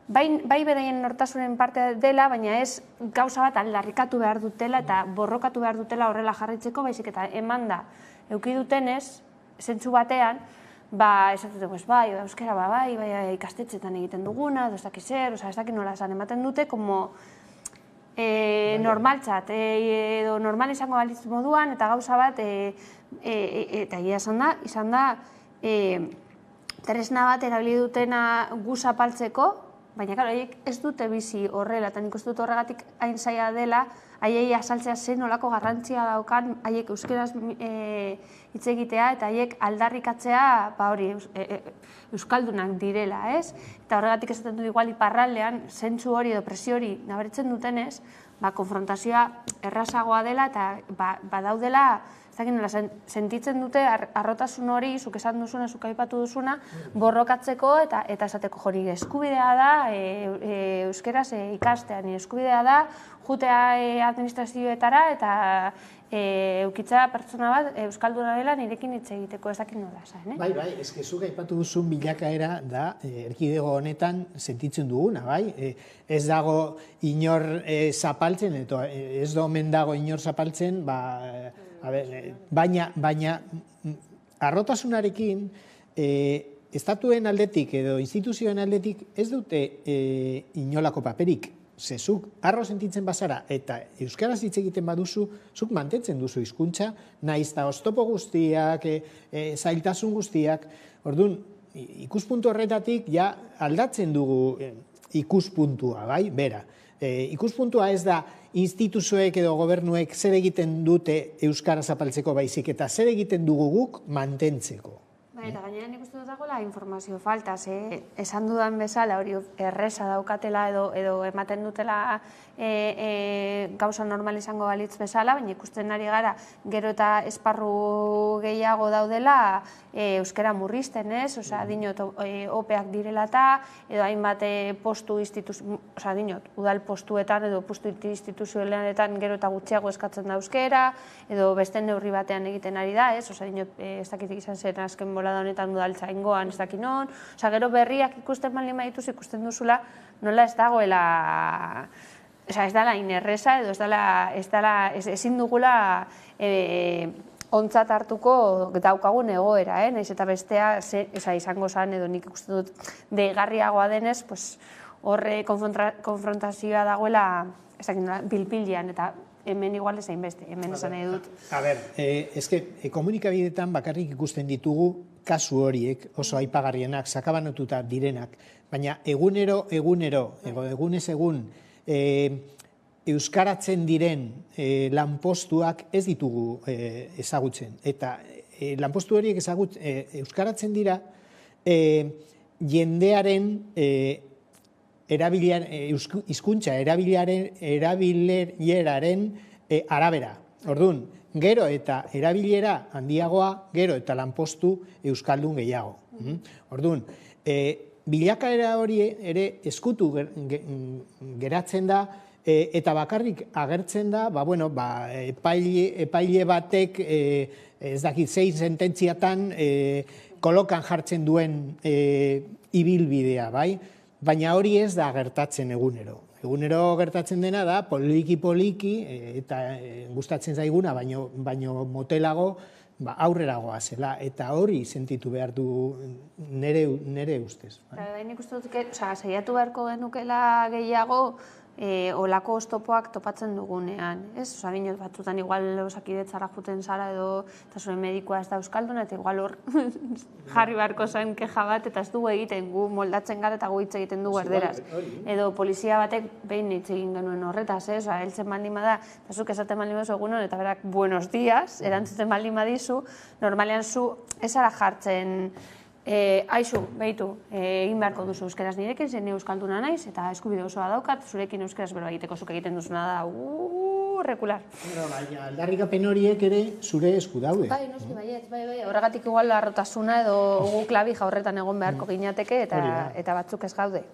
bai beraien nortasunen parte dela, baina ez gauza bat aldarrikatu behar dutela eta borrokatu behar dutela horrela jarraitzeko, baizik eta emanda eduki dutenez, zentzu batean, esatute, bai, euskera bai, ikastetxetan egiten duguna, ez dakit zer, ez dakit nola esan, ematen dute, como normaltzat, edo normal izango balitz moduan, eta gauza bat, eta egia izan da, tresna bat erabili dutena gu zapaltzeko, baina, claro, haiek ez dute bizi horrela, eta nik uste dut horregatik hain zaila dela, haiei azaltzea zen nolako garrantzia daukan, haiek euskeraz hitz egitea, eta haiek aldarrikatzea, hori, euskaldunak direla, ez? Eta horregatik esaten du igual iparraldean, zentzu hori edo presio hori nabaritzen dutenez, konfrontazioa errazagoa dela, eta badaudela, sentitzen dute arrotasun hori, zuk esan duzuna, zuk aipatu duzuna, borrokatzeko eta esateko jori eskubidea da, euskeraz ikastean eskubidea da, jutea administrazioetara eta eukitza pertsona bat euskalduna dela nirekin hitz egiteko ez dakit nola esan. Bai, eske zuk aipatu duzun bilakaera da erkidego honetan sentitzen duguna, bai? Ez dago inor zapaltzen, eta ez da omen dago inor zapaltzen, baina arrotasunarekin estatuen aldetik edo instituzioen aldetik ez dute inolako paperik. Zuk arro sentitzen bazara eta euskaraz hitz egiten baduzu, zuk mantentzen duzu hizkuntza, nahiz eta oztopo guztiak, zailtasun guztiak. Orduan, ikuspuntu horretatik ja aldatzen dugu ikuspuntua, bai, bera. Ikuspuntua ez da instituzioek edo gobernuek zer egiten dute euskara zapaltzeko baizik eta zer egiten dugu guk mantentzeko. Eta gainera nik uste dut dagoela informazio falta, esan dudan bezala hori erresa daukatela edo ematen dutela gauza normal izango balitz bezala, baina ikusten ari gara gero eta esparru gehiago daudela euskera murrizten, ez? Osa, dinot, opeak direla edo hainbat postu dinot, udal postuetan edo postu instituzioetan gero eta gutxiago eskatzen da euskera, edo beste neurri batean egiten ari da, ez? Osa, dinot, ez dakitik izan zen azken bolada honetan udaltzaingoan, ez dakit non, osa, gero berriak ikusten baldin badituz ikusten duzula, nola ez dagoela, ez dela inerreza edo ezin dugula ontzat hartuko daukagun egoera, nahiz eta bestea izango zen edo nik ikusten dut deigarriagoa denez, horre konfrontazioa dagoela bilpilian eta hemen igual ezain beste, hemen esan nahi dut. A ber, komunikabideetan bakarrik ikusten ditugu kasu horiek oso aipagarrienak, sakabanatuta direnak, baina egunez egun, euskaratzen diren lanpostuak ez ditugu ezagutzen. Eta lanpostu horiek euskaratzen dira jendearen hizkuntza erabileraren arabera. Orduan, gero eta erabilera handiagoa, gero eta lanpostu euskaldun gehiago. Orduan, bilakaera hori ere eskutu geratzen da, eta bakarrik agertzen da, epaile batek, ez dakit, 6 sententziatan kolokan jartzen duen ibilbidea, bai? Baina hori ez da gertatzen egunero. Egunero gertatzen dena da, poliki, eta gustatzen zaiguna, baino motelago, aurreragoa zela, eta hori sentitu behar du nere ustez. Nik uste dut, saiatu beharko genukela gehiago, olako oztopoak topatzen dugunean, ez? Osa, dinot, batzutan igual osakidetzara juten zara edo, eta zure medikoa ez da euskalduna, eta igual hor jarri beharko zen keja bat, eta ez dugu egiten, gu moldatzen gara eta gu hitz egiten dugu erderaz. Edo polizia batek behin hitz egin genuen horretaz, ez? Osa, heltzen baldin bada, eta zuk esaten baldin bada egunon, eta berak buenos días, erantzuten baldin badizu, normalean zu ez ara jartzen, aizu, behitu, egin beharko duzu euskeraz nirekin, zen euskalduna naiz, eta eskubide osoa daukat, zurekin euskeraz bero egiteko zuk egiten duzuna da, rekular. Baina, aldarrikapen horiek ere zure esku daude. Bai, noski, baiet, bai, horregatik igual arrotasuna edo gu klabi jaurretan egon beharko ginateke, eta batzuk ez gaude.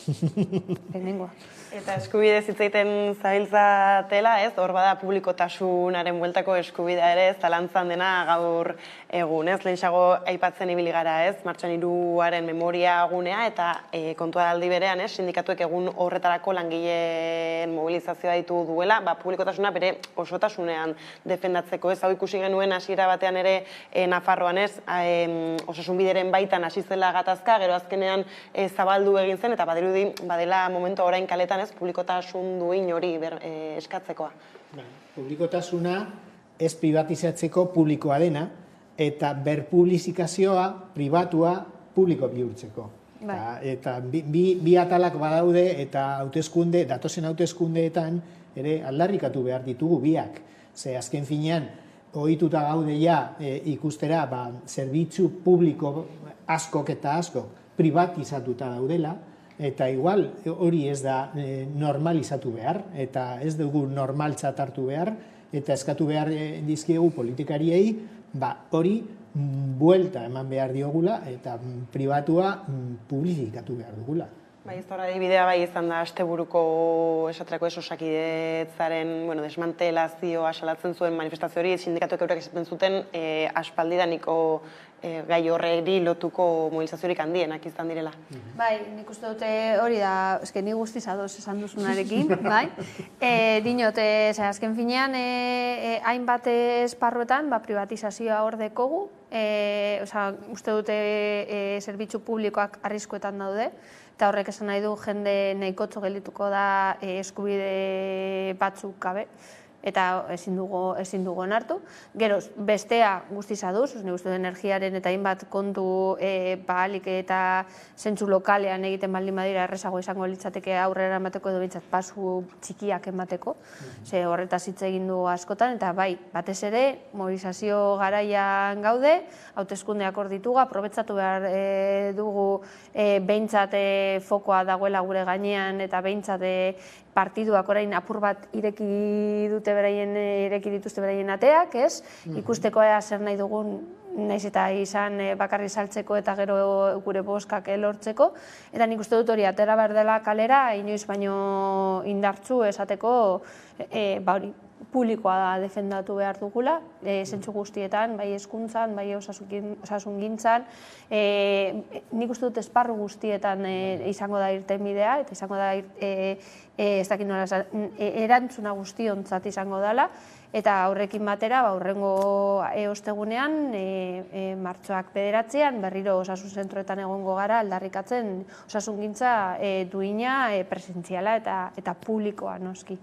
Lehenengoa. Eta eskubide zitzaiten zabiltzatela, ez? Hor bada publikotasunaren bueltako eskubidea ere, zalantzan dena gaur egun, ez? Lehenxago aipatzen ibili gara, ez? Martxoan 3 memoria gunea, eta kontua aldi berean, ez? Sindikatuek egun horretarako langileen mobilizazioa ditu duela, publikotasuna bere osotasunean defendatzeko, ez? Hau ikusi genuen hasiera batean ere Nafarroan, ez? Osasunbideren baitan hasi zela gatazka, gero azkenean zabaldu egin zen, eta badirudi badela momentu orain kaletan, ez, publikotasun duin hori eskatzekoa. Publikotasuna ez privatizatzeko publikoa dena, eta berpublizikazioa pribatua publiko bihurtzeko. Eta bi atalak badaude, eta datozen hauteskundeetan ere aldarrikatu behar ditugu biak. Ze azken finean, ohituta gaude ja ikustera zerbitzu publiko askok eta askok privatizatuta daudela, eta igual hori ez da normalizatu behar, eta ez dugu normaltzat hartu behar, eta eskatu behar dizkiegu politikariei, hori buelta eman behar diogula, eta pribatua publifikatu behar dugula. Bai, ez horra bidea bai izan da asteburuko esaterako osakidetzaren desmantelazioa salatzen zuen manifestazio hori, sindikatuek eurak esaten zuten aspaldidaniko gai horreri lotuko mobilizaziorik handienak izan direla. Bai, nik uste dute hori da, eske ni guztiz ados esan duzunarekin, bai. Dinot, azken finean, hainbat esparruetan privatizazioa hor dekogu, uste dute zerbitzu publikoak arriskuetan daude, eta horrek esan nahi du jende nahikotxo geldituko da eskubide batzuk gabe, eta ezin dugu onartu. Gero, bestea guztiz aduz, nik uste du energiaren eta hainbat kontu ahalik eta zentzu lokalean egiten baldin badira errezago izango litzateke aurrera emateko edo bintzat pasu txikiak emateko, ze horretaz hitz egin du askotan, eta bai, batez ere, mobilizazio garaian gaude, hauteskundeak hor ditugu, aprobetsatu behar dugu behintzat fokoa dagoela gure gainean, eta behintzat partiduak orain apur bat ireki dituzte beraien ateak, ez? Ikusteko zer nahi dugun, naiz eta izan bakarri saltzeko eta gero gure boskak lortzeko. Eta nik uste dut hori atera behar dela kalera, inoiz baino indartzu esateko publikoa da defendatu behar dugula, zentzu guztietan, bai hezkuntzan, bai osasungintzan. Nik uste dut esparru guztietan izango da irtenbidea, eta izango da erantzuna guztiontzat izango dela, eta horrekin batera, horrengo ostegunean, martxoak 9 berriro osasun zentroetan egongo gara aldarrikatzen osasungintza duina, presentziala eta publikoa noski.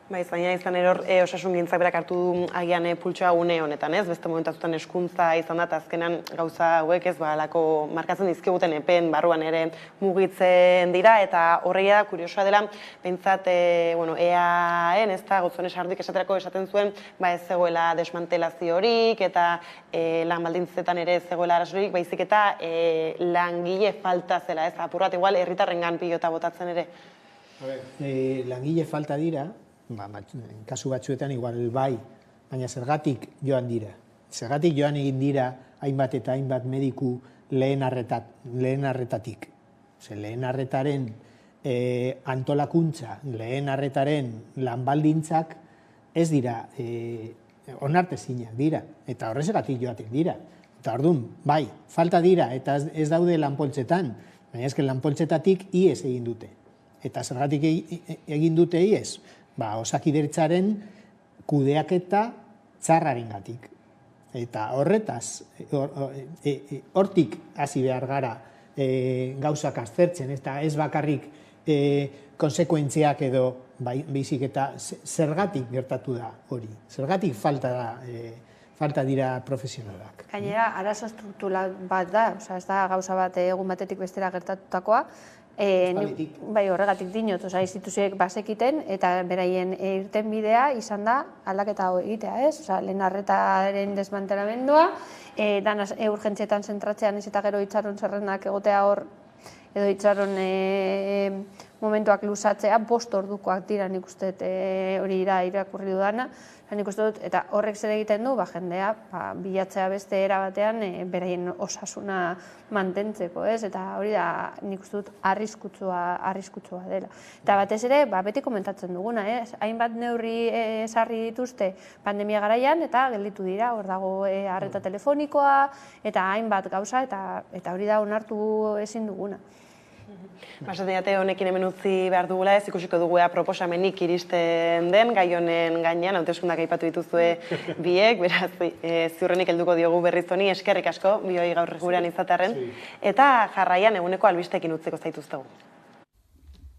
Bai, baina izan eror osasungintzak berak hartu du agian pultsoa une honetan, ez? Beste momentatutan eskuntza izan da, eta azkenan gauza hauek ez balako markatzen dizkiguten epen barruan ere mugitzen dira, eta horregia da, kuriosoa dela, behintzat, EAen, ez da, Gotzone Sardik esaterako esaten zuen, ez zegoela desmantelaziorik, eta lan baldintzetan ere ez zegoela arazorik, baizik eta langile falta zela, ez? Apurrat igual, herritarrengan pilota botatzen ere. Langile falta dira, kasu batzuetan igual bai, baina zergatik joan dira. Zergatik joan egin dira hainbat eta hainbat mediku lehen arretatik. Lehen arretaren antolakuntza, lehen arretaren lanbaldintzak ez dira onartezinak dira, eta horrezagatik joaten dira. Eta orduan, bai, falta dira, eta ez daude lanpoltzetan, baina ezken lanpoltzetatik ies egin dute. Eta zergatik egin dute ies? Osakidetzaren kudeaketa txarrarengatik. Eta horretaz, hortik hasi behar gara gauzak aztertzen, eta ez bakarrik konsekuentziak edo baizik eta zergatik gertatu da hori, zergatik falta dira profesionalak. Gainera, arazo struktural bat da, ez da gauza bat egun batetik bestera gertatutakoa, bai horregatik dinot, instituzioek bazekiten eta beraien irten bidea izan da aldaketa egitea, ez? Lehen arretaren desmantelamendua, dan urgentzietan zentratzean ez eta gero itxaron zerrendak egotea hor, edo itxaron momentuak luzatzea, 5 ordukoak dira nik uste hori irakurri dudana, nik uste dut, eta horrek zer egiten du, jendea bilatzea beste era batean beraien osasuna mantentzeko, ez? Eta hori da nik uste dut arriskutsua dela. Eta batez ere, beti komentatzen duguna, ez? Hainbat neurri sarri dituzte pandemia garaian, eta gelditu dira, hor dago arreta telefonikoa, eta hainbat gauza, eta hori da onartu ezin duguna. Basaten jate honekin hemen utzi behar dugula ez, ikusiko dugu proposamenik iristen den, gai honen gainean, hauteskundak aipatu dituzue biek, beraz, ziurrenik helduko diogu berriz honi, eskerrik asko, bioi gaur gurean izatearren, eta jarraian eguneko albistekin utziko zaituztegu.